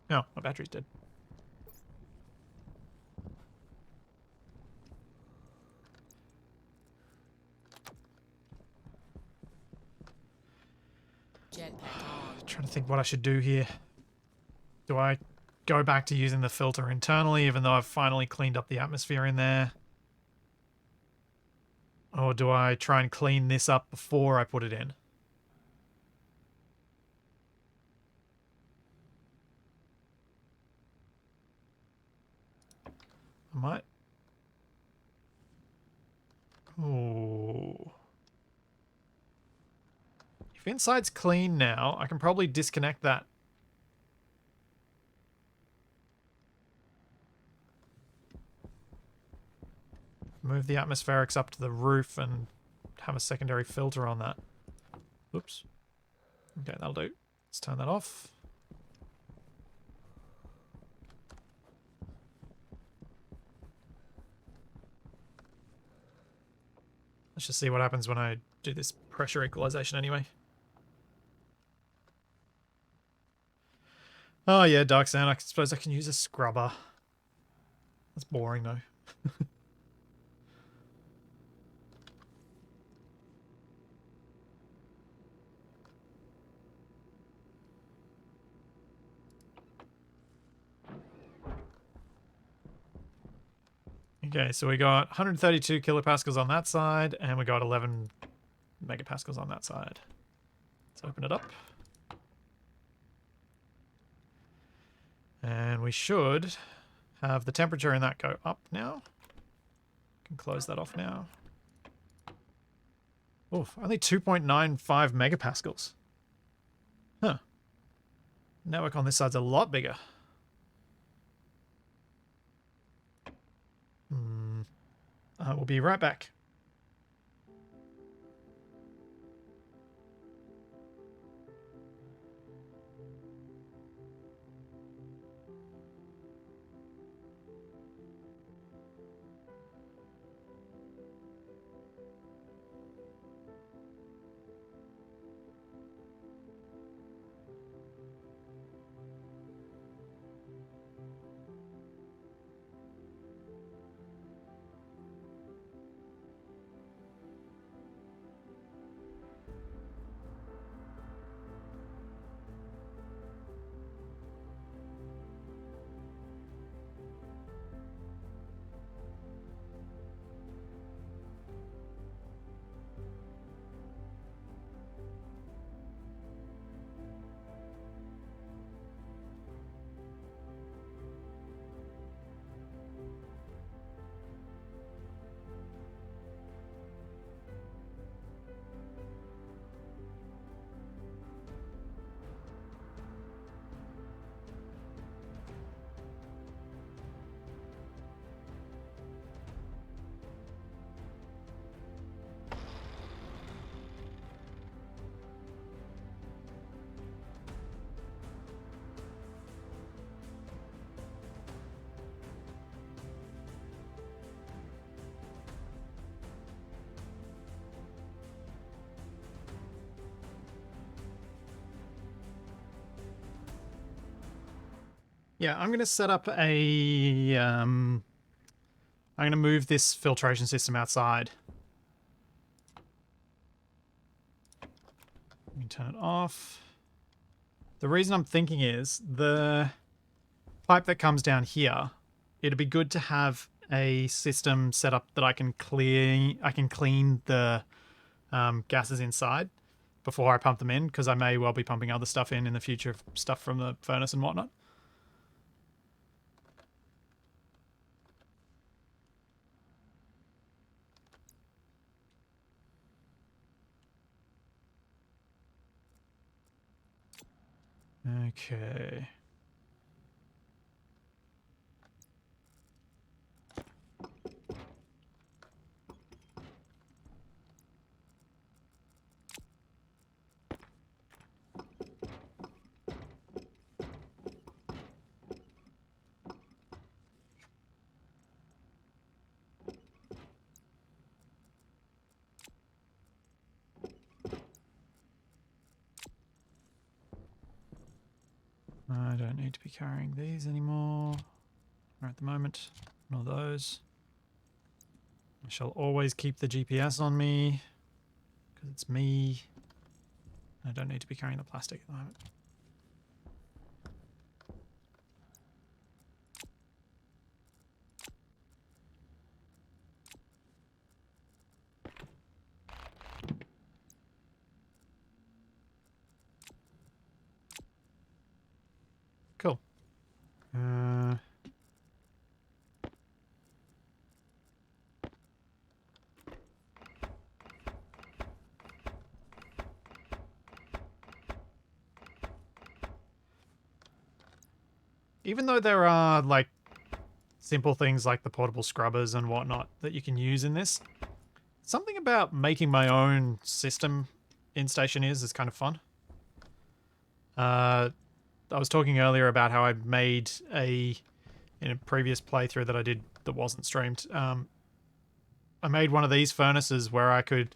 No, my battery's dead. Jetpack on. Trying to think what I should do here. Do I go back to using the filter internally, even though I've finally cleaned up the atmosphere in there? Or do I try and clean this up before I put it in? I might. Ooh. If inside's clean now, I can probably disconnect that. Move the atmospherics up to the roof and have a secondary filter on that. Oops. Okay, that'll do. Let's turn that off. Let's just see what happens when I do this pressure equalization anyway. Oh yeah, dark sand. I suppose I can use a scrubber. That's boring though. Okay, so we got 132 kilopascals on that side, and we got 11 megapascals on that side. Let's open it up. And we should have the temperature in that go up now. Can close that off now. Oof, only 2.95 megapascals. Huh. Network on this side's a lot bigger. We'll be right back. Yeah, I'm going to set up a... I'm going to move this filtration system outside. Let me turn it off. The reason I'm thinking is the pipe that comes down here, it'd be good to have a system set up that I can clean the gases inside before I pump them in, because I may well be pumping other stuff in the future, stuff from the furnace and whatnot. Okay. I don't need to be carrying these anymore. Or at the moment, nor those. I shall always keep the GPS on me, because it's me. I don't need to be carrying the plastic at the moment. Cool. Even though there are, like, simple things like the portable scrubbers and whatnot that you can use in this, something about making my own system in Stationeers is kind of fun. I was talking earlier about how I made in a previous playthrough that I did that wasn't streamed, I made one of these furnaces where I could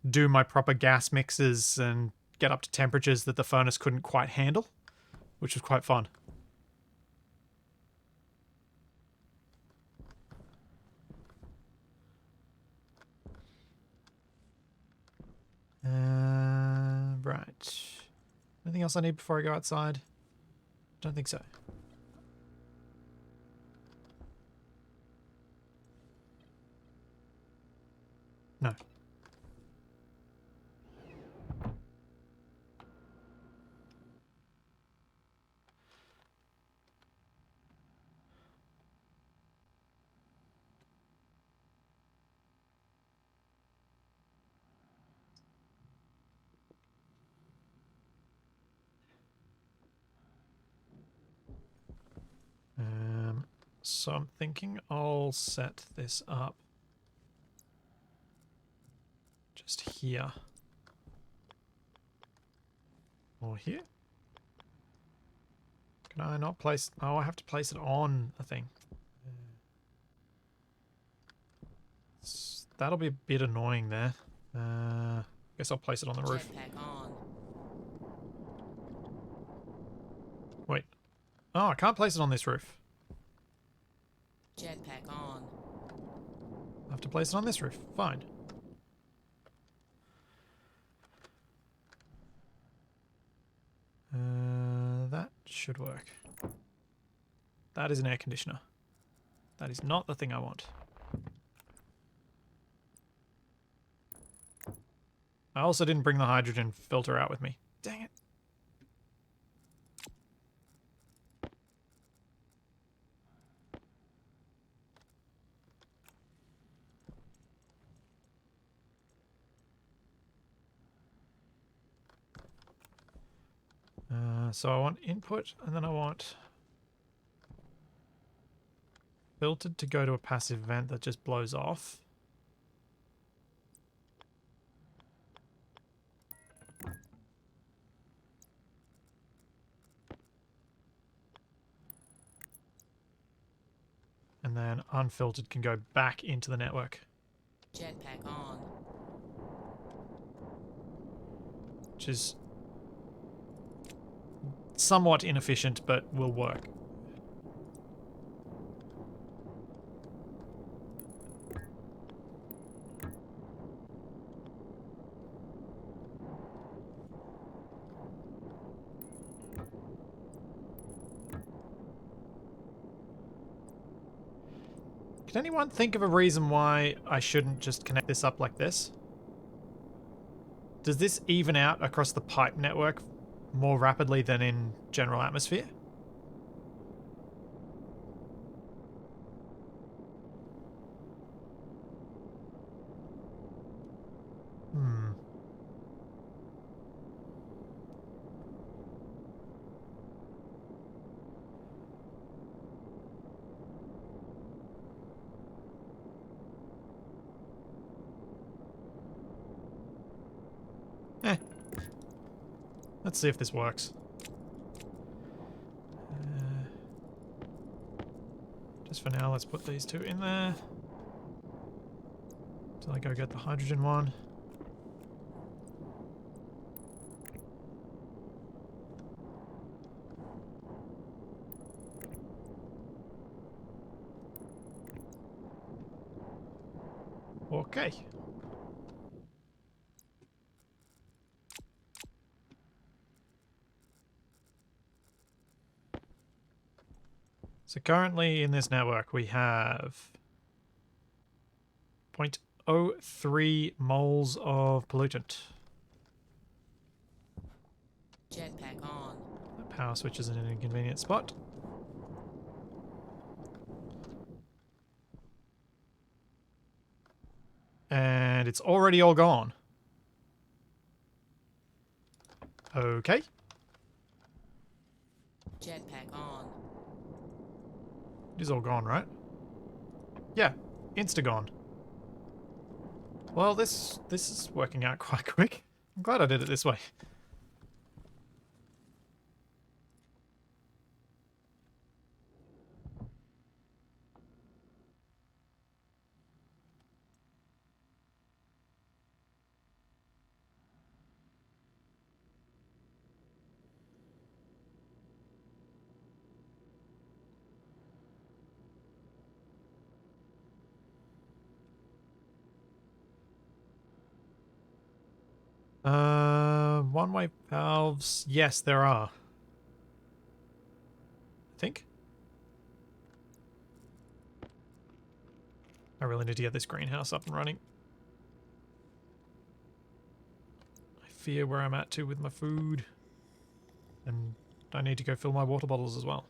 do my proper gas mixes and get up to temperatures that the furnace couldn't quite handle, which was quite fun. Right. Anything else I need before I go outside? Don't think so. No. So I'm thinking I'll set this up just here. Or here? Can I not place... Oh, I have to place it on a thing. That'll be a bit annoying there. Guess I'll place it on the roof. Jetpack on. Wait. Oh, I can't place it on this roof. Jetpack on. I have to place it on this roof. Fine. That should work. That is an air conditioner. That is not the thing I want. I also didn't bring the hydrogen filter out with me. Dang it. So I want input, and then I want filtered to go to a passive vent that just blows off. And then unfiltered can go back into the network. Jetpack on. Which is somewhat inefficient, but will work. Can anyone think of a reason why I shouldn't just connect this up like this? Does this even out across the pipe network more rapidly than in general atmosphere? Hmm. Eh. Let's see if this works. Just for now, let's put these two in there. Until I go get the hydrogen one. Okay. So currently in this network we have 0.03 moles of pollutant. Jetpack on. The power switch is in an inconvenient spot. And it's already all gone. Okay. Jetpack on. It is all gone, right? Yeah. Insta-gone. Well, this is working out quite quick. I'm glad I did it this way. One-way valves. Yes, there are. I think. I really need to get this greenhouse up and running. I fear where I'm at too with my food. And I need to go fill my water bottles as well.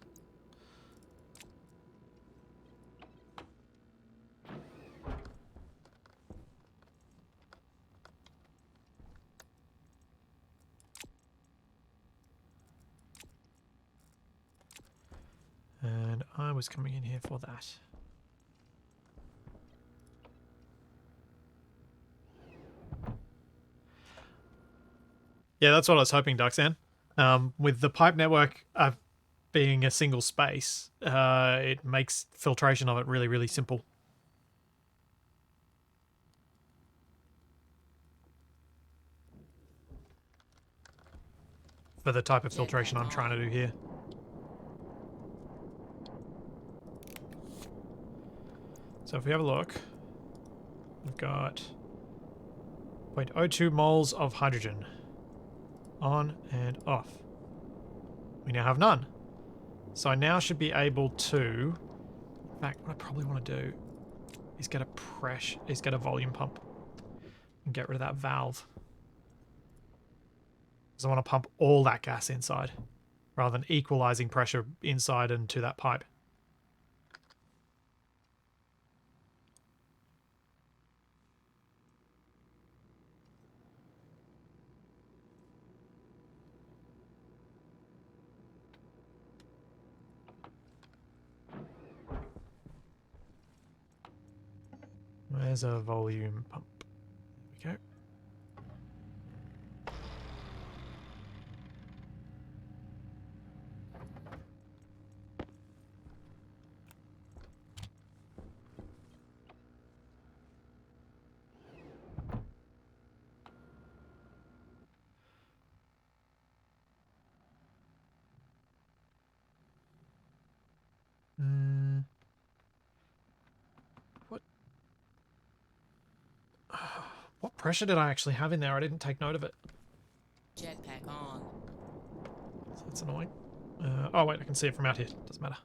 And I was was coming in here for that. Yeah, that's what I was hoping, Duxan. With the pipe network being a single space, it makes filtration of it really, really simple. For the type of filtration I'm trying to do here. So if we have a look, we've got 0.02 moles of hydrogen. On and off. We now have none. So I now should be able to... In fact, what I probably want to do is get a volume pump. And get rid of that valve. Because I want to pump all that gas inside, rather than equalizing pressure inside and to that pipe. Where's a volume pump? There we go. What pressure did I actually have in there? I didn't take note of it. Jetpack on. So that's annoying. Oh wait, I can see it from out here. Doesn't matter.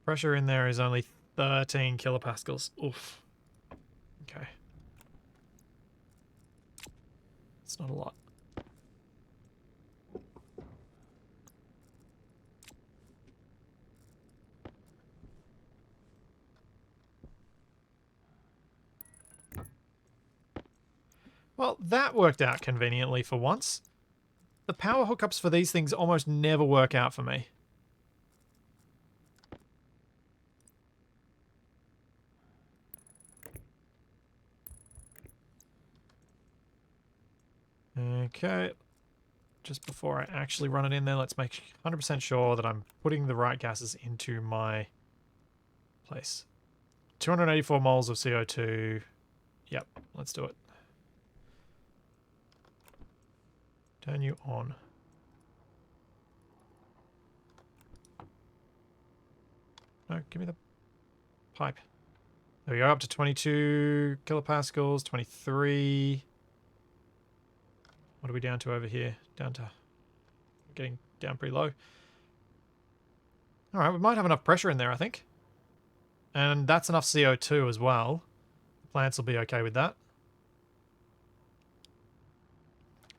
Pressure in there is only 13 kilopascals. Oof. Okay. It's not a lot. Well, that worked out conveniently for once. The power hookups for these things almost never work out for me. Okay. Just before I actually run it in there, let's make 100% sure that I'm putting the right gases into my place. 284 moles of CO2. Yep, let's do it. Turn you on. No, give me the pipe. There we go, up to 22 kilopascals, 23. What are we down to over here? Down to... Getting down pretty low. Alright, we might have enough pressure in there, I think. And that's enough CO2 as well. The plants will be okay with that.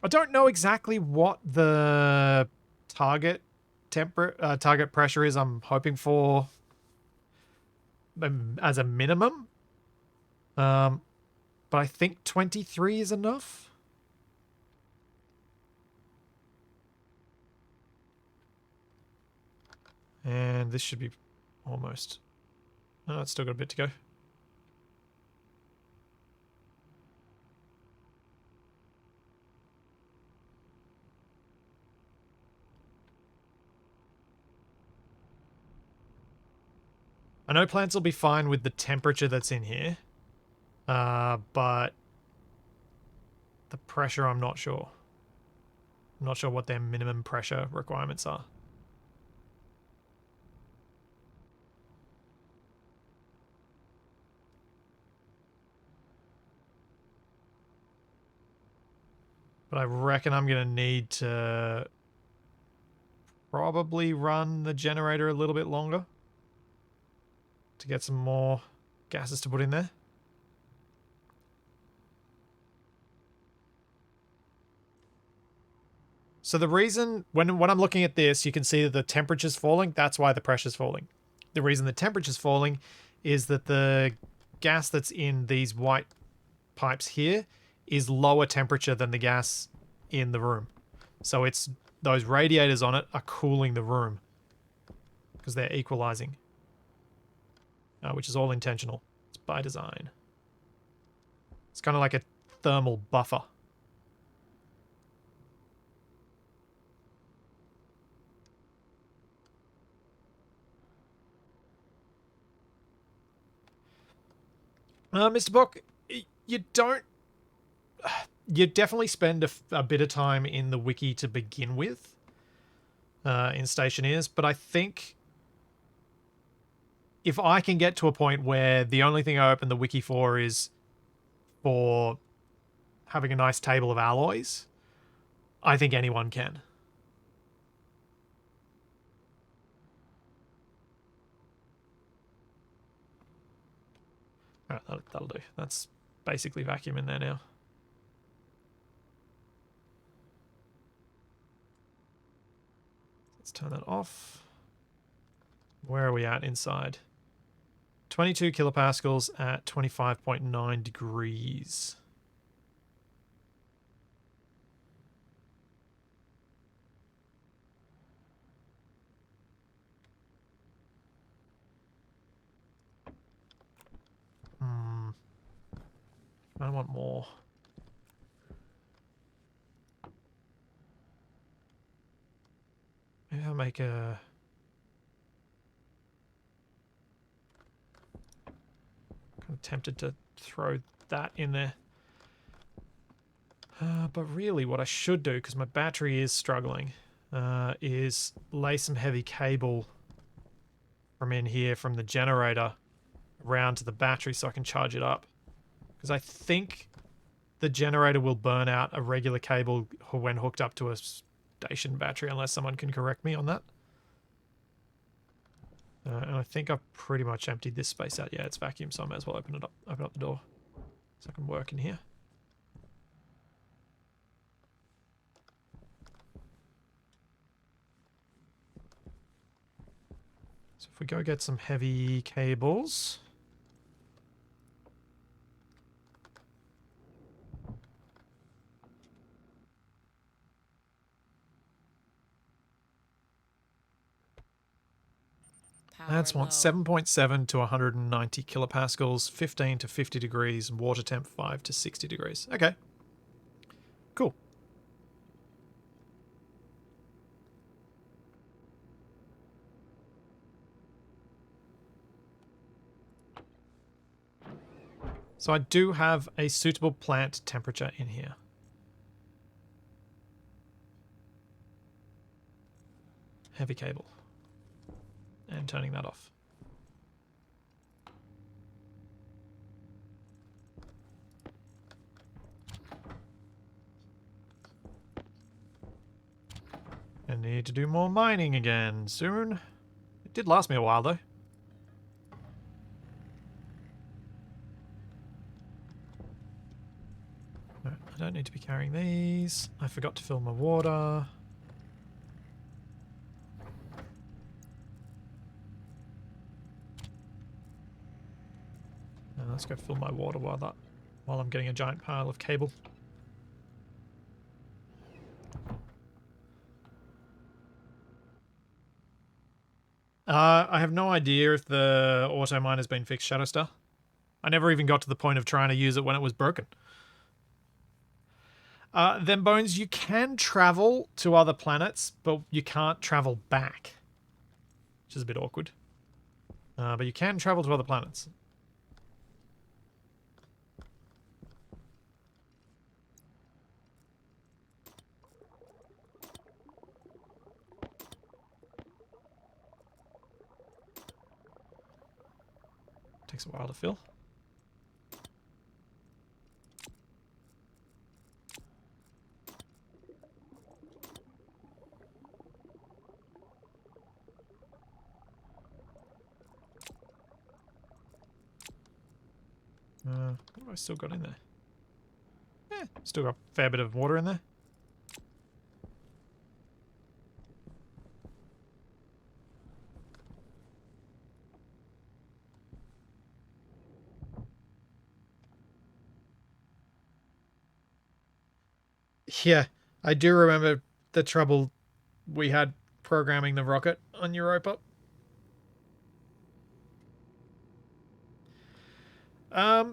I don't know exactly what the target target pressure is I'm hoping for as a minimum. But I think 23 is enough. And this should be almost... No, it's still got a bit to go. I know plants will be fine with the temperature that's in here, but the pressure I'm not sure. I'm not sure what their minimum pressure requirements are. But I reckon I'm going to need to probably run the generator a little bit longer to get some more gases to put in there. So the reason, when I'm looking at this, you can see that the temperature's falling. That's why the pressure's falling. The reason the temperature's falling is that the gas that's in these white pipes here is lower temperature than the gas in the room. So it's those radiators on it are cooling the room because they're equalizing, which is all intentional. It's by design. It's kind of like a thermal buffer. Mr. Bock, you don't... You definitely spend a bit of time in the wiki to begin with, in Stationeers, but I think if I can get to a point where the only thing I open the wiki for is for having a nice table of alloys, I think anyone can. All right, that'll do. That's basically vacuum in there now. Let's turn that off. Where are we at inside? 22 kilopascals at 25.9 degrees. I want more. Maybe I'll make a... kind of tempted to throw that in there. But really what I should do, because my battery is struggling, is lay some heavy cable from in here from the generator around to the battery so I can charge it up. Because I think the generator will burn out a regular cable when hooked up to a station battery, unless someone can correct me on that. And I think I've pretty much emptied this space out. Yeah, it's vacuum, so I might as well open up the door so I can work in here. So if we go get some heavy cables. That's what, 7.7 to 190 kilopascals, 15 to 50 degrees, and water temp 5 to 60 degrees. Okay. Cool. So I do have a suitable plant temperature in here. Heavy cable. And turning that off. I need to do more mining again soon. It did last me a while though. Right, I don't need to be carrying these. I forgot to fill my water. Let's go fill my water while I'm getting a giant pile of cable. I have no idea if the auto mine has been fixed, Shadowstar. I never even got to the point of trying to use it when it was broken. Then, Bones, you can travel to other planets, but you can't travel back. Which is a bit awkward. But you can travel to other planets. Takes a while to fill. What have I still got in there? Yeah, still got a fair bit of water in there. Yeah, I do remember the trouble we had programming the rocket on Europa. I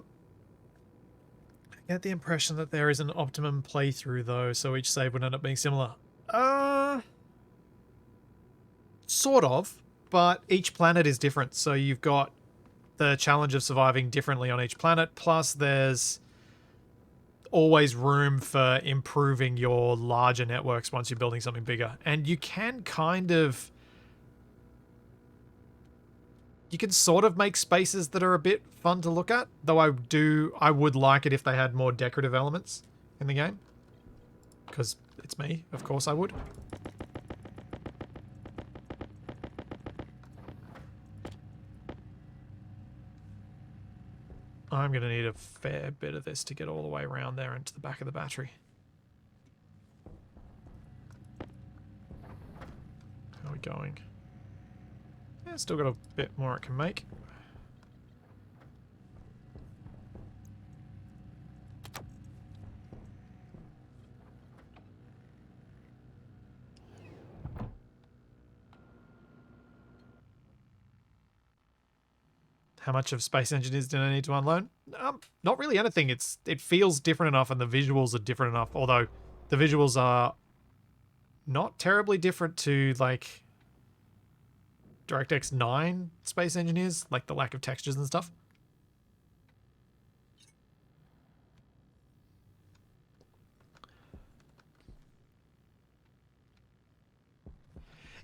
get the impression that there is an optimum playthrough though, so each save would end up being similar. Sort of, but each planet is different, so you've got the challenge of surviving differently on each planet, plus there's always room for improving your larger networks once you're building something bigger. And you can sort of make spaces that are a bit fun to look at, though I would like it if they had more decorative elements in the game. Because it's me, of course I would. I'm going to need a fair bit of this to get all the way around there into the back of the battery. How are we going? Yeah, still got a bit more it can make. How much of Space Engineers did I need to unload? Not really anything. It feels different enough and the visuals are different enough, although the visuals are not terribly different to, like, DirectX 9 Space Engineers, like the lack of textures and stuff.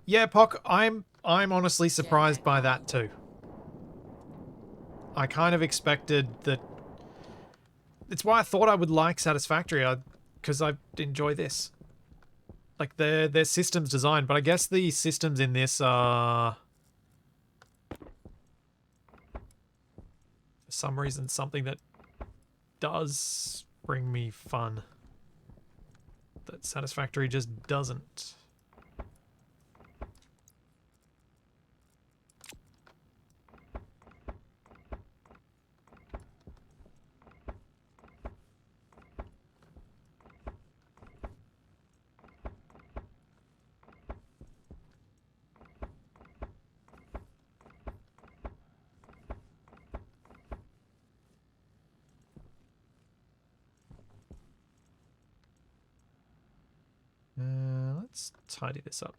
Yeah, Pock, I'm honestly surprised by that too. I kind of expected that. It's why I thought I would like Satisfactory, because I enjoy this. Like, their systems design, but I guess the systems in this are, for some reason, something that does bring me fun that Satisfactory just doesn't. Let's tidy this up.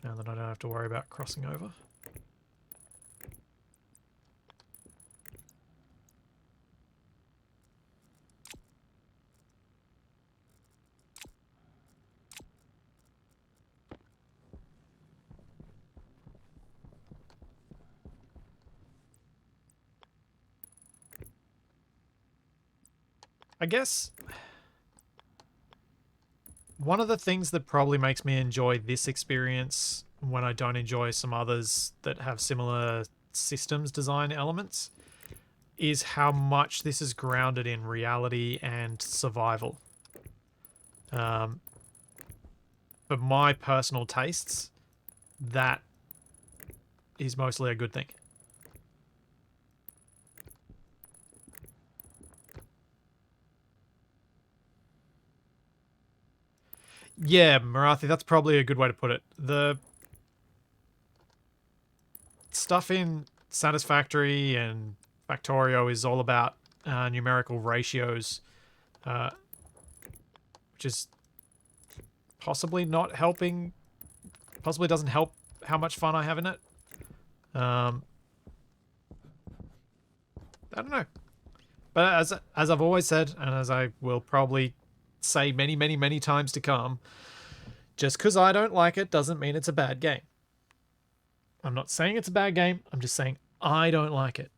Now that I don't have to worry about crossing over. I guess one of the things that probably makes me enjoy this experience when I don't enjoy some others that have similar systems design elements is how much this is grounded in reality and survival. For my personal tastes, that is mostly a good thing. Yeah, Marathi, that's probably a good way to put it. The stuff in Satisfactory and Factorio is all about numerical ratios, which is possibly not helping, possibly doesn't help how much fun I have in it. I don't know. But as I've always said, and as I will probably say many, many, many times to come, just because I don't like it doesn't mean it's a bad game. I'm not saying it's a bad game. I'm just saying I don't like it.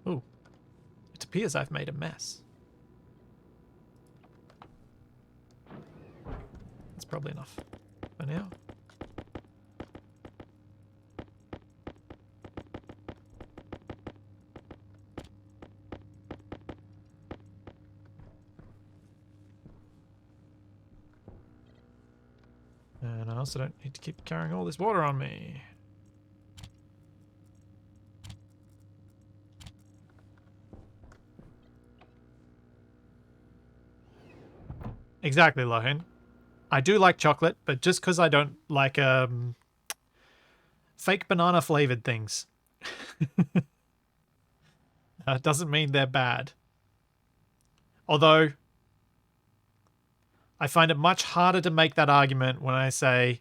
Ooh. It appears I've made a mess. That's probably enough for now. And now, so I don't need to keep carrying all this water on me. Exactly, Lohan. I do like chocolate, but just because I don't like fake banana flavored things doesn't mean they're bad. Although I find it much harder to make that argument when I say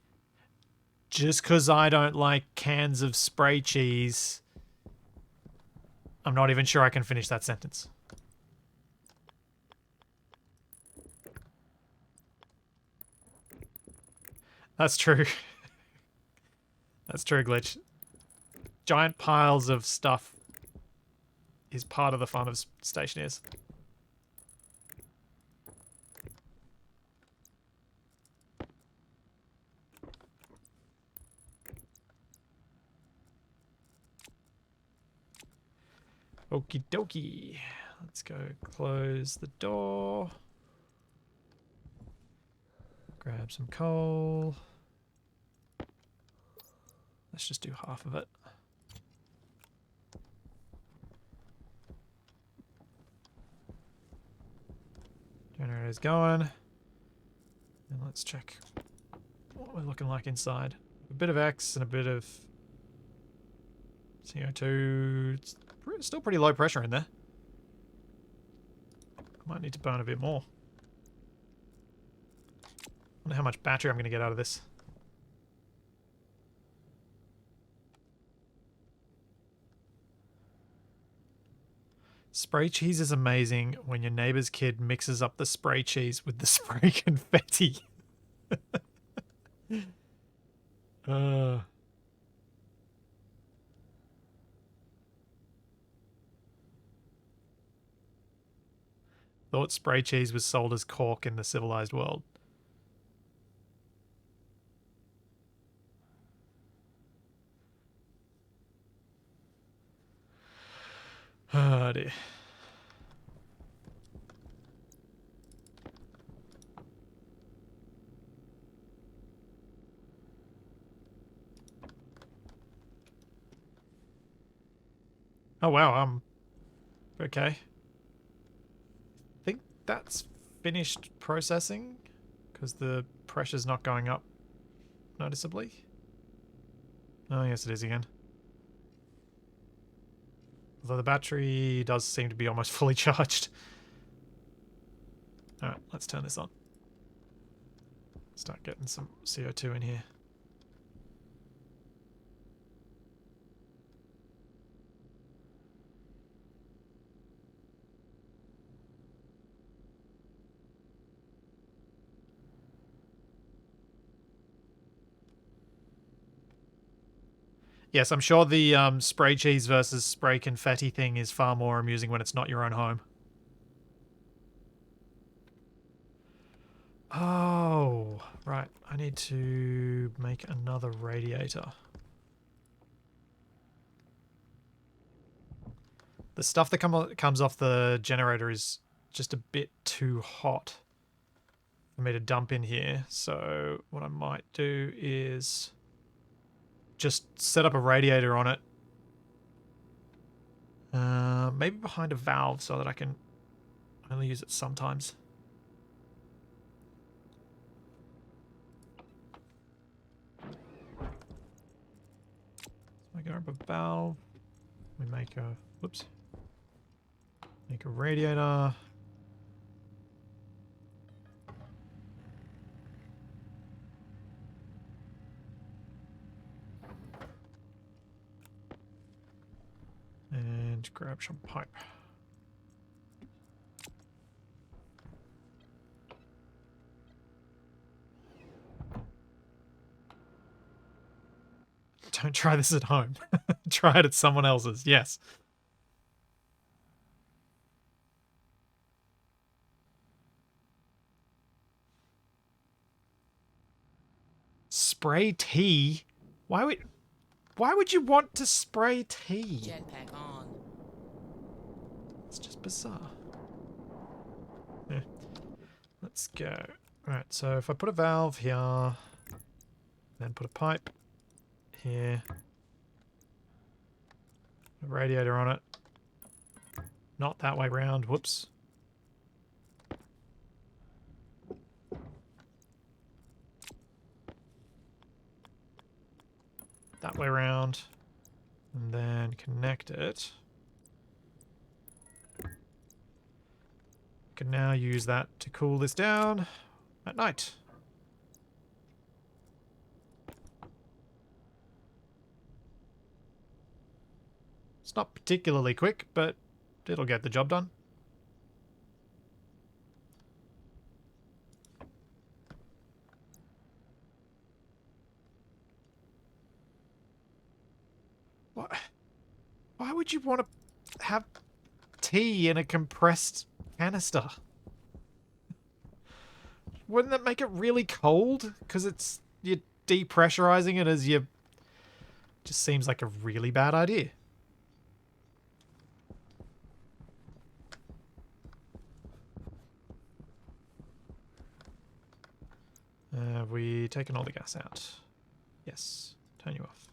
just because I don't like cans of spray cheese. I'm not even sure I can finish that sentence. That's true. That's true, Glitch. Giant piles of stuff is part of the fun of Stationeers. Okie dokie. Let's go close the door. Grab some coal. Let's just do half of it. Generator's going. And let's check what we're looking like inside. A bit of X and a bit of CO2. It's still pretty low pressure in there. Might need to burn a bit more. Wonder how much battery I'm going to get out of this. Spray cheese is amazing when your neighbor's kid mixes up the spray cheese with the spray confetti. Thought spray cheese was sold as cork in the civilized world. Oh dear. Oh wow, okay. I think that's finished processing because the pressure's not going up noticeably. Oh yes, it is again. Although the battery does seem to be almost fully charged. Alright, let's turn this on. Start getting some CO2 in here. Yes, I'm sure the spray cheese versus spray confetti thing is far more amusing when it's not your own home. Oh, right. I need to make another radiator. The stuff that comes off the generator is just a bit too hot for me to dump in here. So what I might do is just set up a radiator on it. Maybe behind a valve so that I can only use it sometimes. So I grab a valve. We make a, whoops. Make a radiator. And grab some pipe. Don't try this at home. Try it at someone else's. Yes. Spray tea? Why would you want to spray tea? Jetpack on. It's just bizarre. Yeah. Let's go. Alright, so if I put a valve here, Then put a pipe here. A radiator on it. Not that way round. Whoops. That way round. And then connect it. Can now use that to cool this down at night. It's not particularly quick, but it'll get the job done. Why would you want to have tea in a compressed canister? Wouldn't that make it really cold? Because you're depressurizing it as you... Just seems like a really bad idea. Have we taken all the gas out? Yes. Turn you off.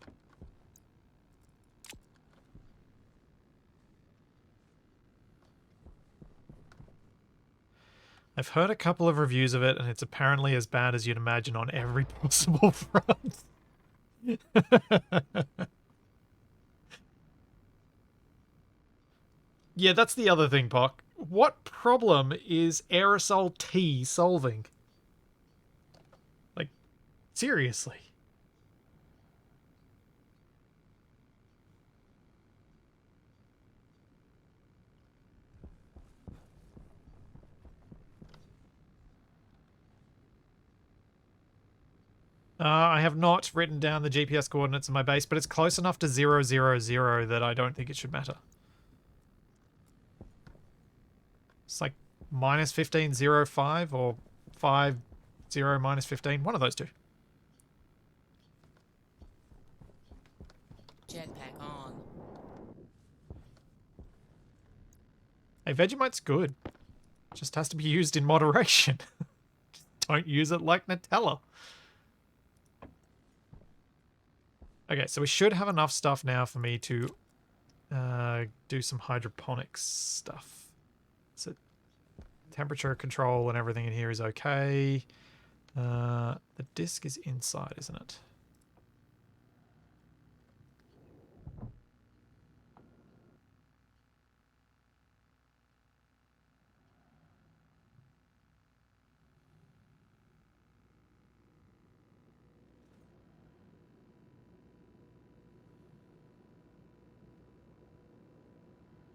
I've heard a couple of reviews of it, and it's apparently as bad as you'd imagine on every possible front. Yeah, that's the other thing, Pock. What problem is aerosol tea solving? Like, seriously. I have not written down the GPS coordinates of my base, but it's close enough to 000 that I don't think it should matter. It's like minus 1505 or 50 minus 15. One of those two. Jetpack on. Hey, Vegemite's good. Just has to be used in moderation. Don't use it like Nutella. Okay, so we should have enough stuff now for me to do some hydroponics stuff. So temperature control and everything in here is okay. The disc is inside, isn't it?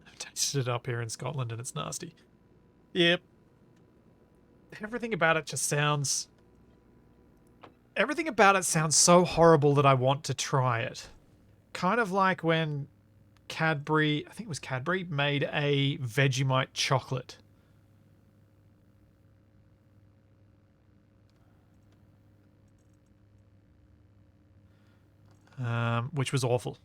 I've tasted it up here in Scotland and it's nasty. Yep. Everything about it just sounds... Everything about it sounds so horrible that I want to try it. Kind of like when Cadbury, I think it was Cadbury, made a Vegemite chocolate. Which was awful.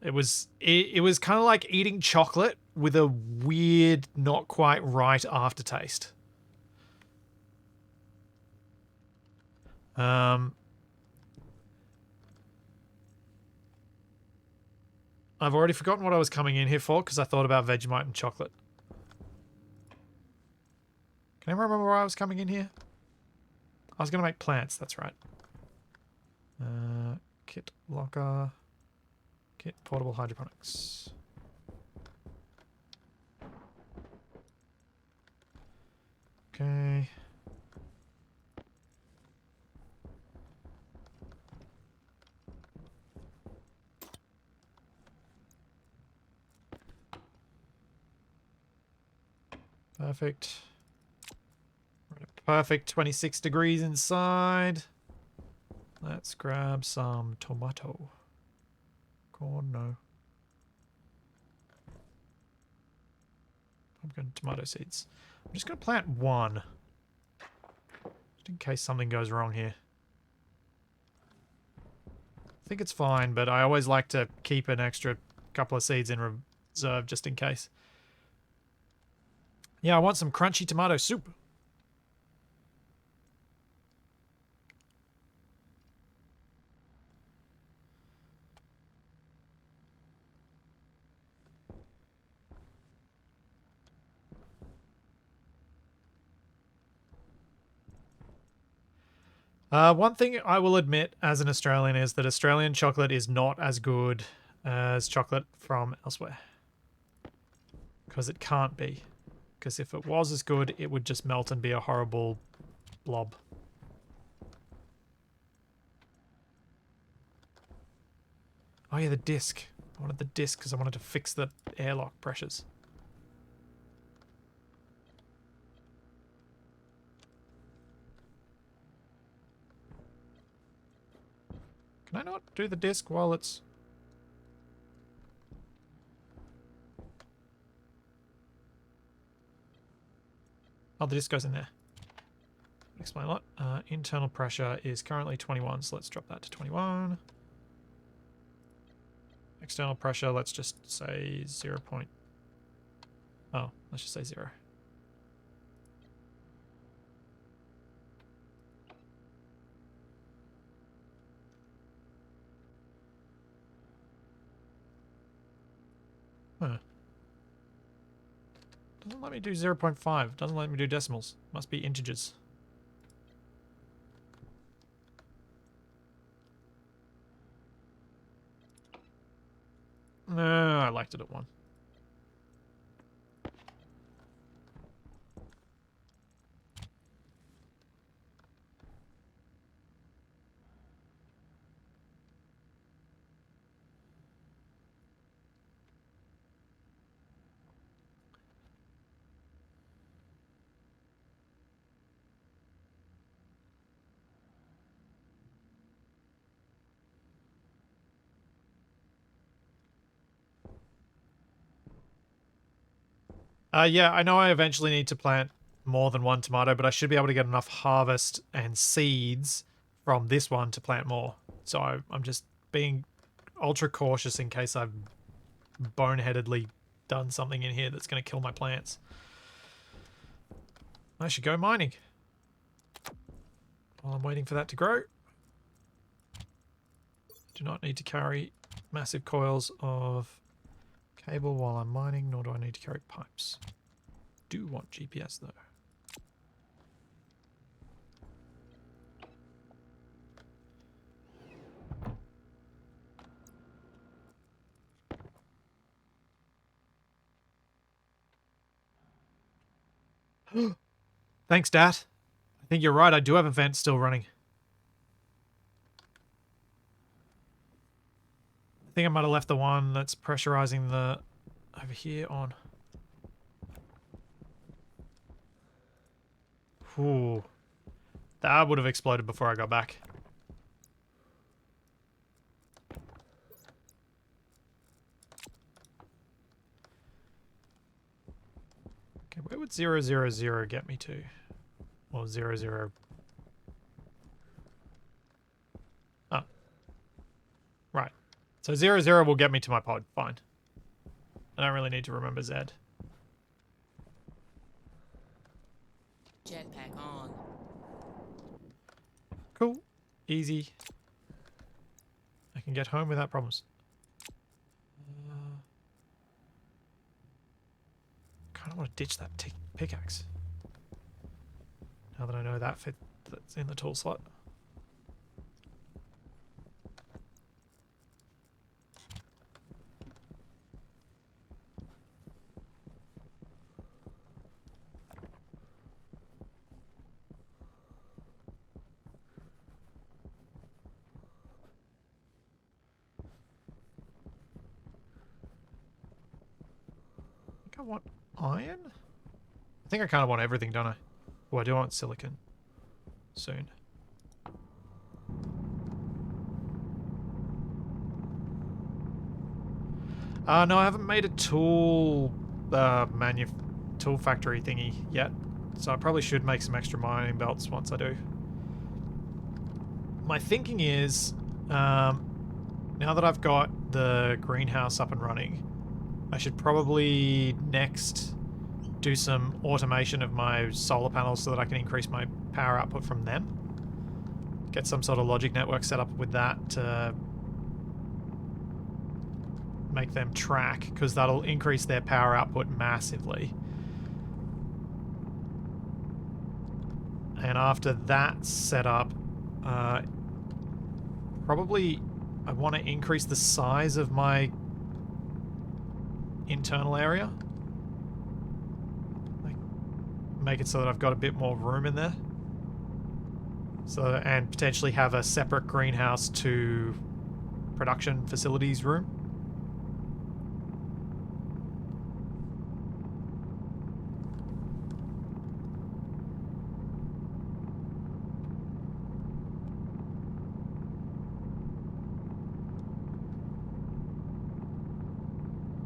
It was kind of like eating chocolate with a weird, not quite right aftertaste. I've already forgotten what I was coming in here for because I thought about Vegemite and chocolate. Can anyone remember why I was coming in here? I was going to make plants, that's right. Kit locker. Kit portable hydroponics. Okay. Perfect. We're at a perfect 26 degrees inside. Let's grab some tomato. Corn, no. Pumpkin, tomato seeds. I'm just going to plant one. Just in case something goes wrong here. I think it's fine, but I always like to keep an extra couple of seeds in reserve just in case. Yeah, I want some crunchy tomato soup. One thing I will admit as an Australian is that Australian chocolate is not as good as chocolate from elsewhere. Because it can't be. Because if it was as good, it would just melt and be a horrible blob. Oh yeah, the disc. I wanted the disc because I wanted to fix the airlock pressures. Can I not do the disc while it's... Oh, the disc goes in there. Explain a lot. Internal pressure is currently 21, so let's drop that to 21. External pressure, let's just say 0. Oh, let's just say 0. Huh. Doesn't let me do 0.5. Doesn't let me do decimals. Must be integers. No, I liked it at 1. Yeah, I know I eventually need to plant more than 1 tomato, but I should be able to get enough harvest and seeds from this one to plant more. So I'm just being ultra cautious in case I've boneheadedly done something in here that's going to kill my plants. I should go mining while I'm waiting for that to grow. Do not need to carry massive coils of cable while I'm mining, nor do I need to carry pipes. Do want GPS though. Thanks, Dad. I think you're right, I do have a vent still running. I think I might have left the one that's pressurizing the over here on. Ooh. That would have exploded before I got back. Okay, where would 000 get me to? Or 00... Oh. Right. So 00 will get me to my pod. Fine. I don't really need to remember Z. Jetpack on. Cool. Easy. I can get home without problems. Kind of want to ditch that pickaxe. Now that I know that's in the tool slot. I want iron? I think I kind of want everything, don't I? Oh, I do want silicon. Soon. No, I haven't made a tool tool factory thingy yet. So I probably should make some extra mining belts once I do. My thinking is, now that I've got the greenhouse up and running, I should probably next do some automation of my solar panels so that I can increase my power output from them. Get some sort of logic network set up with that to make them track, because that'll increase their power output massively. And after that's set up, Uh, probably I want to increase the size of my internal area. Like, make it so that I've got a bit more room in there. So, and potentially have a separate greenhouse to production facilities room.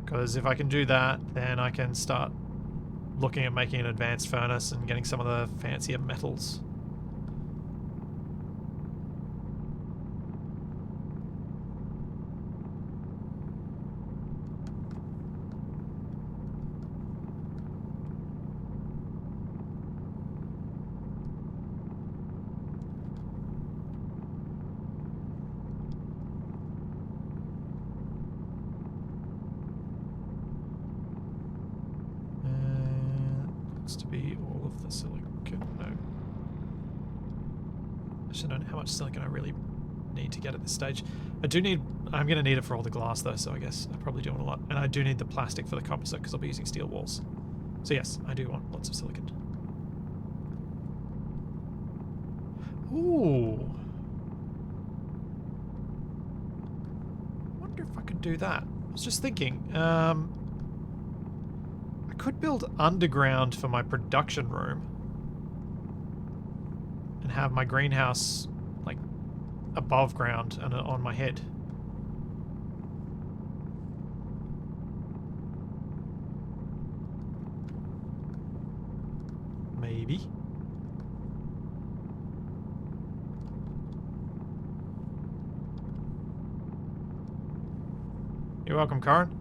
Because if I can do that, then I can start looking at making an advanced furnace and getting some of the fancier metals. Looks to be all of the silicon. No. Actually, I don't know how much silicon I really need to get at this stage. I do need... I'm going to need it for all the glass, though, so I guess I probably do want a lot. And I do need the plastic for the composite, because I'll be using steel walls. So yes, I do want lots of silicon. Ooh. Wonder if I could do that. I was just thinking, I could build underground for my production room and have my greenhouse like above ground and on my head. Maybe. You're welcome, Karen.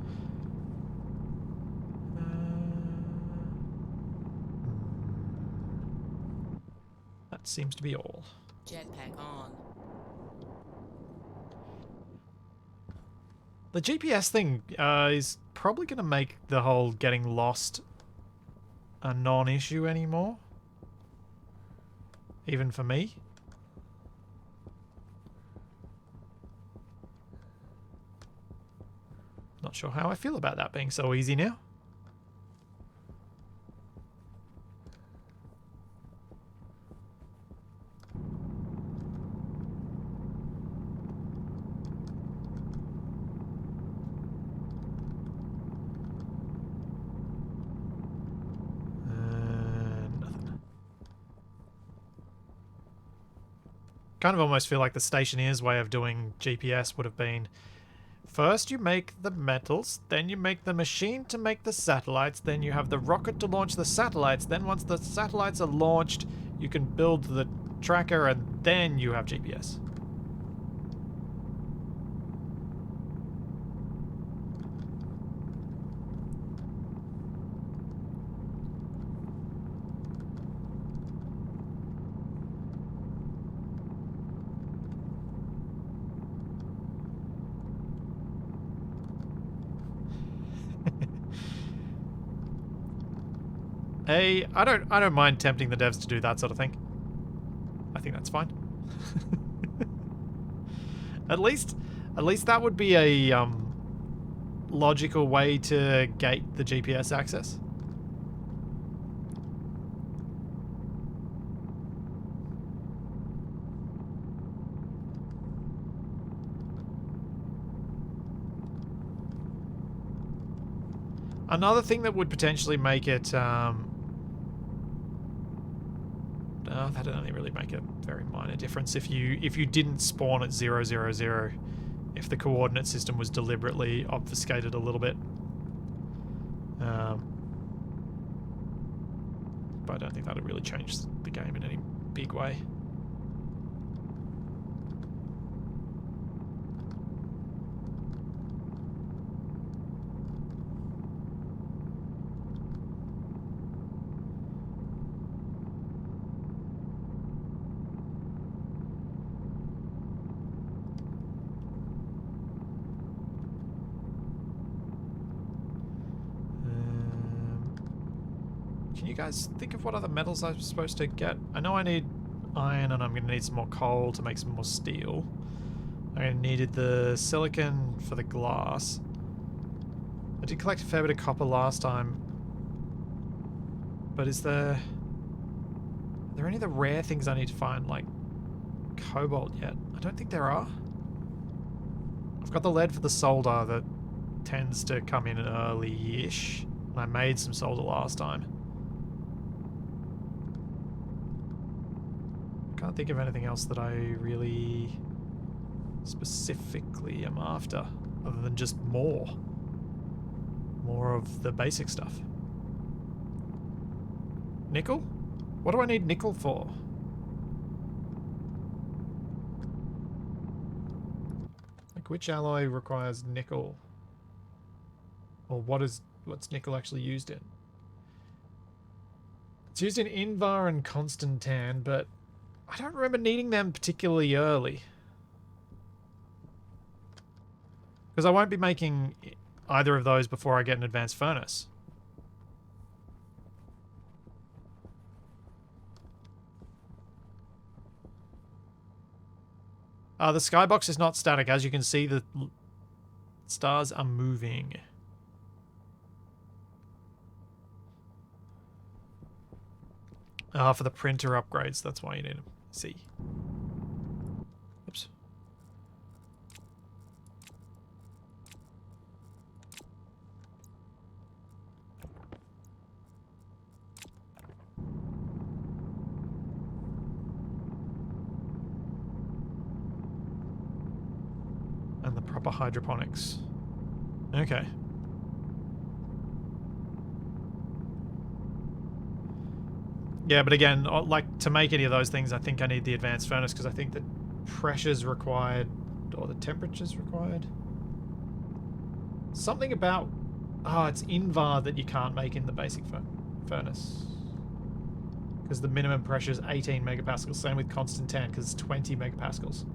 That seems to be all. Jetpack on. The GPS thing is probably going to make the whole getting lost a non-issue anymore. Even for me. Not sure how I feel about that being so easy now. Nothing. Kind of almost feel like the Stationeers way of doing GPS would have been: first you make the metals, then you make the machine to make the satellites, then you have the rocket to launch the satellites, then once the satellites are launched, you can build the tracker, and then you have GPS. Hey, I don't mind tempting the devs to do that sort of thing. I think that's fine. At least that would be a logical way to gate the GPS access. Another thing that would potentially make it that'd only really make a very minor difference if you didn't spawn at 000, if the coordinate system was deliberately obfuscated a little bit. But I don't think that'd really change the game in any big way. Can you guys think of what other metals I'm supposed to get? I know I need iron, and I'm going to need some more coal to make some more steel. I needed the silicon for the glass. I did collect a fair bit of copper last time. But is there... Are there any of the rare things I need to find, like cobalt yet? I don't think there are. I've got the lead for the solder that tends to come in early-ish. I made some solder last time. Can't think of anything else that I really specifically am after, other than just more. More of the basic stuff. Nickel? What do I need nickel for? Like, which alloy requires nickel? Or what's nickel actually used in? It's used in Invar and Constantan, but I don't remember needing them particularly early. Because I won't be making either of those before I get an advanced furnace. The skybox is not static. As you can see, the stars are moving. For the printer upgrades, that's why you need them. See. Oops. And the proper hydroponics. Okay. Yeah, but again, like, to make any of those things, I think I need the advanced furnace because I think the pressure's required, or the temperature's required. Something about... Oh, it's Invar that you can't make in the basic furnace. Because the minimum pressure is 18 megapascals. Same with Constantan, because it's 20 megapascals.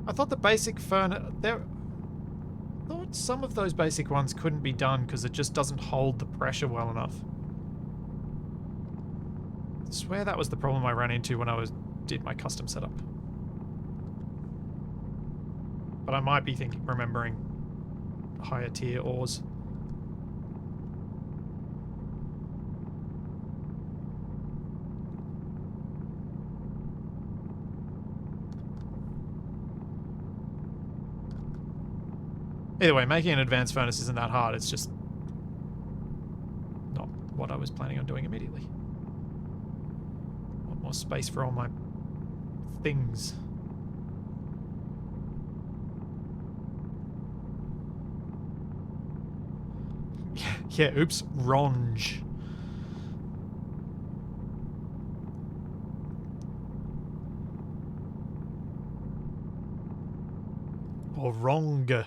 I thought the basic furnace... I thought some of those basic ones couldn't be done because it just doesn't hold the pressure well enough. I swear that was the problem I ran into when I did my custom setup. But I might be remembering higher tier ores. Either way, making an advanced furnace isn't that hard, it's just not what I was planning on doing immediately. Want more space for all my things. Yeah, oops, Ronge. Or wrong.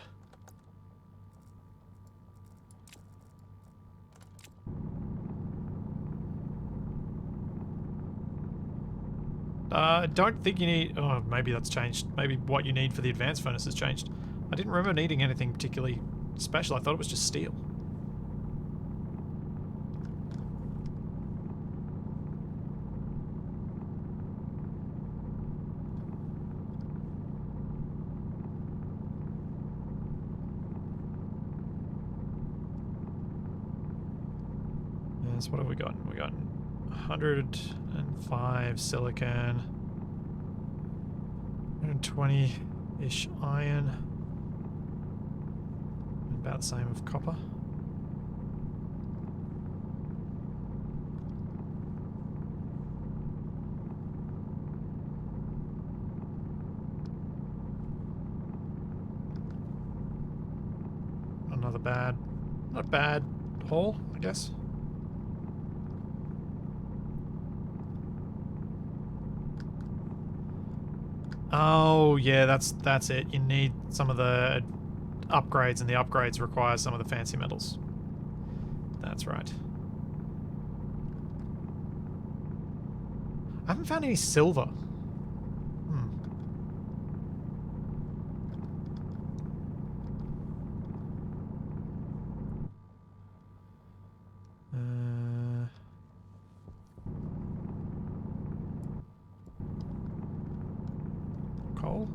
I don't think you need... Oh, maybe that's changed. Maybe what you need for the advanced furnace has changed. I didn't remember needing anything particularly special. I thought it was just steel. Yes, what have we got? We got 105 silicon, 120-ish iron, and about the same of copper. Another not bad haul, I guess. Oh, yeah, that's it. You need some of the upgrades, and the upgrades require some of the fancy metals. That's right. I haven't found any silver. Hmm. Coal?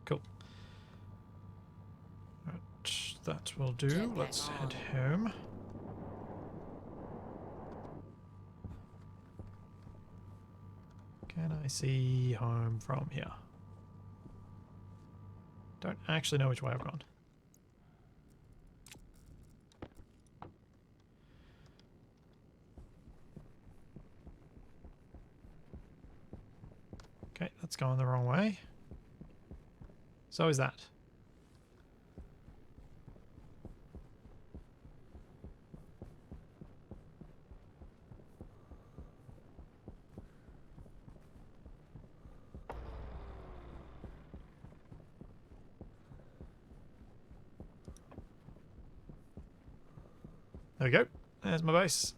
Cool. Right, that will do. Jetpack Let's on. head home. Can I see home from here? Don't actually know which way I've gone. Okay, that's going the wrong way. So is that. There we go. There's my base.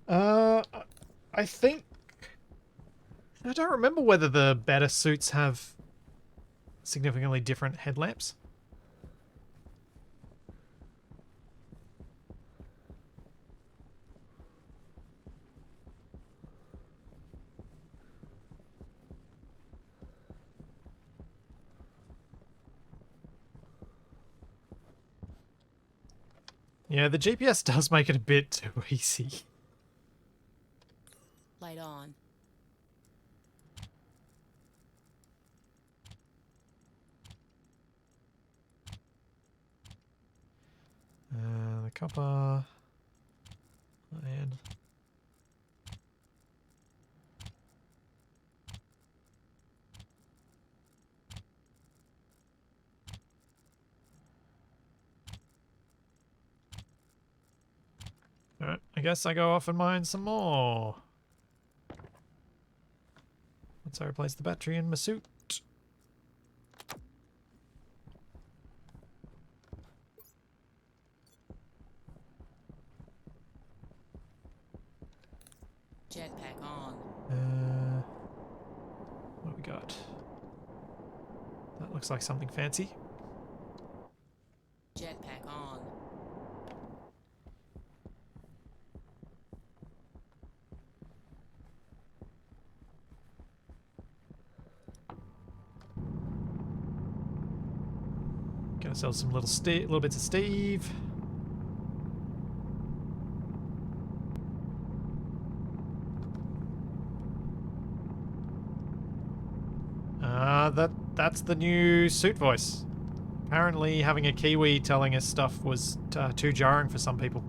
Uh, I think... I don't remember whether the better suits have significantly different headlamps. Yeah, the GPS does make it a bit too easy. Light on. The copper... And... Alright, I guess I go off and mine some more. Once I replace the battery in my suit. Jetpack on. What do we got? That looks like something fancy. Jetpack on. Get ourselves some little bits of Steve. That's the new suit voice. Apparently having a Kiwi telling us stuff was too jarring for some people.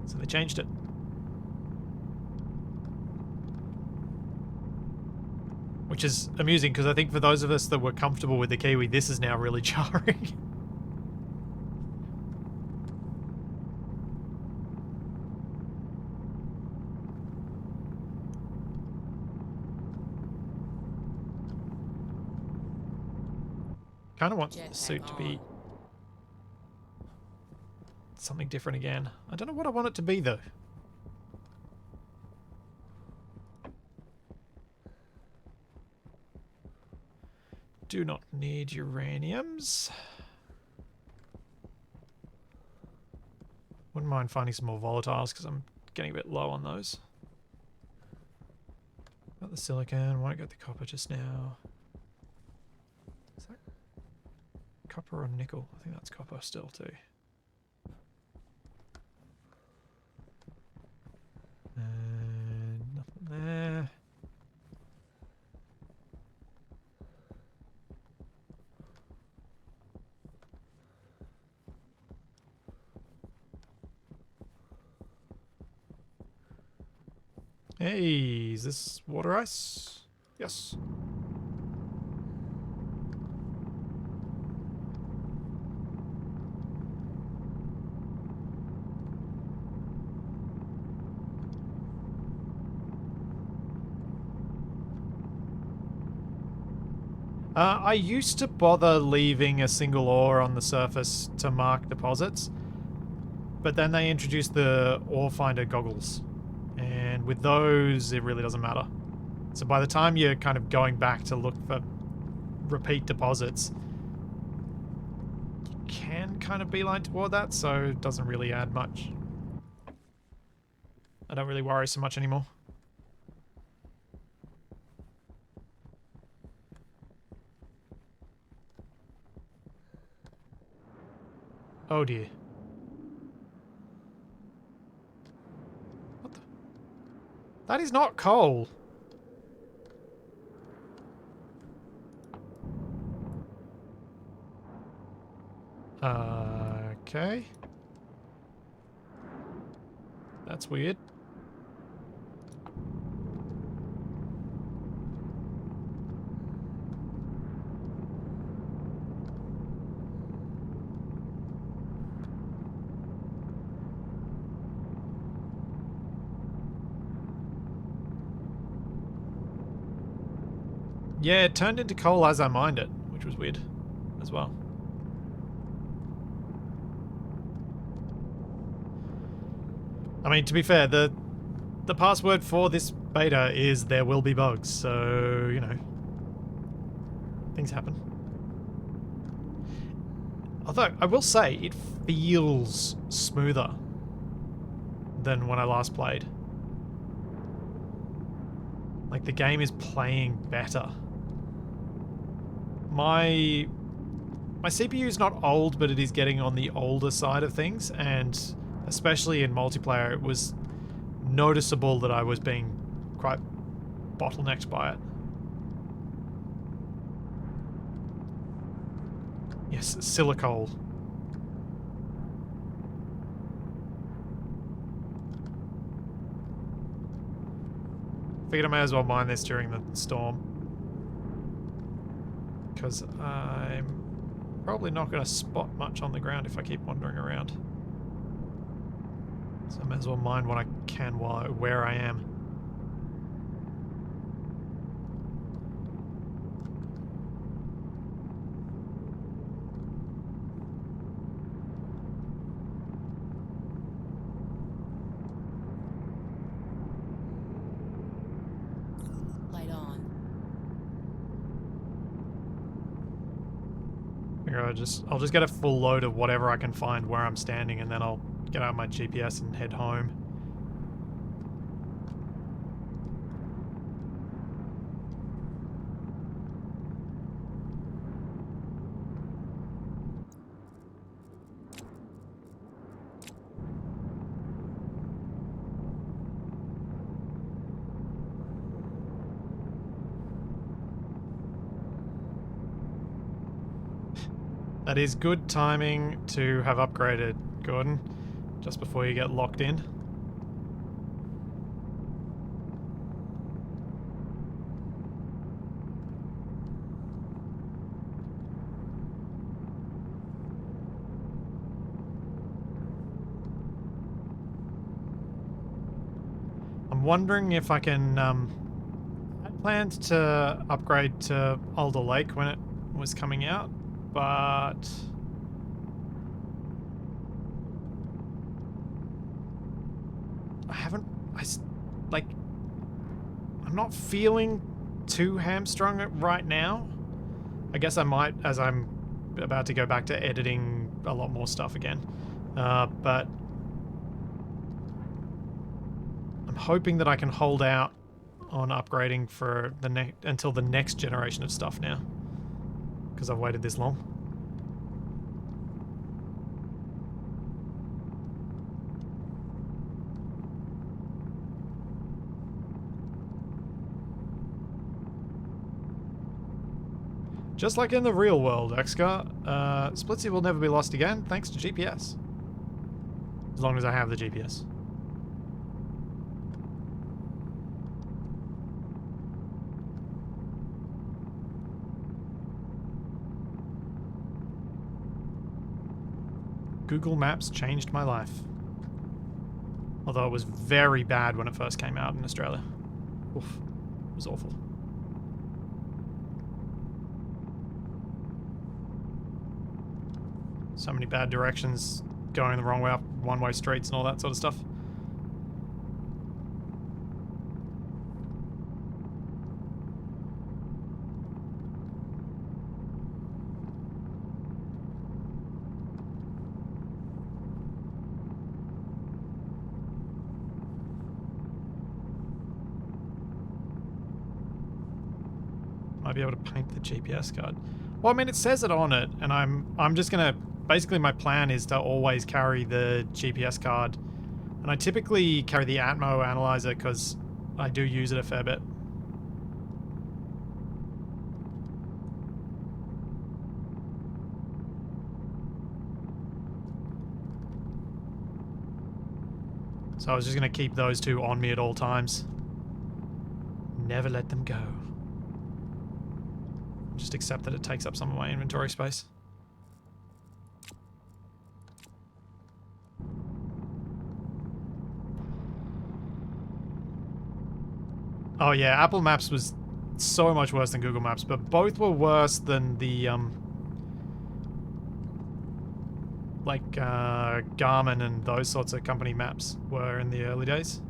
So they changed it. Which is amusing, because I think for those of us that were comfortable with the Kiwi, this is now really jarring. Kind of want the suit to be something different again. I don't know what I want it to be, though. Do not need uraniums. Wouldn't mind finding some more volatiles, because I'm getting a bit low on those. Got the silicon, won't get the copper just now. Is that copper or nickel? I think that's copper still too. And nothing there. Hey, is this water ice? Yes. I used to bother leaving a single ore on the surface to mark deposits, but then they introduced the ore finder goggles, and with those it really doesn't matter. So by the time you're kind of going back to look for repeat deposits, you can kind of beeline toward that, so it doesn't really add much. I don't really worry so much anymore. Oh dear. What the? That is not coal. Okay. That's weird. Yeah, it turned into coal as I mined it, which was weird as well. I mean, to be fair, the password for this beta is there will be bugs, so, you know, things happen. Although, I will say, it feels smoother than when I last played. Like, the game is playing better. My CPU is not old, but it is getting on the older side of things, and especially in multiplayer, it was noticeable that I was being quite bottlenecked by it. Yes, silicol. Figured I may as well mine this during the storm, because I'm probably not going to spot much on the ground if I keep wandering around. So I may as well mine what I can while where I am. Light on. I'll just get a full load of whatever I can find where I'm standing, and then I'll get out my GPS and head home. That is good timing to have upgraded, Gordon, just before you get locked in. I'm wondering if I can, I planned to upgrade to Alder Lake when it was coming out, but I haven't, like, I'm not feeling too hamstrung right now. I guess I might as I'm about to go back to editing a lot more stuff again. But I'm hoping that I can hold out on upgrading for the until the next generation of stuff now, because I've waited this long. Just like in the real world, Xcar, Splitsy will never be lost again thanks to GPS. As long as I have the GPS. Google Maps changed my life. Although it was very bad when it first came out in Australia. Oof, it was awful. So many bad directions, going the wrong way up one-way streets and all that sort of stuff. Might be able to paint the GPS card. Well, I mean, it says it on it, and I'm just gonna... Basically, my plan is to always carry the GPS card. And I typically carry the Atmo analyzer because I do use it a fair bit. So I was just gonna keep those two on me at all times. Never let them go. Just accept that it takes up some of my inventory space. Oh yeah, Apple Maps was so much worse than Google Maps, but both were worse than the Garmin and those sorts of company maps were in the early days.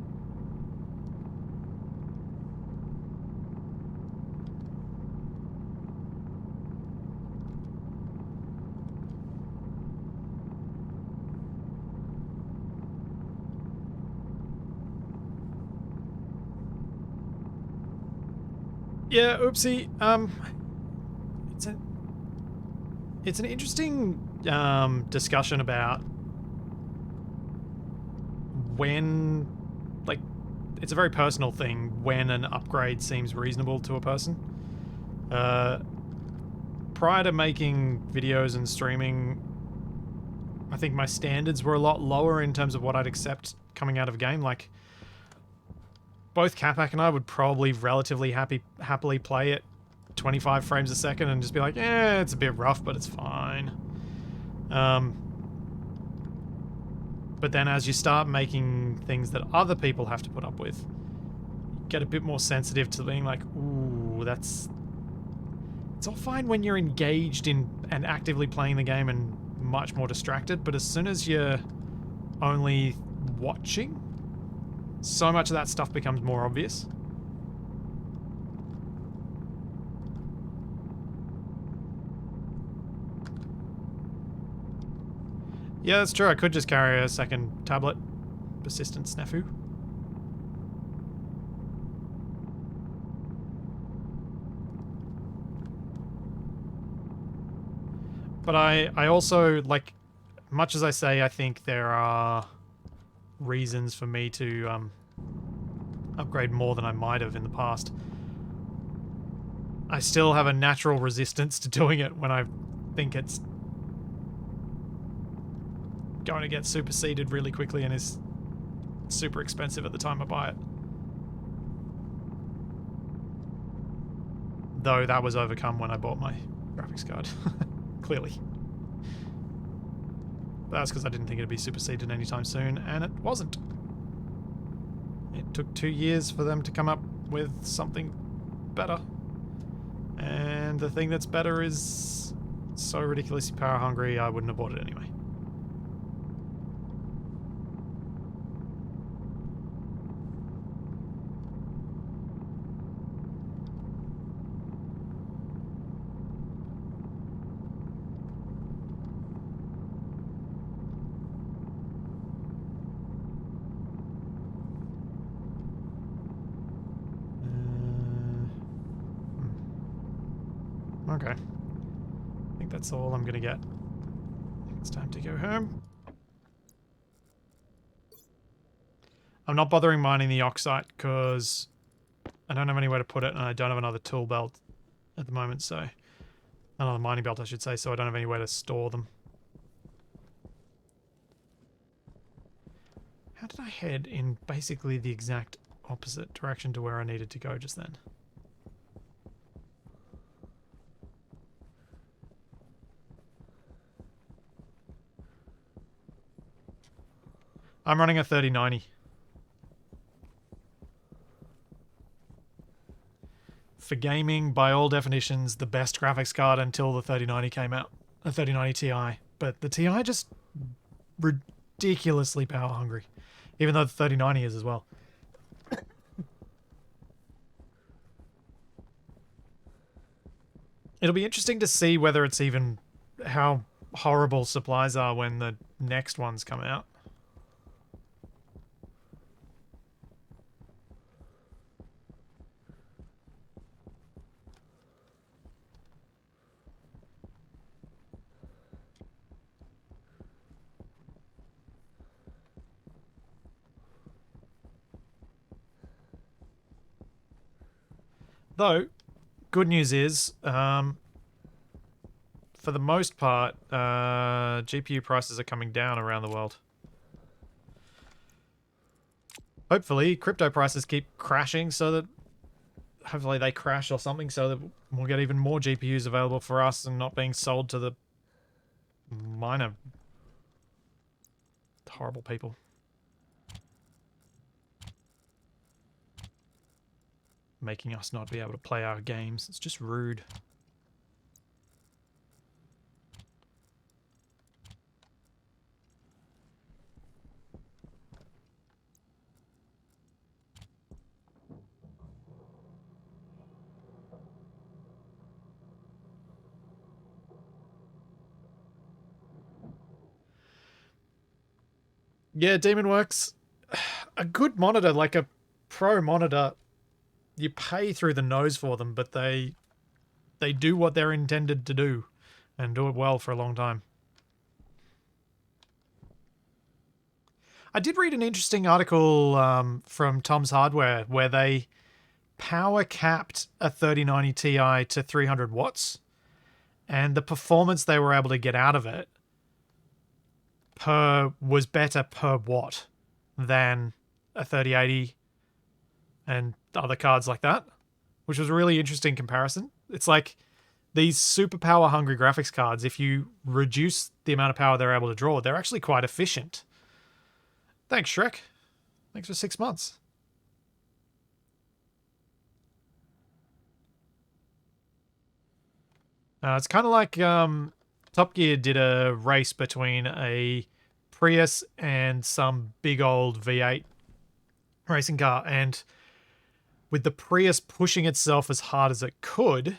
Yeah, oopsie. It's an interesting discussion about when, like, it's a very personal thing when an upgrade seems reasonable to a person. Prior to making videos and streaming, I think my standards were a lot lower in terms of what I'd accept coming out of a game. Like, both Capac and I would probably relatively happily play it 25 frames a second and just be like, eh, it's a bit rough, but it's fine. But then as you start making things that other people have to put up with, you get a bit more sensitive to being like, ooh, that's... It's all fine when you're engaged in and actively playing the game and much more distracted, but as soon as you're only watching, so much of that stuff becomes more obvious. Yeah, that's true. I could just carry a second tablet. Persistent snafu. But I also, like, much as I say I think there are reasons for me to upgrade more than I might have in the past, I still have a natural resistance to doing it when I think it's going to get superseded really quickly and is super expensive at the time I buy it. Though that was overcome when I bought my graphics card, clearly. But that's because I didn't think it'd be superseded anytime soon, and it wasn't. It took 2 years for them to come up with something better. And the thing that's better is so ridiculously power hungry, I wouldn't have bought it anyway. Okay. I think that's all I'm gonna get. It's time to go home. I'm not bothering mining the oxide because I don't have anywhere to put it and I don't have another tool belt at the moment, so... Another mining belt, I should say, so I don't have anywhere to store them. How did I head in basically the exact opposite direction to where I needed to go just then? I'm running a 3090. For gaming, by all definitions, the best graphics card until the 3090 came out. The 3090 Ti. but the TI just ridiculously power hungry, even though the 3090 is as well. It'll be interesting to see whether it's even how horrible supplies are when the next ones come out. Though, good news is, for the most part, GPU prices are coming down around the world. Hopefully, crypto prices keep crashing so that hopefully they crash or something so that we'll get even more GPUs available for us and not being sold to the minor horrible people. Making us not be able to play our games. It's just rude. Yeah, Demon Works. A good monitor, like a pro monitor, you pay through the nose for them, but they do what they're intended to do and do it well for a long time. I did read an interesting article from Tom's Hardware where they power capped a 3090 Ti to 300 watts, and the performance they were able to get out of it was better per watt than a 3080 and other cards like that, which was a really interesting comparison. It's like these super power hungry graphics cards, if you reduce the amount of power they're able to draw, they're actually quite efficient. Thanks, Shrek. Thanks for 6 months. It's kind of like Top Gear did a race between a Prius and some big old V8 racing car, and with the Prius pushing itself as hard as it could,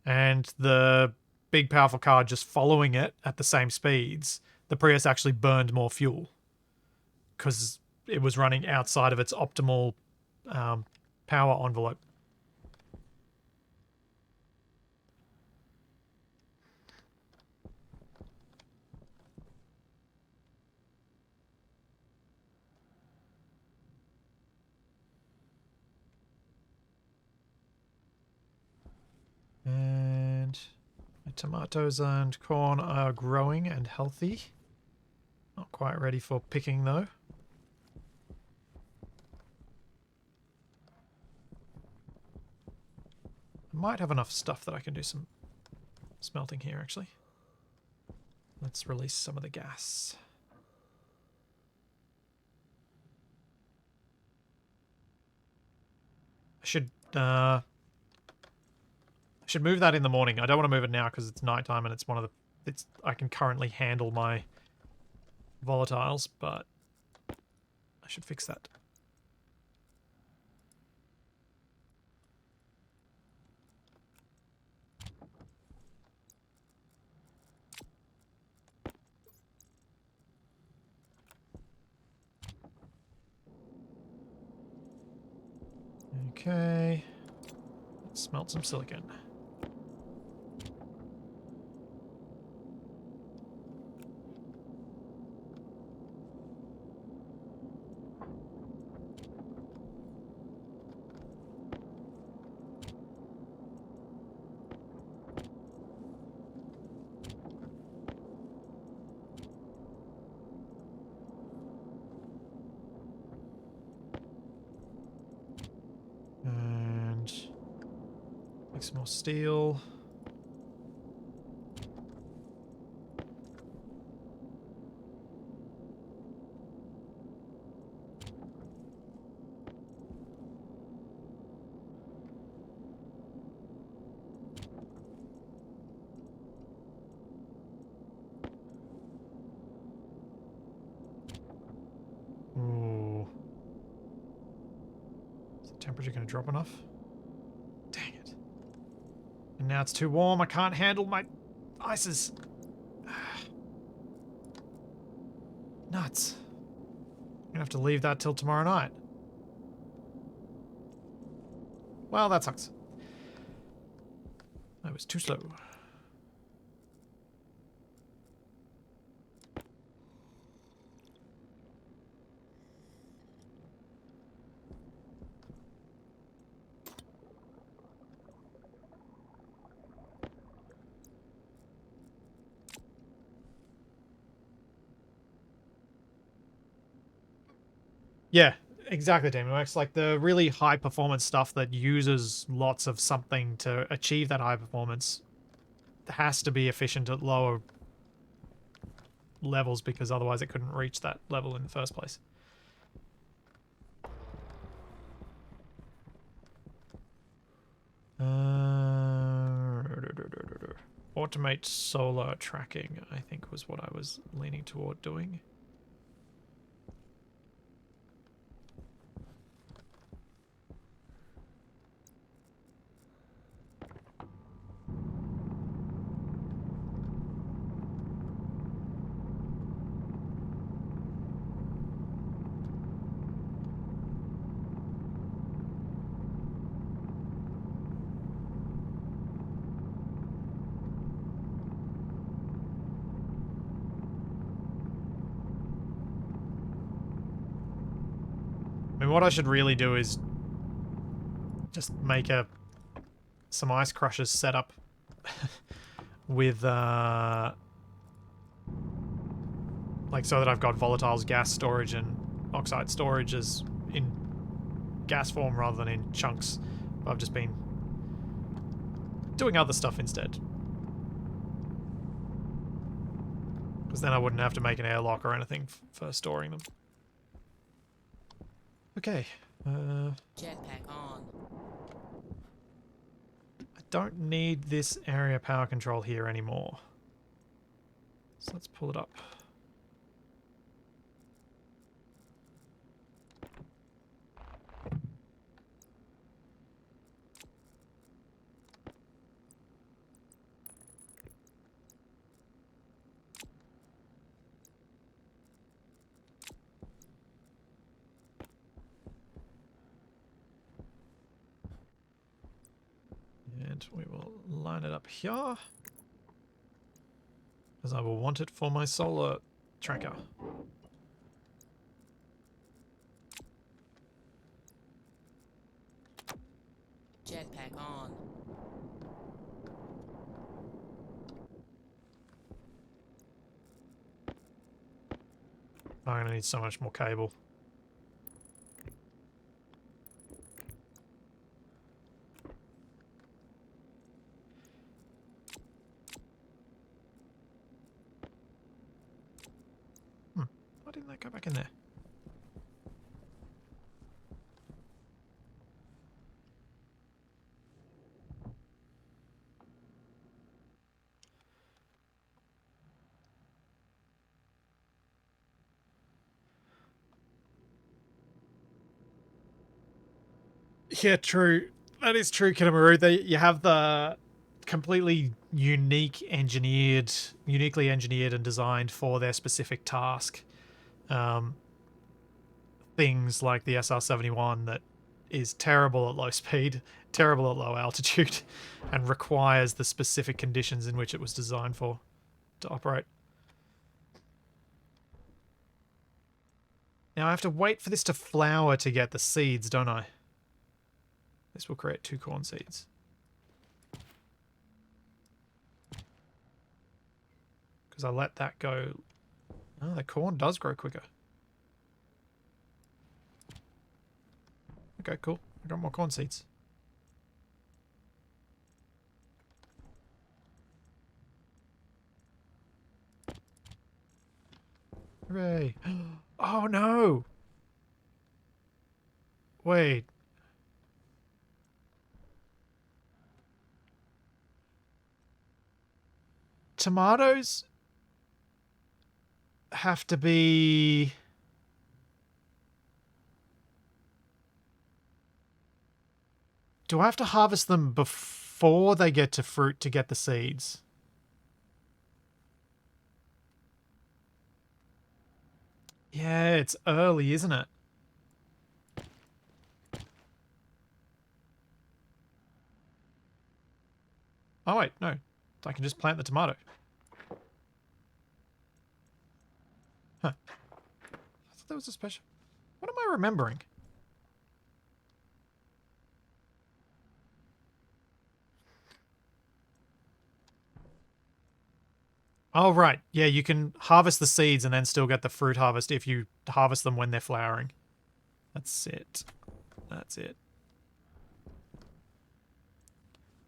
and the big powerful car just following it at the same speeds, the Prius actually burned more fuel because it was running outside of its optimal power envelope. And my tomatoes and corn are growing and healthy. Not quite ready for picking though. I might have enough stuff that I can do some smelting here actually. Let's release some of the gas. I should move that in the morning. I don't want to move it now because it's nighttime and it's one of the I can currently handle my volatiles, but I should fix that. Okay. Let's smelt some silicon. And make some more steel. temperature going to drop enough? Dang it. And now it's too warm. I can't handle my ices. Nuts. I'm going to have to leave that till tomorrow night. Well, that sucks. I was too slow. Yeah, exactly, Demonworks. Like the really high performance stuff that uses lots of something to achieve that high performance has to be efficient at lower levels because otherwise it couldn't reach that level in the first place. Automate solar tracking, I think was what I was leaning toward doing. I mean, what I should really do is just make some ice crushers set up with like so that I've got volatiles gas storage and oxide storage as in gas form rather than in chunks. But I've just been doing other stuff instead. Because then I wouldn't have to make an airlock or anything for storing them. Okay. Jetpack on. I don't need this area power control here anymore. So let's pull it up. And we will line it up here. As I will want it for my solar tracker. Jetpack on. I'm gonna need so much more cable. Why didn't that go back in there? Yeah, true. That is true, Kinamaru. You have the completely uniquely engineered and designed for their specific task. Things like the SR-71 that is terrible at low speed, terrible at low altitude, and requires the specific conditions in which it was designed for to operate. Now I have to wait for this to flower to get the seeds, don't I? This will create 2 corn seeds. Because I let that go. Oh, the corn does grow quicker. Okay, cool. I got more corn seeds. Hooray. Oh no! Wait. Tomatoes have to be... Do I have to harvest them before they get to fruit to get the seeds? Yeah, it's early, isn't it? Oh, wait, no. I can just plant the tomato. Huh. I thought that was a special... What am I remembering? Oh, right. Yeah, you can harvest the seeds and then still get the fruit harvest if you harvest them when they're flowering. That's it. That's it.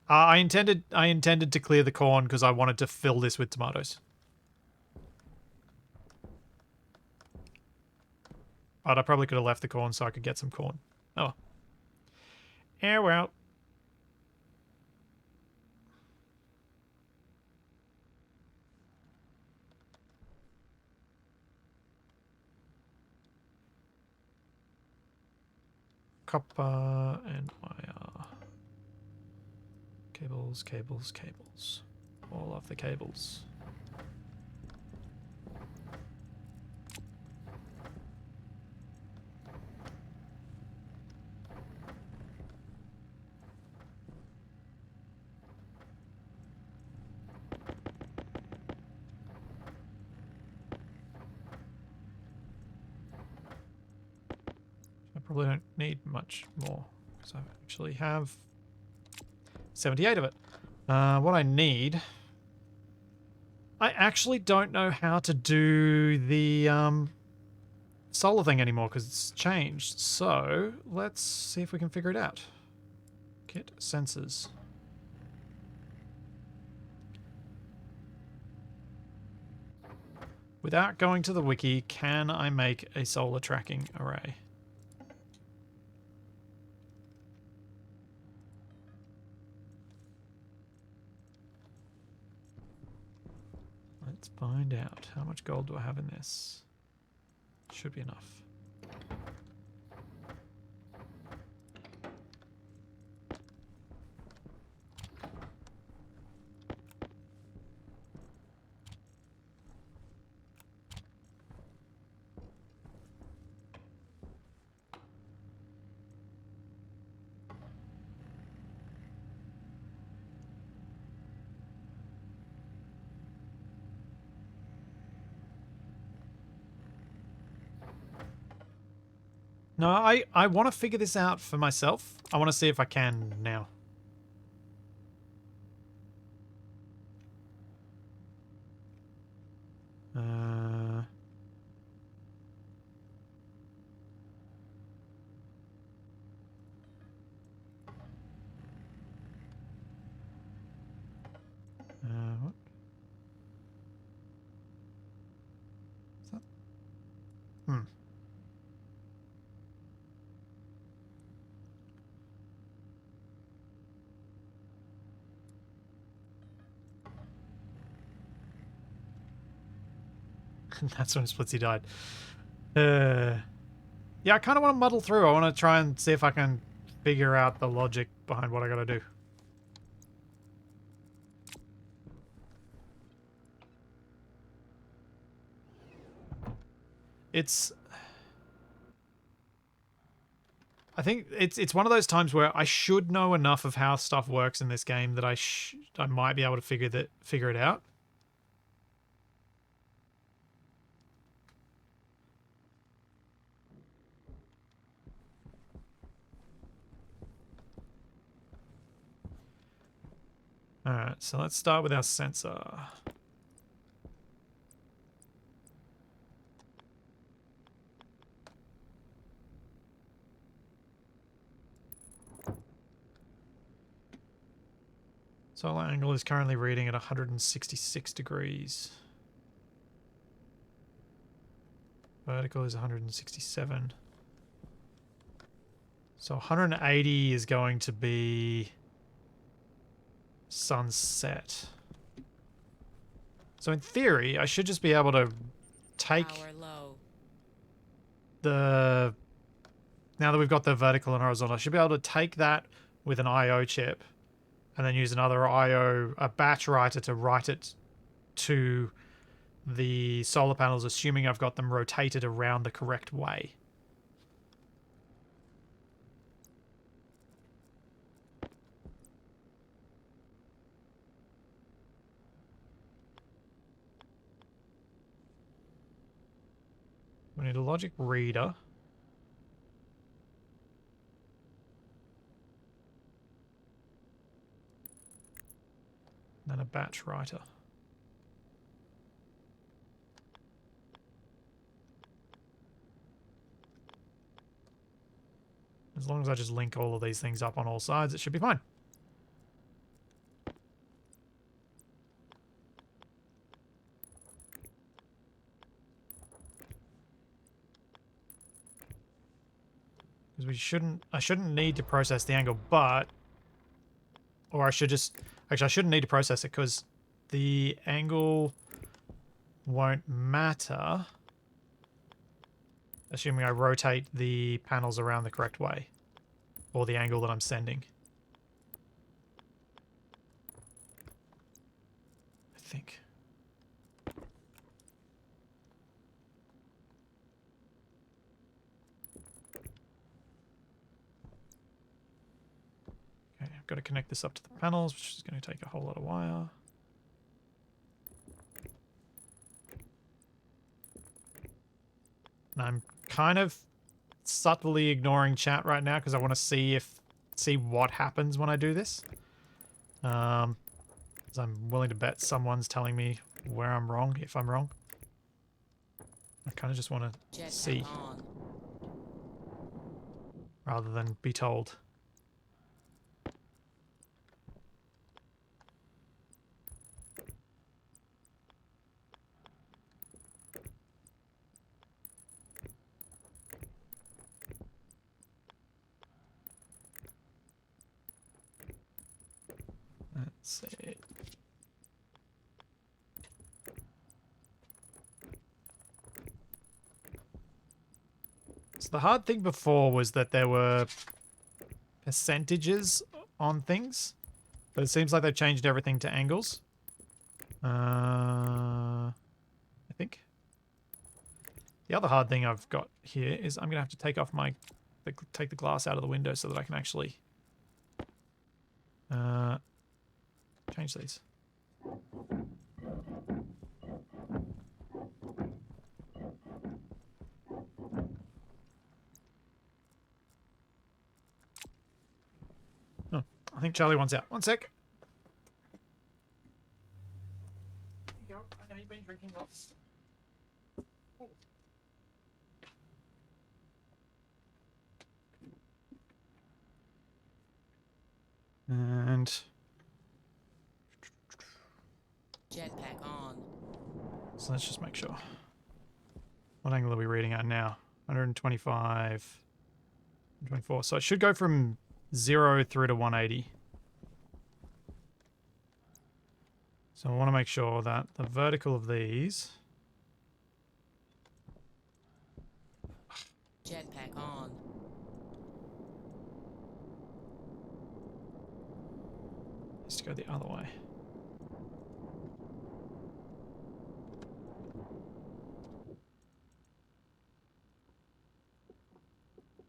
I intended to clear the corn because I wanted to fill this with tomatoes. But I probably could have left the corn so I could get some corn. Oh. Yeah, well. Copper and wire. Cables, cables, cables. All of the cables. I probably don't need much more because I actually have 78 of it. What I need... I actually don't know how to do the solar thing anymore because it's changed. So let's see if we can figure it out. Kit sensors. Without going to the wiki, can I make a solar tracking array? Let's find out. How much gold do I have in this? Should be enough. No, I want to figure this out for myself. I want to see if I can now. What? Is that? Hmm. That's when Splitsy died. Yeah, I kind of want to muddle through. I want to try and see if I can figure out the logic behind what I gotta do. It's... I think it's one of those times where I should know enough of how stuff works in this game that I might be able to figure it out. Alright, so let's start with our sensor. Solar angle is currently reading at 166 degrees. Vertical is 167. So 180 is going to be sunset. So in theory, I should just be able to take Power low. the... Now that we've got the vertical and horizontal, I should be able to take that, with an I/O chip, and then use another a batch writer to write it to the solar panels, assuming I've got them rotated around the correct way. We need a logic reader. Then a batch writer. As long as I just link all of these things up on all sides, it should be fine. Because I shouldn't need to process the angle, but, or I should just, actually I shouldn't need to process it because the angle won't matter, assuming I rotate the panels around the correct way, or the angle that I'm sending. I think. Okay, I've got to connect this up to the panels, which is going to take a whole lot of wire. And I'm kind of subtly ignoring chat right now because I want to see what happens when I do this. Because I'm willing to bet someone's telling me where I'm wrong, if I'm wrong. I kind of just want to see rather than be told. Let's see. So the hard thing before was that there were percentages on things, but it seems like they've changed everything to angles. I think. The other hard thing I've got here is I'm gonna have to take off take the glass out of the window so that I can actually change these. Oh, I think Charlie wants out. One sec. There you go. I know you've been drinking lots. And Jetpack on. so let's just make sure. What angle are we reading at now? 125, 124. So it should go from 0 through to 180. So I want to make sure that the vertical of these Jetpack on. is to go the other way.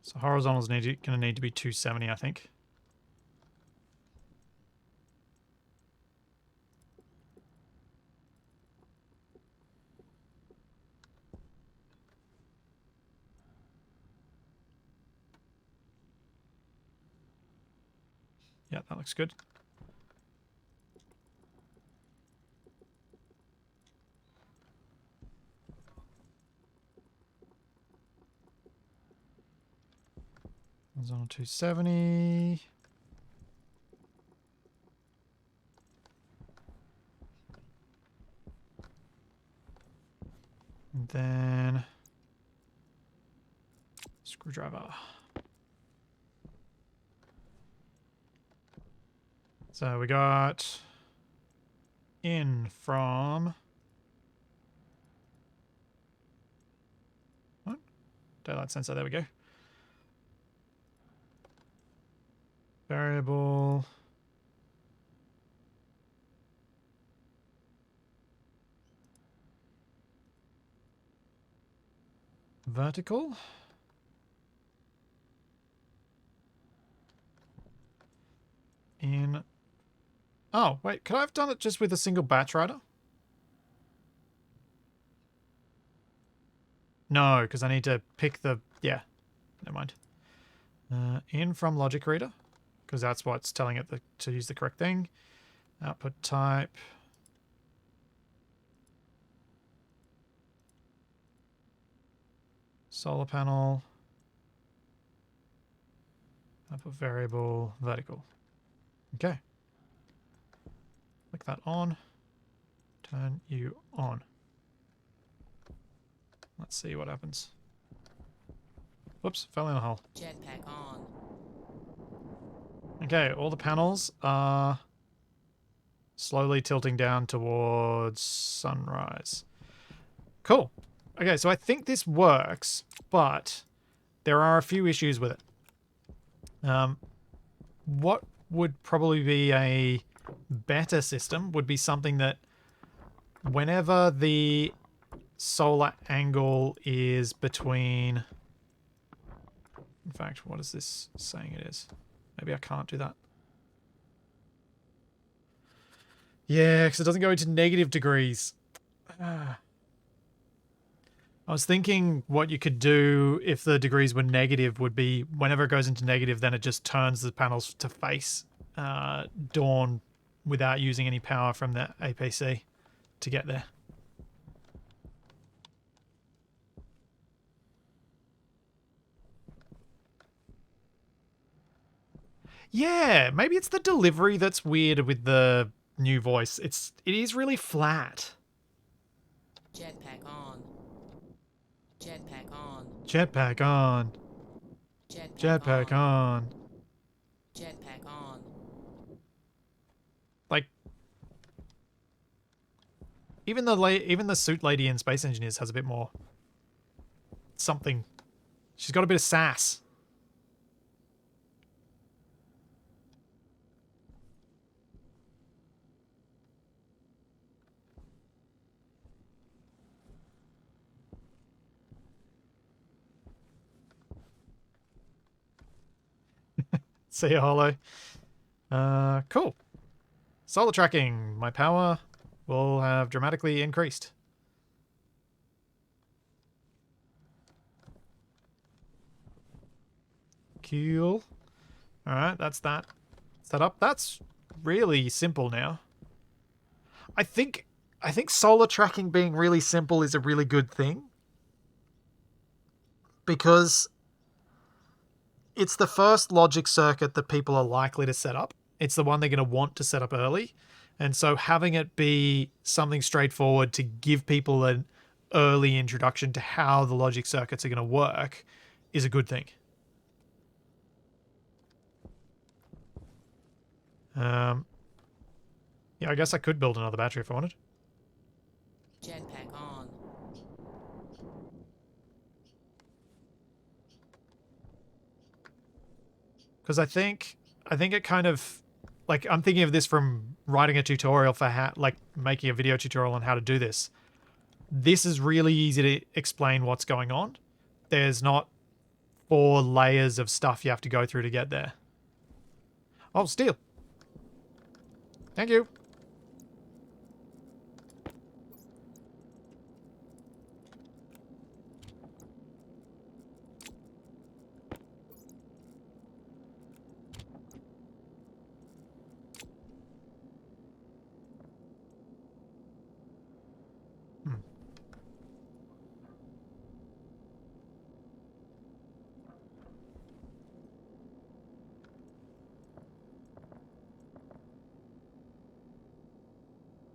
So horizontals going to need to be 270, I think. Yeah, that looks good. Horizontal 270. And then screwdriver. So we got in from what? Daylight sensor, there we go. Variable. Vertical. In. Oh, wait, could I have done it just with a single batch writer? No, because I need to pick the... Yeah, never mind. In from logic reader, because that's what's telling it to use the correct thing. Output type. Solar panel. Output variable, vertical. Okay. Click that on. Turn you on. Let's see what happens. Whoops, fell in a hole. Jetpack on. Okay, all the panels are slowly tilting down towards sunrise. Cool. Okay, so I think this works, but there are a few issues with it. What would probably be a better system would be something that whenever the solar angle is between... In fact, what is this saying it is? Maybe I can't do that. Yeah, because it doesn't go into negative degrees. I was thinking what you could do if the degrees were negative would be whenever it goes into negative, then it just turns the panels to face dawn without using any power from the APC to get there. Yeah, maybe it's the delivery that's weird with the new voice. It is really flat. Jetpack on. Jetpack on. Jetpack on. Jetpack on. Jetpack on. Like, even the suit lady in Space Engineers has a bit more something. She's got a bit of sass. See ya, Hollow. Cool. Solar tracking. My power will have dramatically increased. Cool. Alright, that's that set up. That's really simple now. I think solar tracking being really simple is a really good thing. Because it's the first logic circuit that people are likely to set up. It's the one they're going to want to set up early. And so having it be something straightforward to give people an early introduction to how the logic circuits are going to work is a good thing. Yeah, I guess I could build another battery if I wanted. Jetpack on. Because I think it kind of, like, I'm thinking of this from writing a tutorial for how, like, making a video tutorial on how to do this. This is really easy to explain what's going on. There's not 4 layers of stuff you have to go through to get there. Oh, steel. Thank you.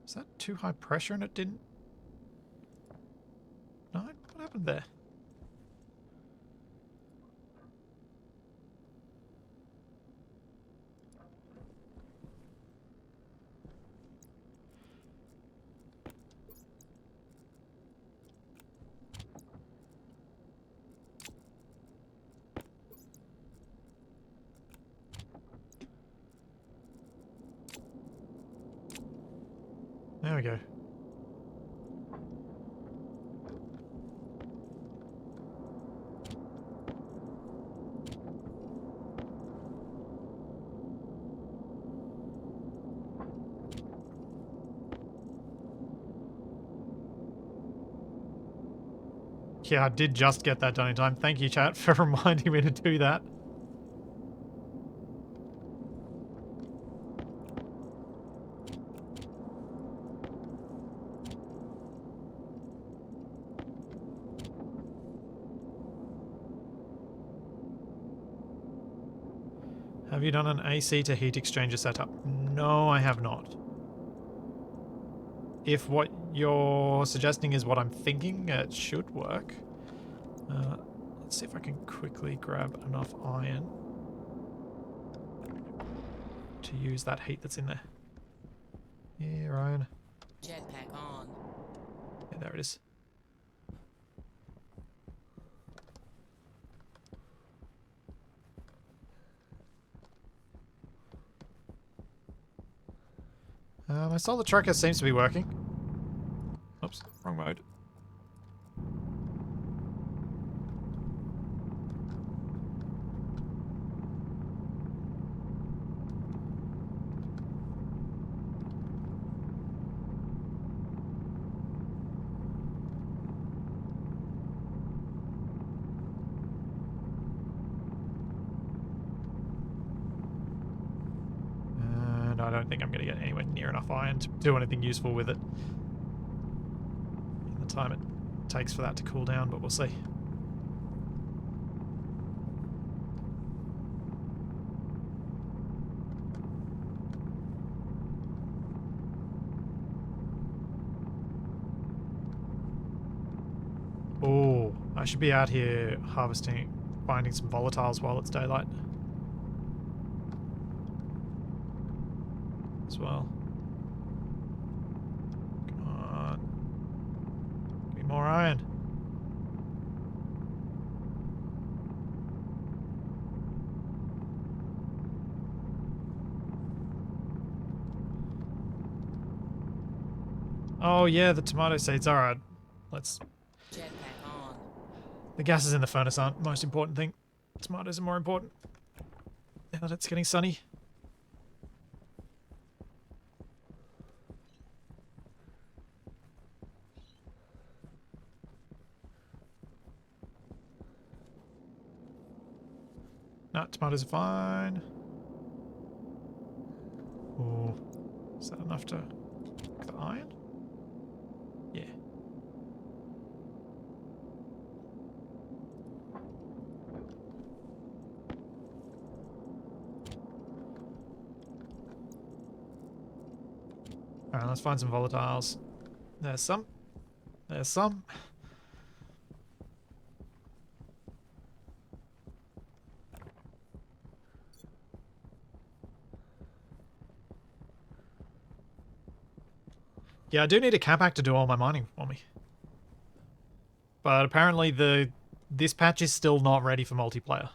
Is that too high pressure and it didn't? No? What happened there? There we go. Yeah, I did just get that done in time. Thank you, chat, for reminding me to do that. Have you done an AC to heat exchanger setup? No, I have not. If what you're suggesting is what I'm thinking, it should work. Let's see if I can quickly grab enough iron to use that heat that's in there. Yeah, iron. Jetpack on. Yeah, there it is. My solar tracker seems to be working. Oops, wrong mode. And I don't think I'm going to get anywhere near enough iron to do anything useful with it in the time it takes for that to cool down, but we'll see. Oh, I should be out here harvesting, finding some volatiles while it's daylight. As well. Come on. Give me more iron. Oh yeah, the tomato seeds. Alright. Let's... Jetpack on. The gases in the furnace aren't the most important thing. Tomatoes are more important. Now that it's getting sunny. No, tomatoes are fine. Oh, is that enough to cook the iron? Yeah. Alright, let's find some volatiles. There's some. There's some. Yeah, I do need a capac to do all my mining for me. But apparently this patch is still not ready for multiplayer.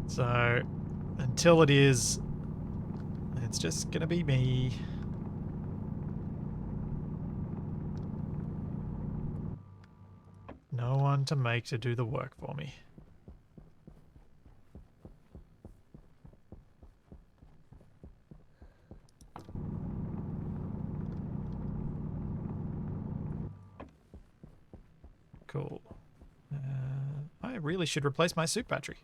So, until it is, it's just gonna be me. No one to make to do the work for me. Cool. I really should replace my soup battery.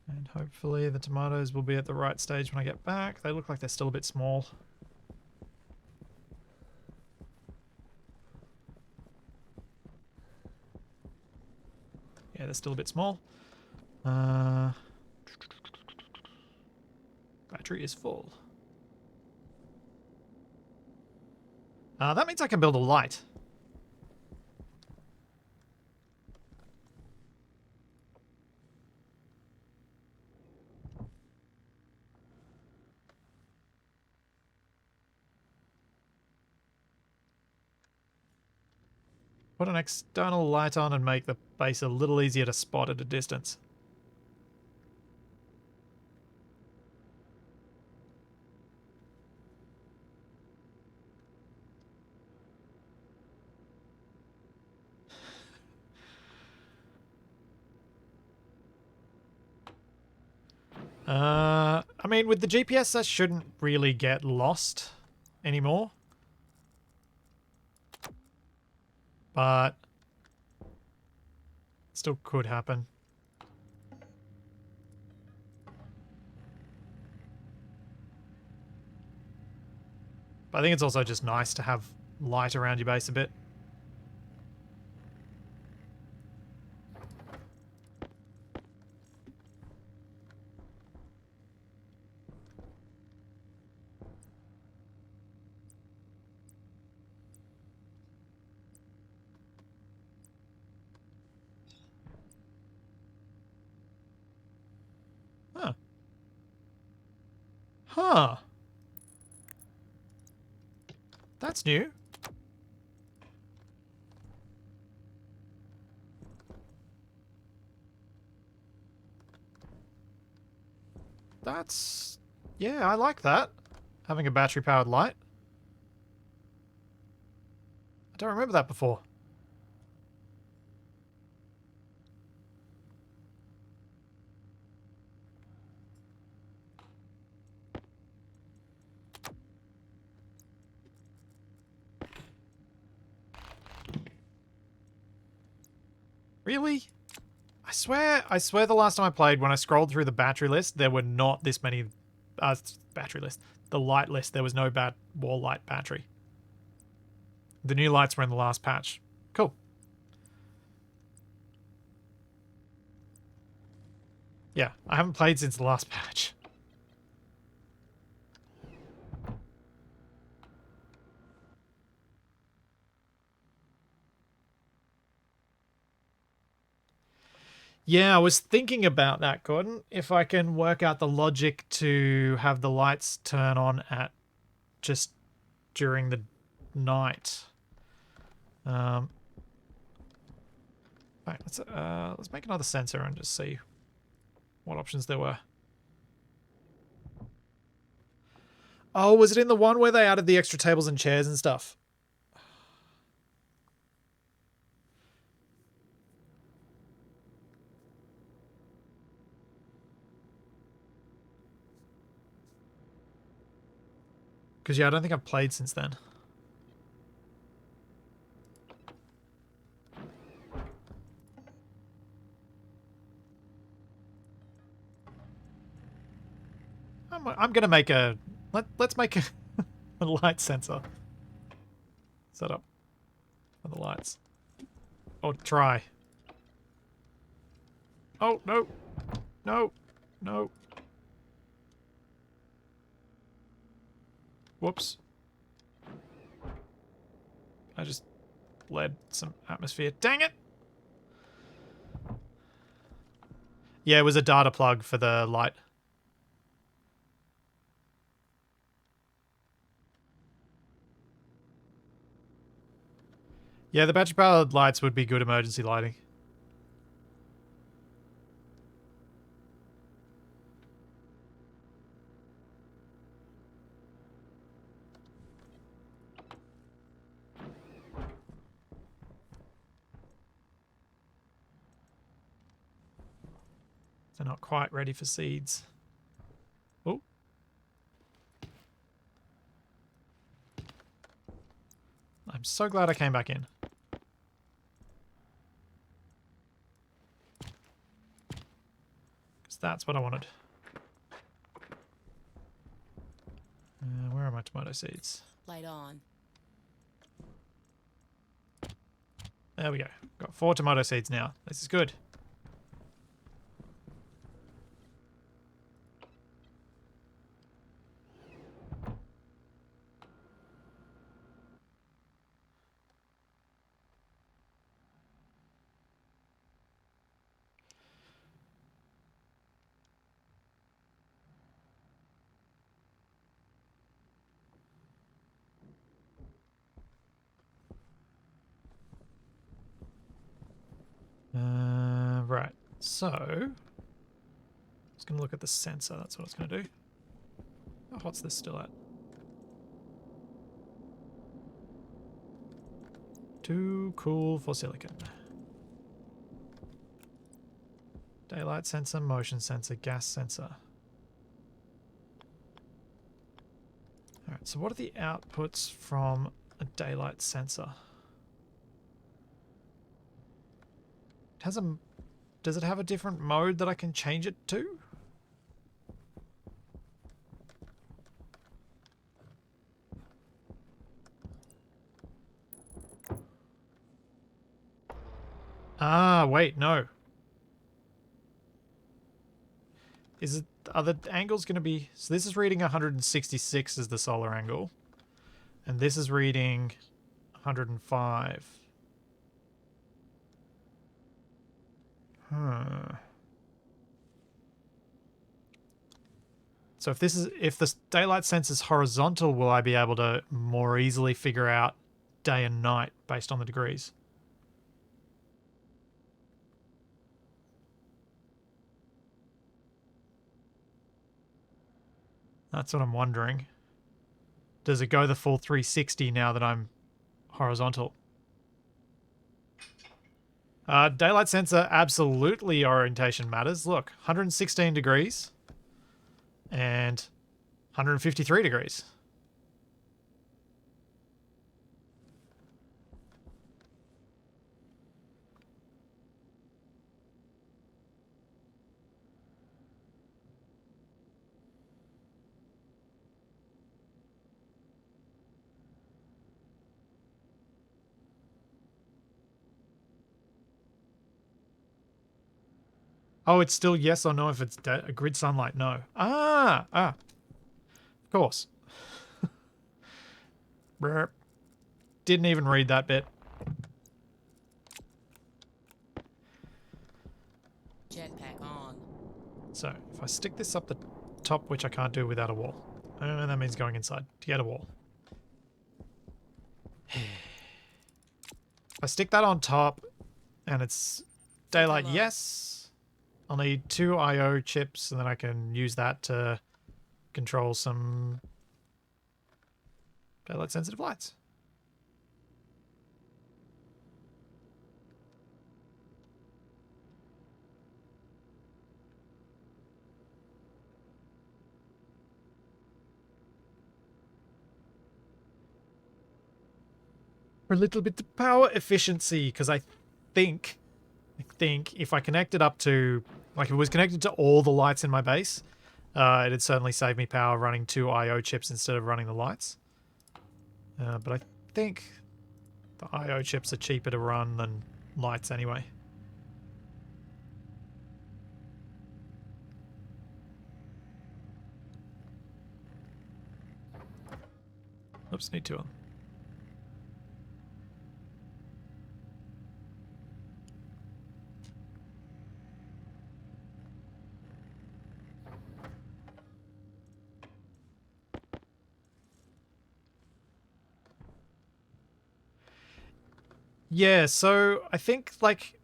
And hopefully the tomatoes will be at the right stage when I get back. They look like they're still a bit small. Yeah, they're still a bit small. Battery is full. That means I can build a light. Put an external light on and make the base a little easier to spot at a distance. I mean, with the GPS, that shouldn't really get lost anymore. But still could happen. But I think it's also just nice to have light around your base a bit. Huh. Huh. That's new. That's... yeah, I like that. Having a battery-powered light. I don't remember that before. Really? I swear the last time I played, when I scrolled through the battery list, there were not this many... battery list. The light list, there was no wall light battery. The new lights were in the last patch. Cool. Yeah, I haven't played since the last patch. Yeah, I was thinking about that, Gordon. If I can work out the logic to have the lights turn on at just during the night. Right, let's make another sensor and just see what options there were. Oh, was it in the one where they added the extra tables and chairs and stuff? Because, yeah, I don't think I've played since then. I'm gonna make a... Let's make a light sensor set up for the lights. Or try. Oh, no. No. No. Whoops. I just led some atmosphere. Dang it! Yeah, it was a data plug for the light. Yeah, the battery-powered lights would be good emergency lighting. They're not quite ready for seeds. Oh. I'm so glad I came back in. Because that's what I wanted. Where are my tomato seeds? Light on. There we go. Got 4 tomato seeds now. This is good. So, I was going to look at the sensor. That's what I was going to do. How hot's this still at? Too cool for silicon. Daylight sensor, motion sensor, gas sensor. Alright, so what are the outputs from a daylight sensor? It has a... Does it have a different mode that I can change it to? Ah, wait, no. Is it... Are the angles going to be... So this is reading 166 as the solar angle. And this is reading 105. So if the daylight sensor's horizontal, will I be able to more easily figure out day and night based on the degrees? That's what I'm wondering. Does it go the full 360 now that I'm horizontal? Daylight sensor, absolutely orientation matters. Look, 116 degrees and 153 degrees. Oh, it's still yes or no if it's grid sunlight. No. Of course. Burp. Didn't even read that bit. Jetpack on. So, if I stick this up the top, which I can't do without a wall. And that means going inside to get a wall. If I stick that on top and it's daylight, yes. I'll need 2 I/O chips and then I can use that to control some daylight sensitive lights. For a little bit of power efficiency, because I think if I connect it up to, like if it was connected to all the lights in my base, it'd certainly save me power running 2 I/O chips instead of running the lights. But I think the I/O chips are cheaper to run than lights anyway. Oops, need 2 on. Yeah, so I think like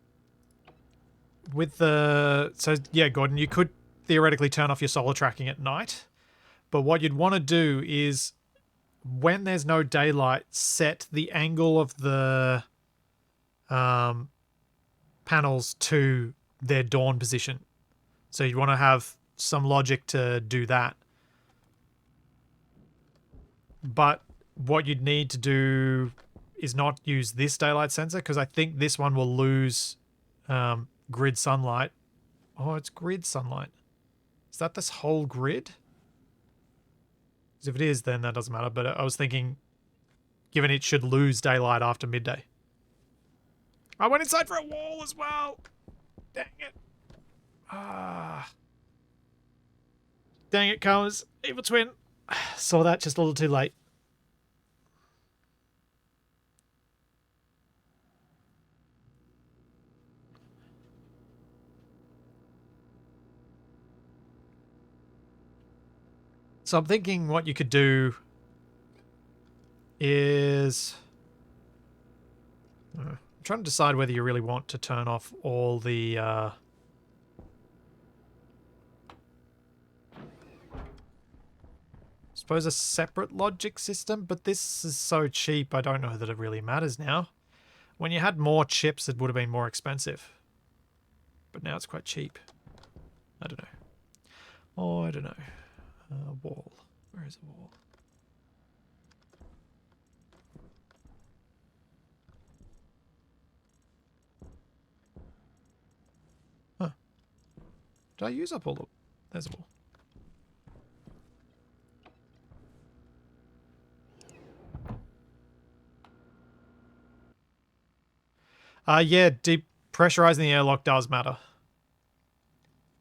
with the... So yeah, Gordon, you could theoretically turn off your solar tracking at night. But what you'd want to do is when there's no daylight, set the angle of the panels to their dawn position. So you'd want to have some logic to do that. But what you'd need to do is not use this daylight sensor, because I think this one will lose grid sunlight. Oh, it's grid sunlight. Is that this whole grid? Because if it is, then that doesn't matter. But I was thinking, given it should lose daylight after midday. I went inside for a wall as well. Dang it. Dang it, Comas. Evil twin. Saw that just a little too late. So I'm thinking what you could do is... I'm trying to decide whether you really want to turn off all the suppose, a separate logic system, but this is so cheap, I don't know that it really matters now. When you had more chips, it would have been more expensive. But now it's quite cheap. I don't know. Oh, I don't know. Wall. Where is a wall? Huh. Did I use up all the... There's a wall. Yeah, depressurizing the airlock does matter.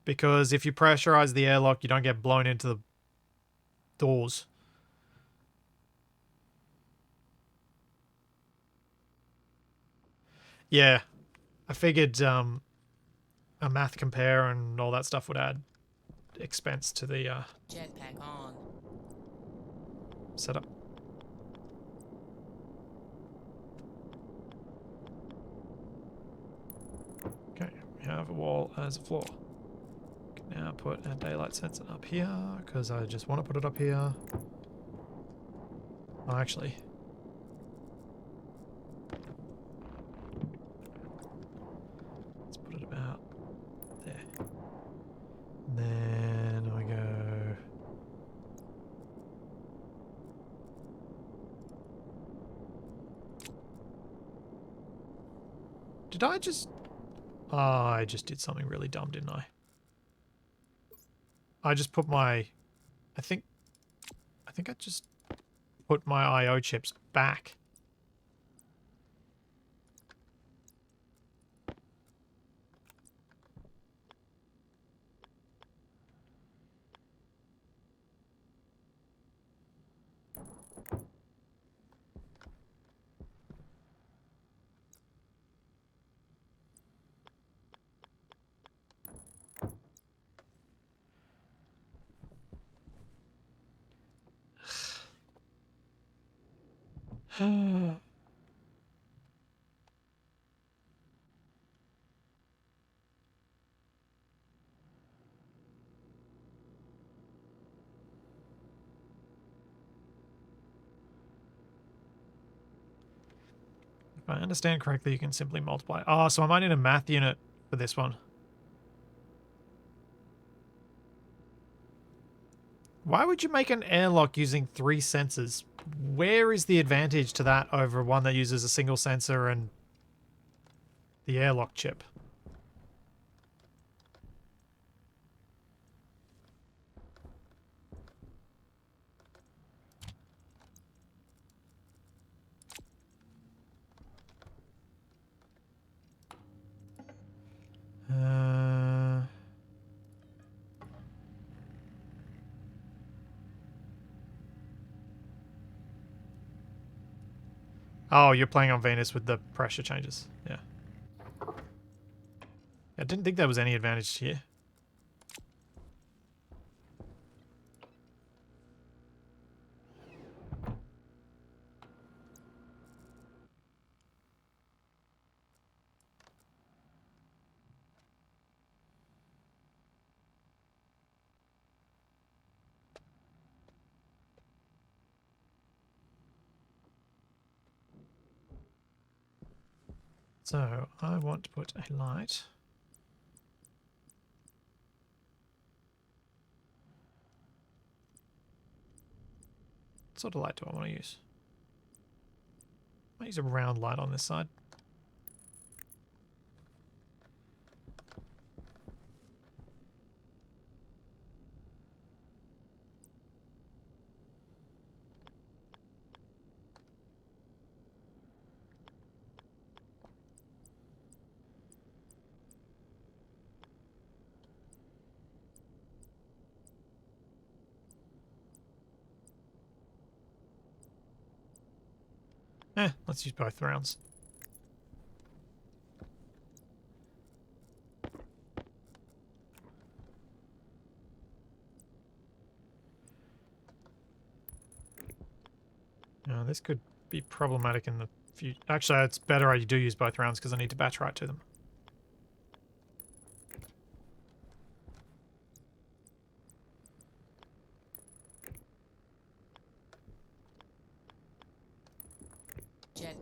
Because if you pressurize the airlock, you don't get blown into the doors. Yeah, I figured a math compare and all that stuff would add expense to the Jetpack on. setup. Okay, we have a wall as a floor. Can now put a daylight sensor up here, because I just want to put it up here. Oh, actually. Let's put it about there. And then I go... Did I just... Oh, I just did something really dumb, didn't I? I just put my... I think I just put my I/O chips back. If I understand correctly, you can simply multiply. Oh, so I might need a math unit for this one. Why would you make an airlock using 3 sensors? Where is the advantage to that over one that uses a single sensor and the airlock chip? Oh, you're playing on Venus with the pressure changes. Yeah. I didn't think there was any advantage here. So, I want to put a light. What sort of light do I want to use? I might use a round light on this side. Let's use both rounds. Now, this could be problematic in the future. Actually, it's better I do use both rounds because I need to batch right to them.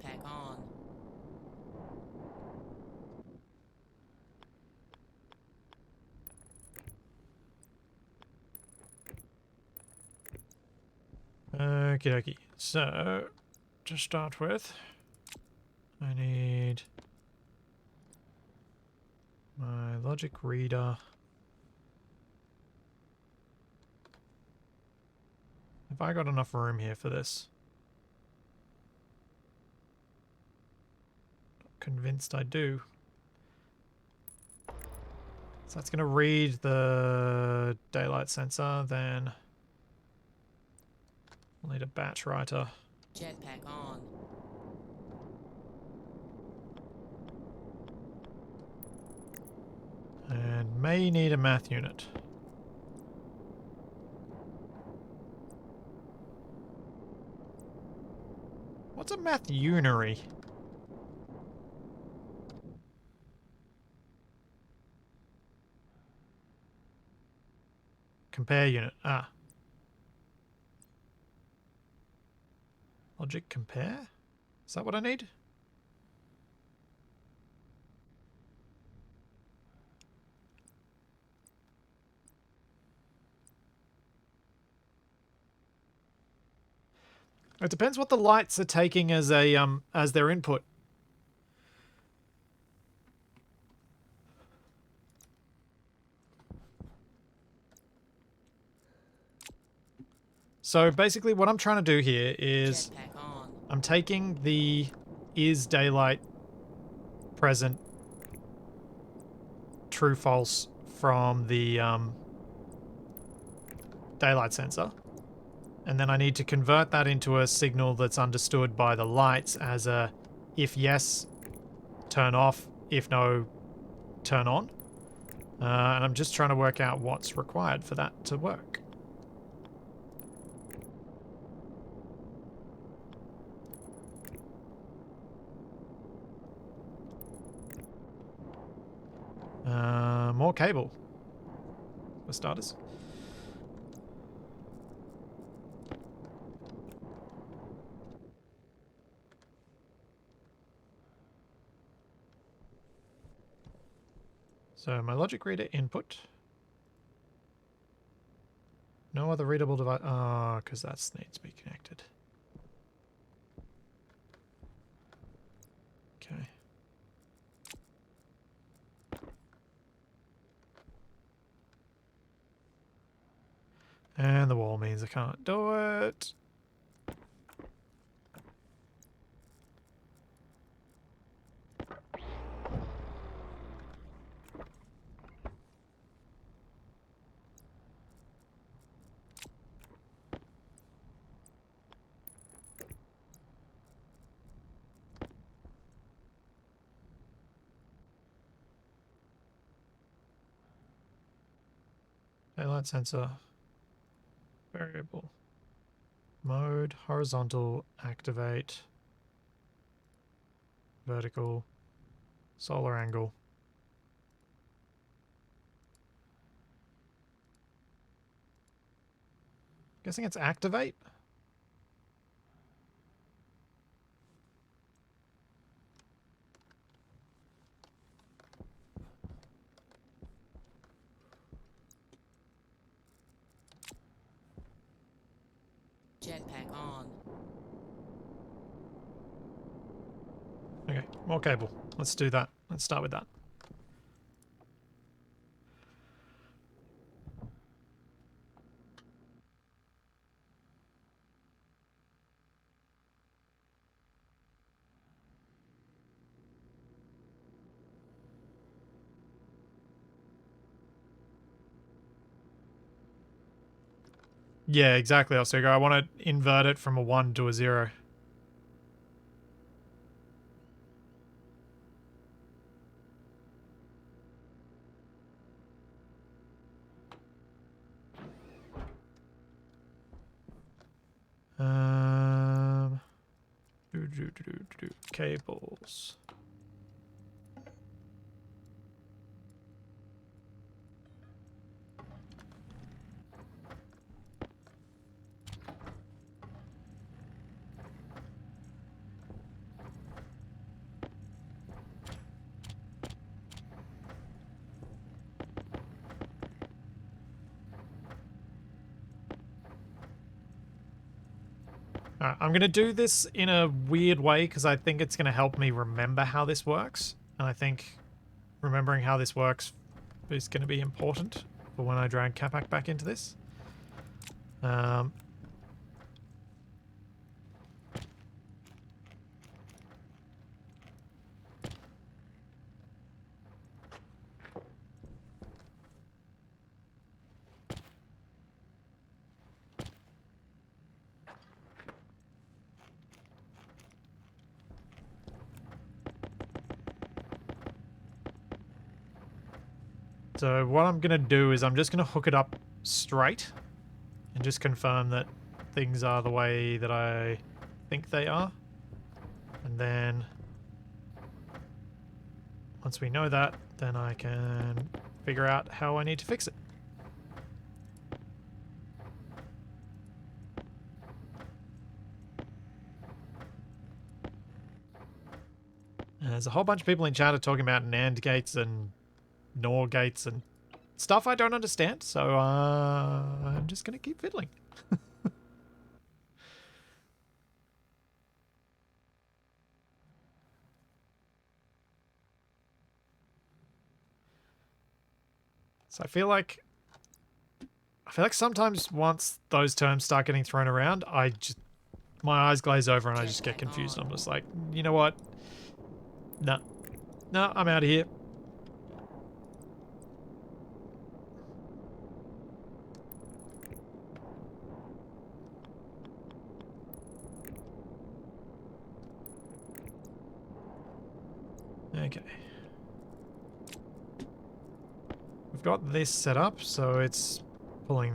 Jetpack on. Okie dokie. So, to start with, I need my logic reader. Have I got enough room here for this? Convinced I do. So that's going to read the daylight sensor, then we'll need a batch writer. Jetpack on. And may need a math unit. What's a math unary? Compare unit. Ah. Logic compare? Is that what I need? It depends what the lights are taking as a as their input. So basically what I'm trying to do here is Jetpack on. I'm taking the is daylight present true false from the daylight sensor, and then I need to convert that into a signal that's understood by the lights as a if yes, turn off, if no, turn on. And I'm just trying to work out what's required for that to work. More cable, for starters. So my logic reader input. No other readable device. Oh, because that needs to be connected. Okay. And the wall means I can't do it. Daylight sensor. Variable. Mode. Horizontal. Activate. Vertical. Solar angle. Guessing it's activate? Jetpack on. Okay, more cable. Let's do that. Let's start with that. Yeah, exactly, Osego. I want to invert it from a 1 to a 0. Um, cables. Alright, I'm going to do this in a weird way because I think it's going to help me remember how this works. And I think remembering how this works is going to be important for when I drag Capac back into this. So what I'm going to do is I'm just going to hook it up straight and just confirm that things are the way that I think they are. And then once we know that, then I can figure out how I need to fix it. And there's a whole bunch of people in chat are talking about NAND gates and NOR gates and stuff I don't understand, so I'm just going to keep fiddling. So I feel like sometimes once those terms start getting thrown around, my eyes glaze over and I just get confused. I'm just like, you know what? No, I'm out of here. Okay. We've got this set up, so it's pulling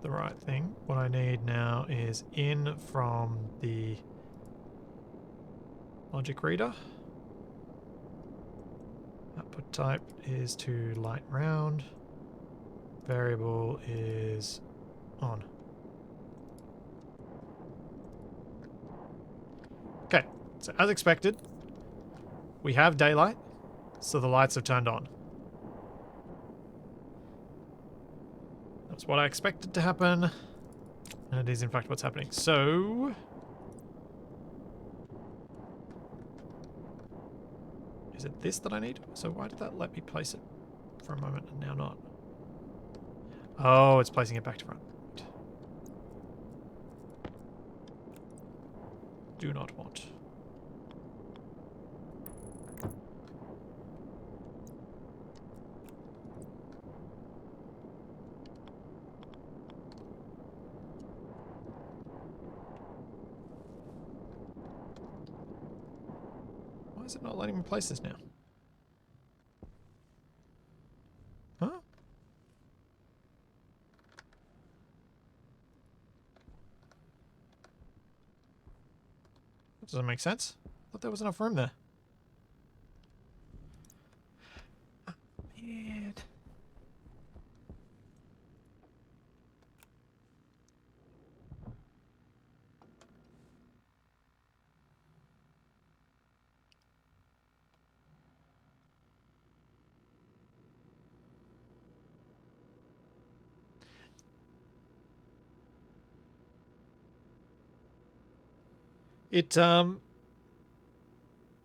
the right thing. What I need now is in from the logic reader. Output type is to light round. Variable is on. Okay, so as expected, we have daylight, so the lights have turned on. That's what I expected to happen, and it is in fact what's happening. So is it this that I need? So why did that let me place it for a moment and now not? Oh, it's placing it back to front. Do not want. Why is it not letting me place this now? Huh? That doesn't make sense. I thought there was enough room there. Man.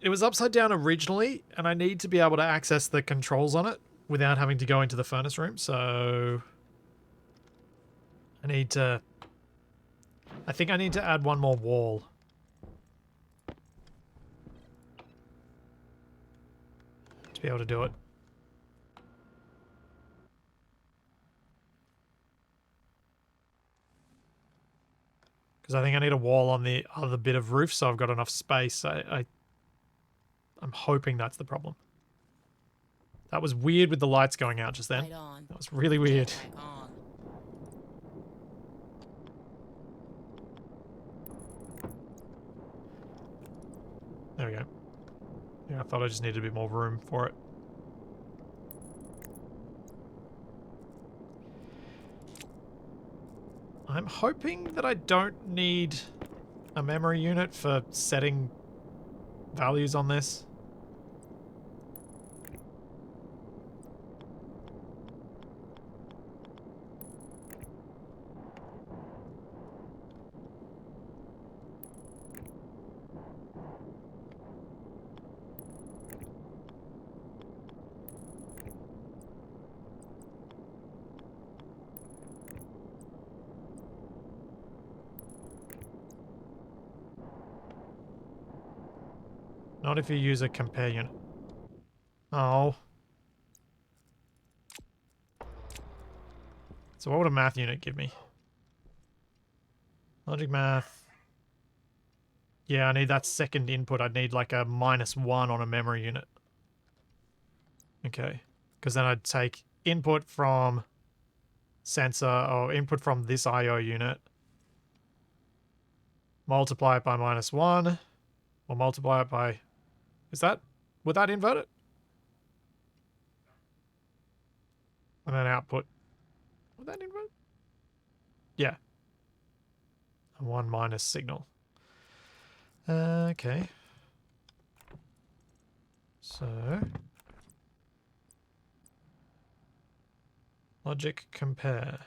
It was upside down originally, and I need to be able to access the controls on it without having to go into the furnace room, so I think I need to add one more wall. To be able to do it. Because I think I need a wall on the other bit of roof so I've got enough space. I'm hoping that's the problem. That was weird with the lights going out just then. Light on. That was really weird. Jetpack on. There we go. Yeah, I thought I just needed a bit more room for it. I'm hoping that I don't need a memory unit for setting values on this. Not if you use a compare unit. Oh. So what would a math unit give me? Logic math. Yeah, I need that second input. I'd need like a -1 on a memory unit. Okay. Because then I'd take input from sensor or input from this IO unit, multiply it by -1, or multiply it by... Would that invert it? And then output. Would that invert? Yeah. A 1 minus signal. Okay. So... logic compare.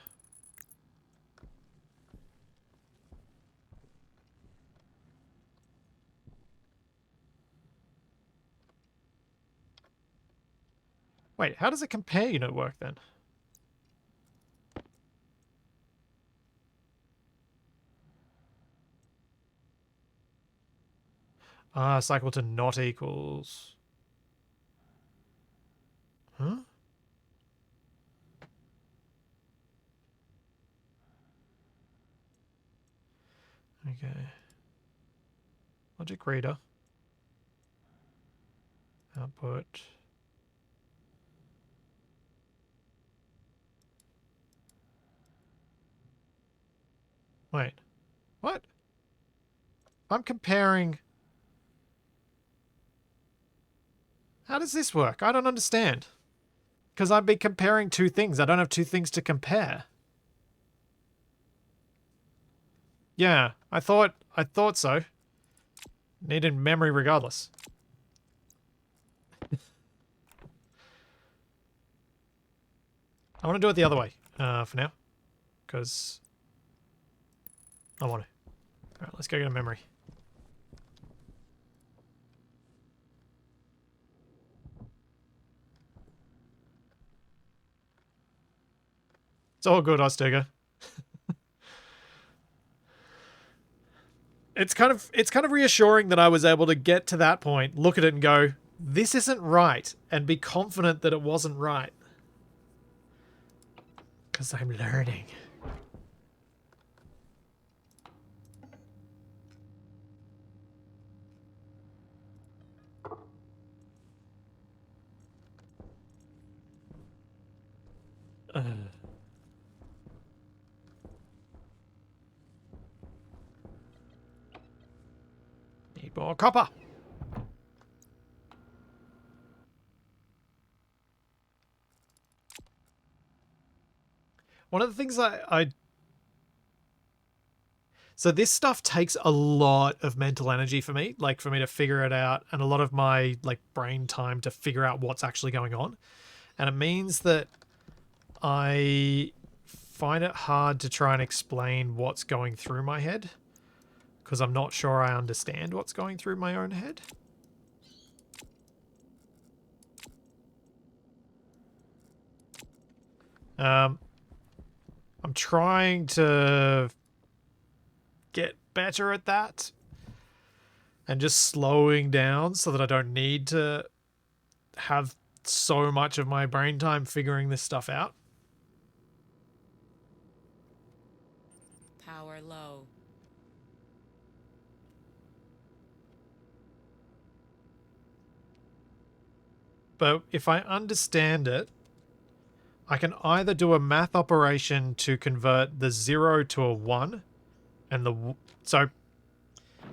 Wait, how does a compare unit work then? Ah, cycle to not equals. Huh? Okay. Logic reader. Output. Wait. What? I'm comparing... How does this work? I don't understand. Because I'd be comparing two things. I don't have two things to compare. Yeah, I thought so. Needed memory regardless. I want to do it the other way for now. Because I want to. Alright, let's go get a memory. It's all good, Ostiga. It's kind of reassuring that I was able to get to that point, look at it and go, this isn't right, and be confident that it wasn't right. Because I'm learning. Need more copper. One of the things so this stuff takes a lot of mental energy for me, like for me to figure it out, and a lot of my like brain time to figure out what's actually going on. And it means that I find it hard to try and explain what's going through my head because I'm not sure I understand what's going through my own head. I'm trying to get better at that and just slowing down so that I don't need to have so much of my brain time figuring this stuff out. Power low. But if I understand it, I can either do a math operation to convert the 0 to a 1 and so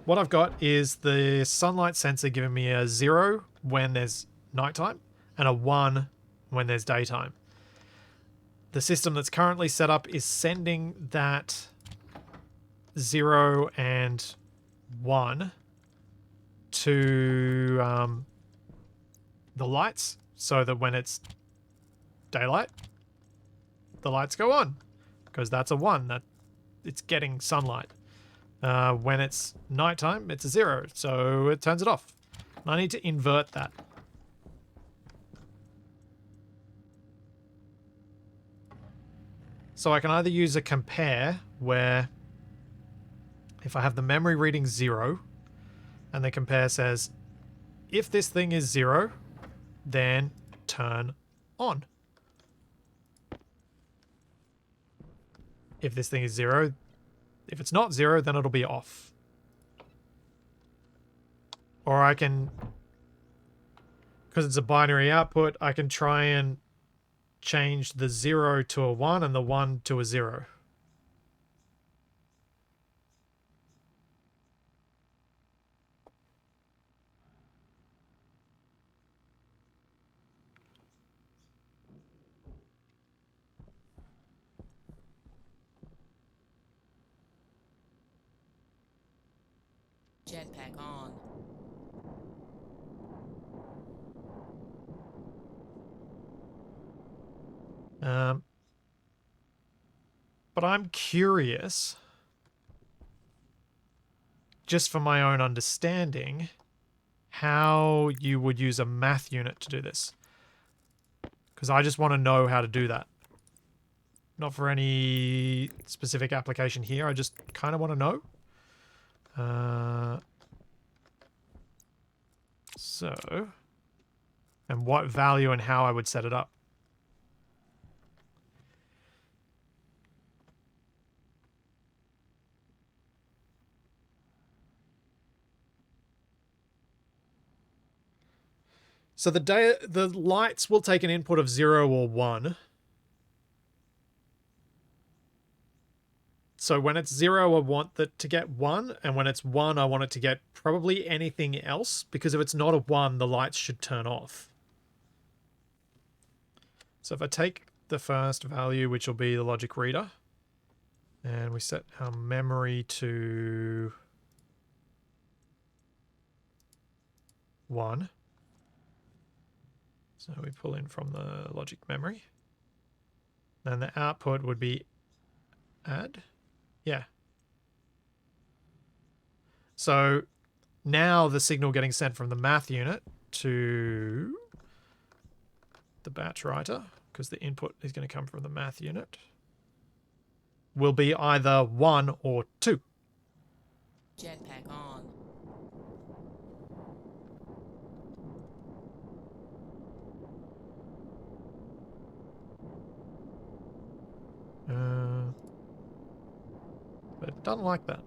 what I've got is the sunlight sensor giving me a 0 when there's nighttime and a 1 when there's daytime. The system that's currently set up is sending that 0 and 1 to the lights so that when it's daylight, the lights go on because that's a 1. That it's getting sunlight. When it's nighttime, it's a 0, so it turns it off. I need to invert that. So I can either use a compare where if I have the memory reading 0 and the compare says if this thing is 0, then turn on. If this thing is 0, if it's not 0, then it'll be off. Or I can, because it's a binary output, I can try and change the 0 to a 1 and the 1 to a 0. Jetpack on. But I'm curious, just for my own understanding, how you would use a math unit to do this. Because I just want to know how to do that. Not for any specific application here, I just kind of want to know. And what value and how I would set it up. So the lights will take an input of 0 or 1. So when it's 0, I want that to get 1, and when it's 1, I want it to get probably anything else, because if it's not a 1, the lights should turn off. So if I take the first value, which will be the logic reader, and we set our memory to 1. So we pull in from the logic memory. Then the output would be add. Yeah. So now the signal getting sent from the math unit to the batch writer, because the input is going to come from the math unit, will be either 1 or 2. Jetpack on. But it doesn't like that.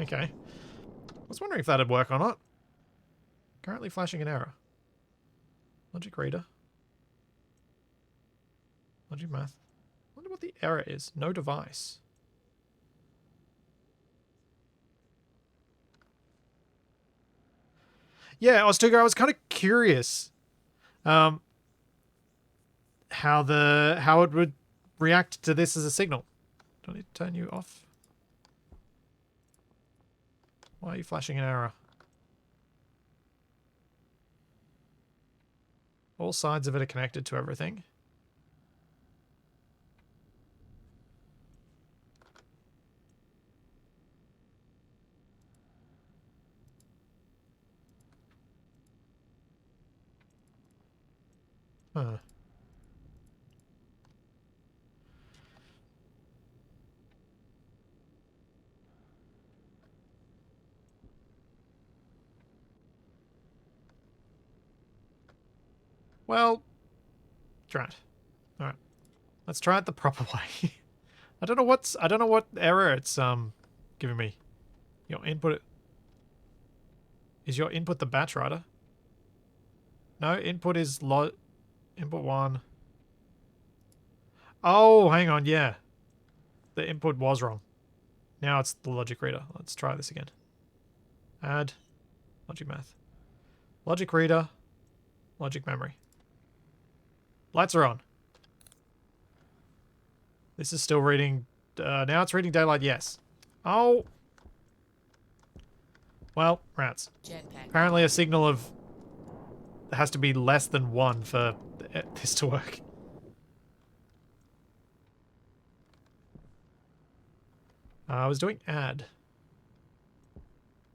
Okay. I was wondering if that'd work or not. Currently flashing an error. Logic reader. Logic math. Wonder what the error is. No device. Yeah, Ostuga, I was kind of curious how it would react to this as a signal. Do I need to turn you off? Why are you flashing an error? All sides of it are connected to everything. Huh. Well, try it. All right, let's try it the proper way. I don't know what error it's giving me. Your input is your input the batch writer? No, input is input 1. Oh, hang on, yeah. The input was wrong. Now it's the logic reader. Let's try this again. Add logic math. Logic reader, logic memory. Lights are on. This is still reading... now it's reading daylight, yes. Oh! Well, rats. Jetpack. Apparently a signal of... There has to be less than 1 for this to work. I was doing add.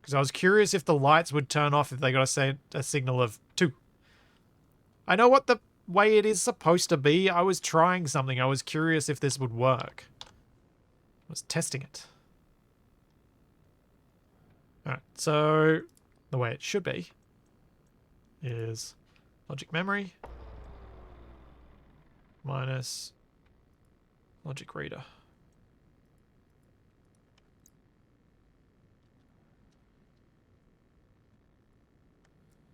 Because I was curious if the lights would turn off if they got a signal of 2. I know what the way it is supposed to be. I was trying something. I was curious if this would work. I was testing it. Alright, so the way it should be is logic memory minus logic reader.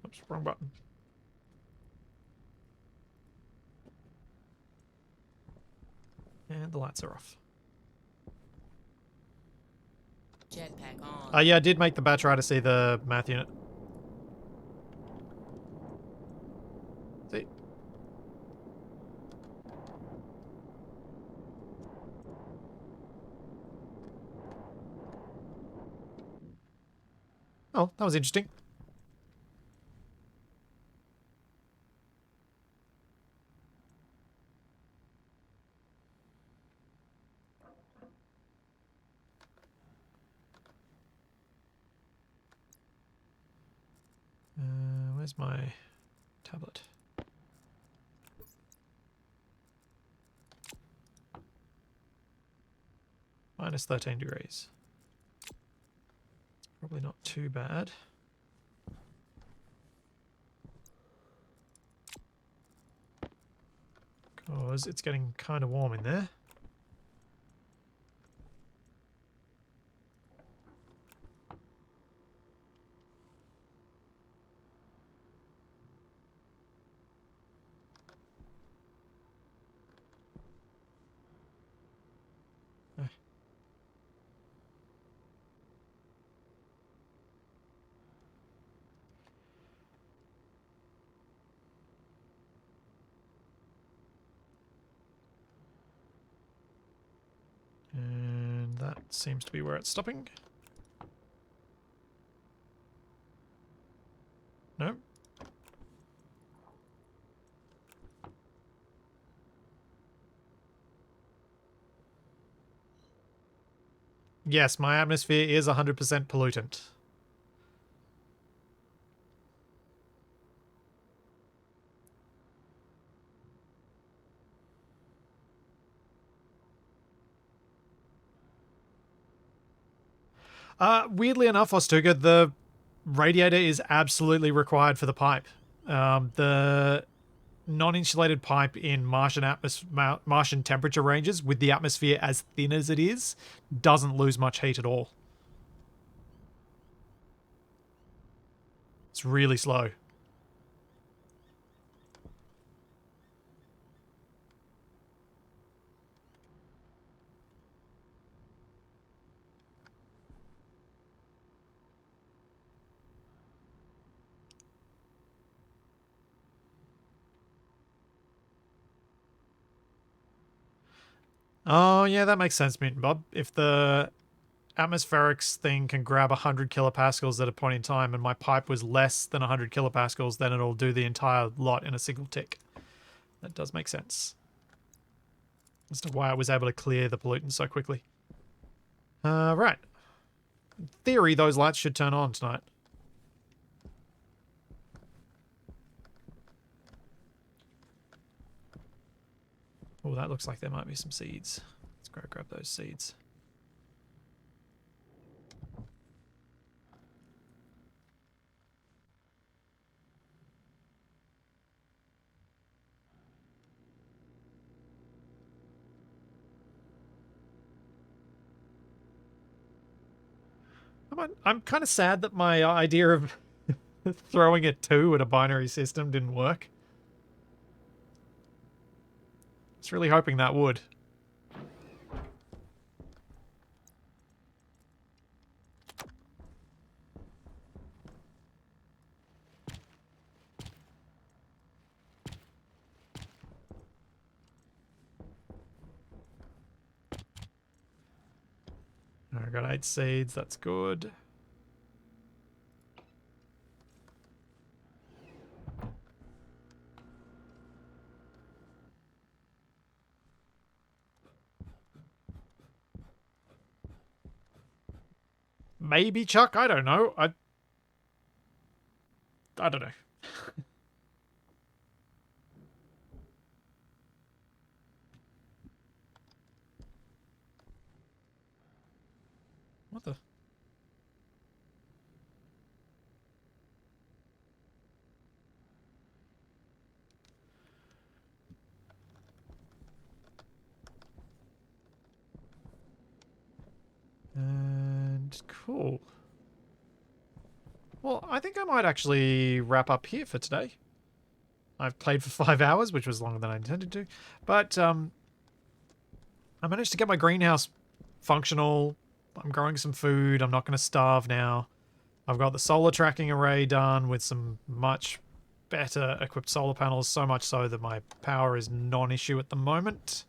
Oops, wrong button. And the lights are off. Jetpack on. Yeah, I did make the batch right to see the math unit. See? Oh, that was interesting. Where's my tablet? Minus 13 degrees. It's probably not too bad. Because it's getting kind of warm in there. And that seems to be where it's stopping. No. Yes, my atmosphere is 100% pollutant. Weirdly enough, Ostuga, the radiator is absolutely required for the pipe. The non-insulated pipe in Martian temperature ranges, with the atmosphere as thin as it is, doesn't lose much heat at all. It's really slow. Oh, yeah, that makes sense, Mutant Bob. If the atmospherics thing can grab 100 kilopascals at a point in time and my pipe was less than 100 kilopascals, then it'll do the entire lot in a single tick. That does make sense. As to why I was able to clear the pollutants so quickly. Right. In theory, those lights should turn on tonight. Oh, that looks like there might be some seeds. Let's go grab those seeds. I'm kind of sad that my idea of throwing a 2 at a binary system didn't work. I was really hoping that would. I got 8 seeds, that's good. Maybe, Chuck? I don't know. I don't know. What the? cool. Well, I think I might actually wrap up here for today. I've played for 5 hours, which was longer than I intended to. But I managed to get my greenhouse functional. I'm growing some food. I'm not going to starve now. I've got the solar tracking array done with some much better equipped solar panels, so much so that my power is non-issue at the moment.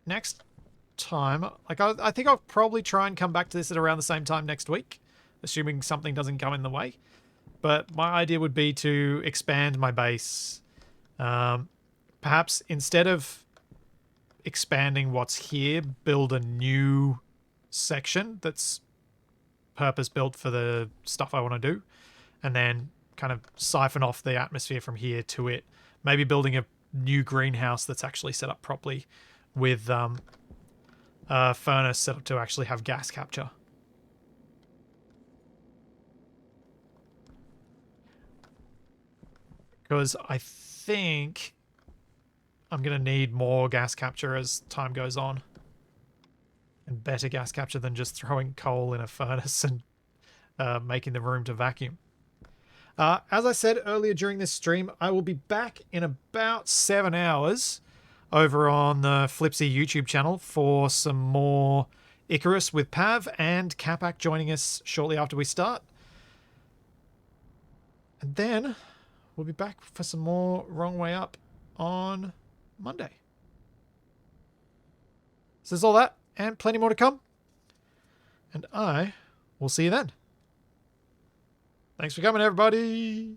Next time, like I think I'll probably try and come back to this at around the same time next week, assuming something doesn't come in the way. But my idea would be to expand my base. Perhaps instead of expanding what's here, build a new section that's purpose-built for the stuff I want to do, and then kind of siphon off the atmosphere from here to it. Maybe building a new greenhouse that's actually set up properly with a furnace set up to actually have gas capture. Because I think I'm going to need more gas capture as time goes on. And better gas capture than just throwing coal in a furnace and making the room to vacuum. As I said earlier during this stream, I will be back in about 7 hours over on the Flipsy YouTube channel for some more Icarus with Pav, and Capac joining us shortly after we start. And then we'll be back for some more Wrong Way Up on Monday. So there's all that, and plenty more to come. And I will see you then. Thanks for coming, everybody.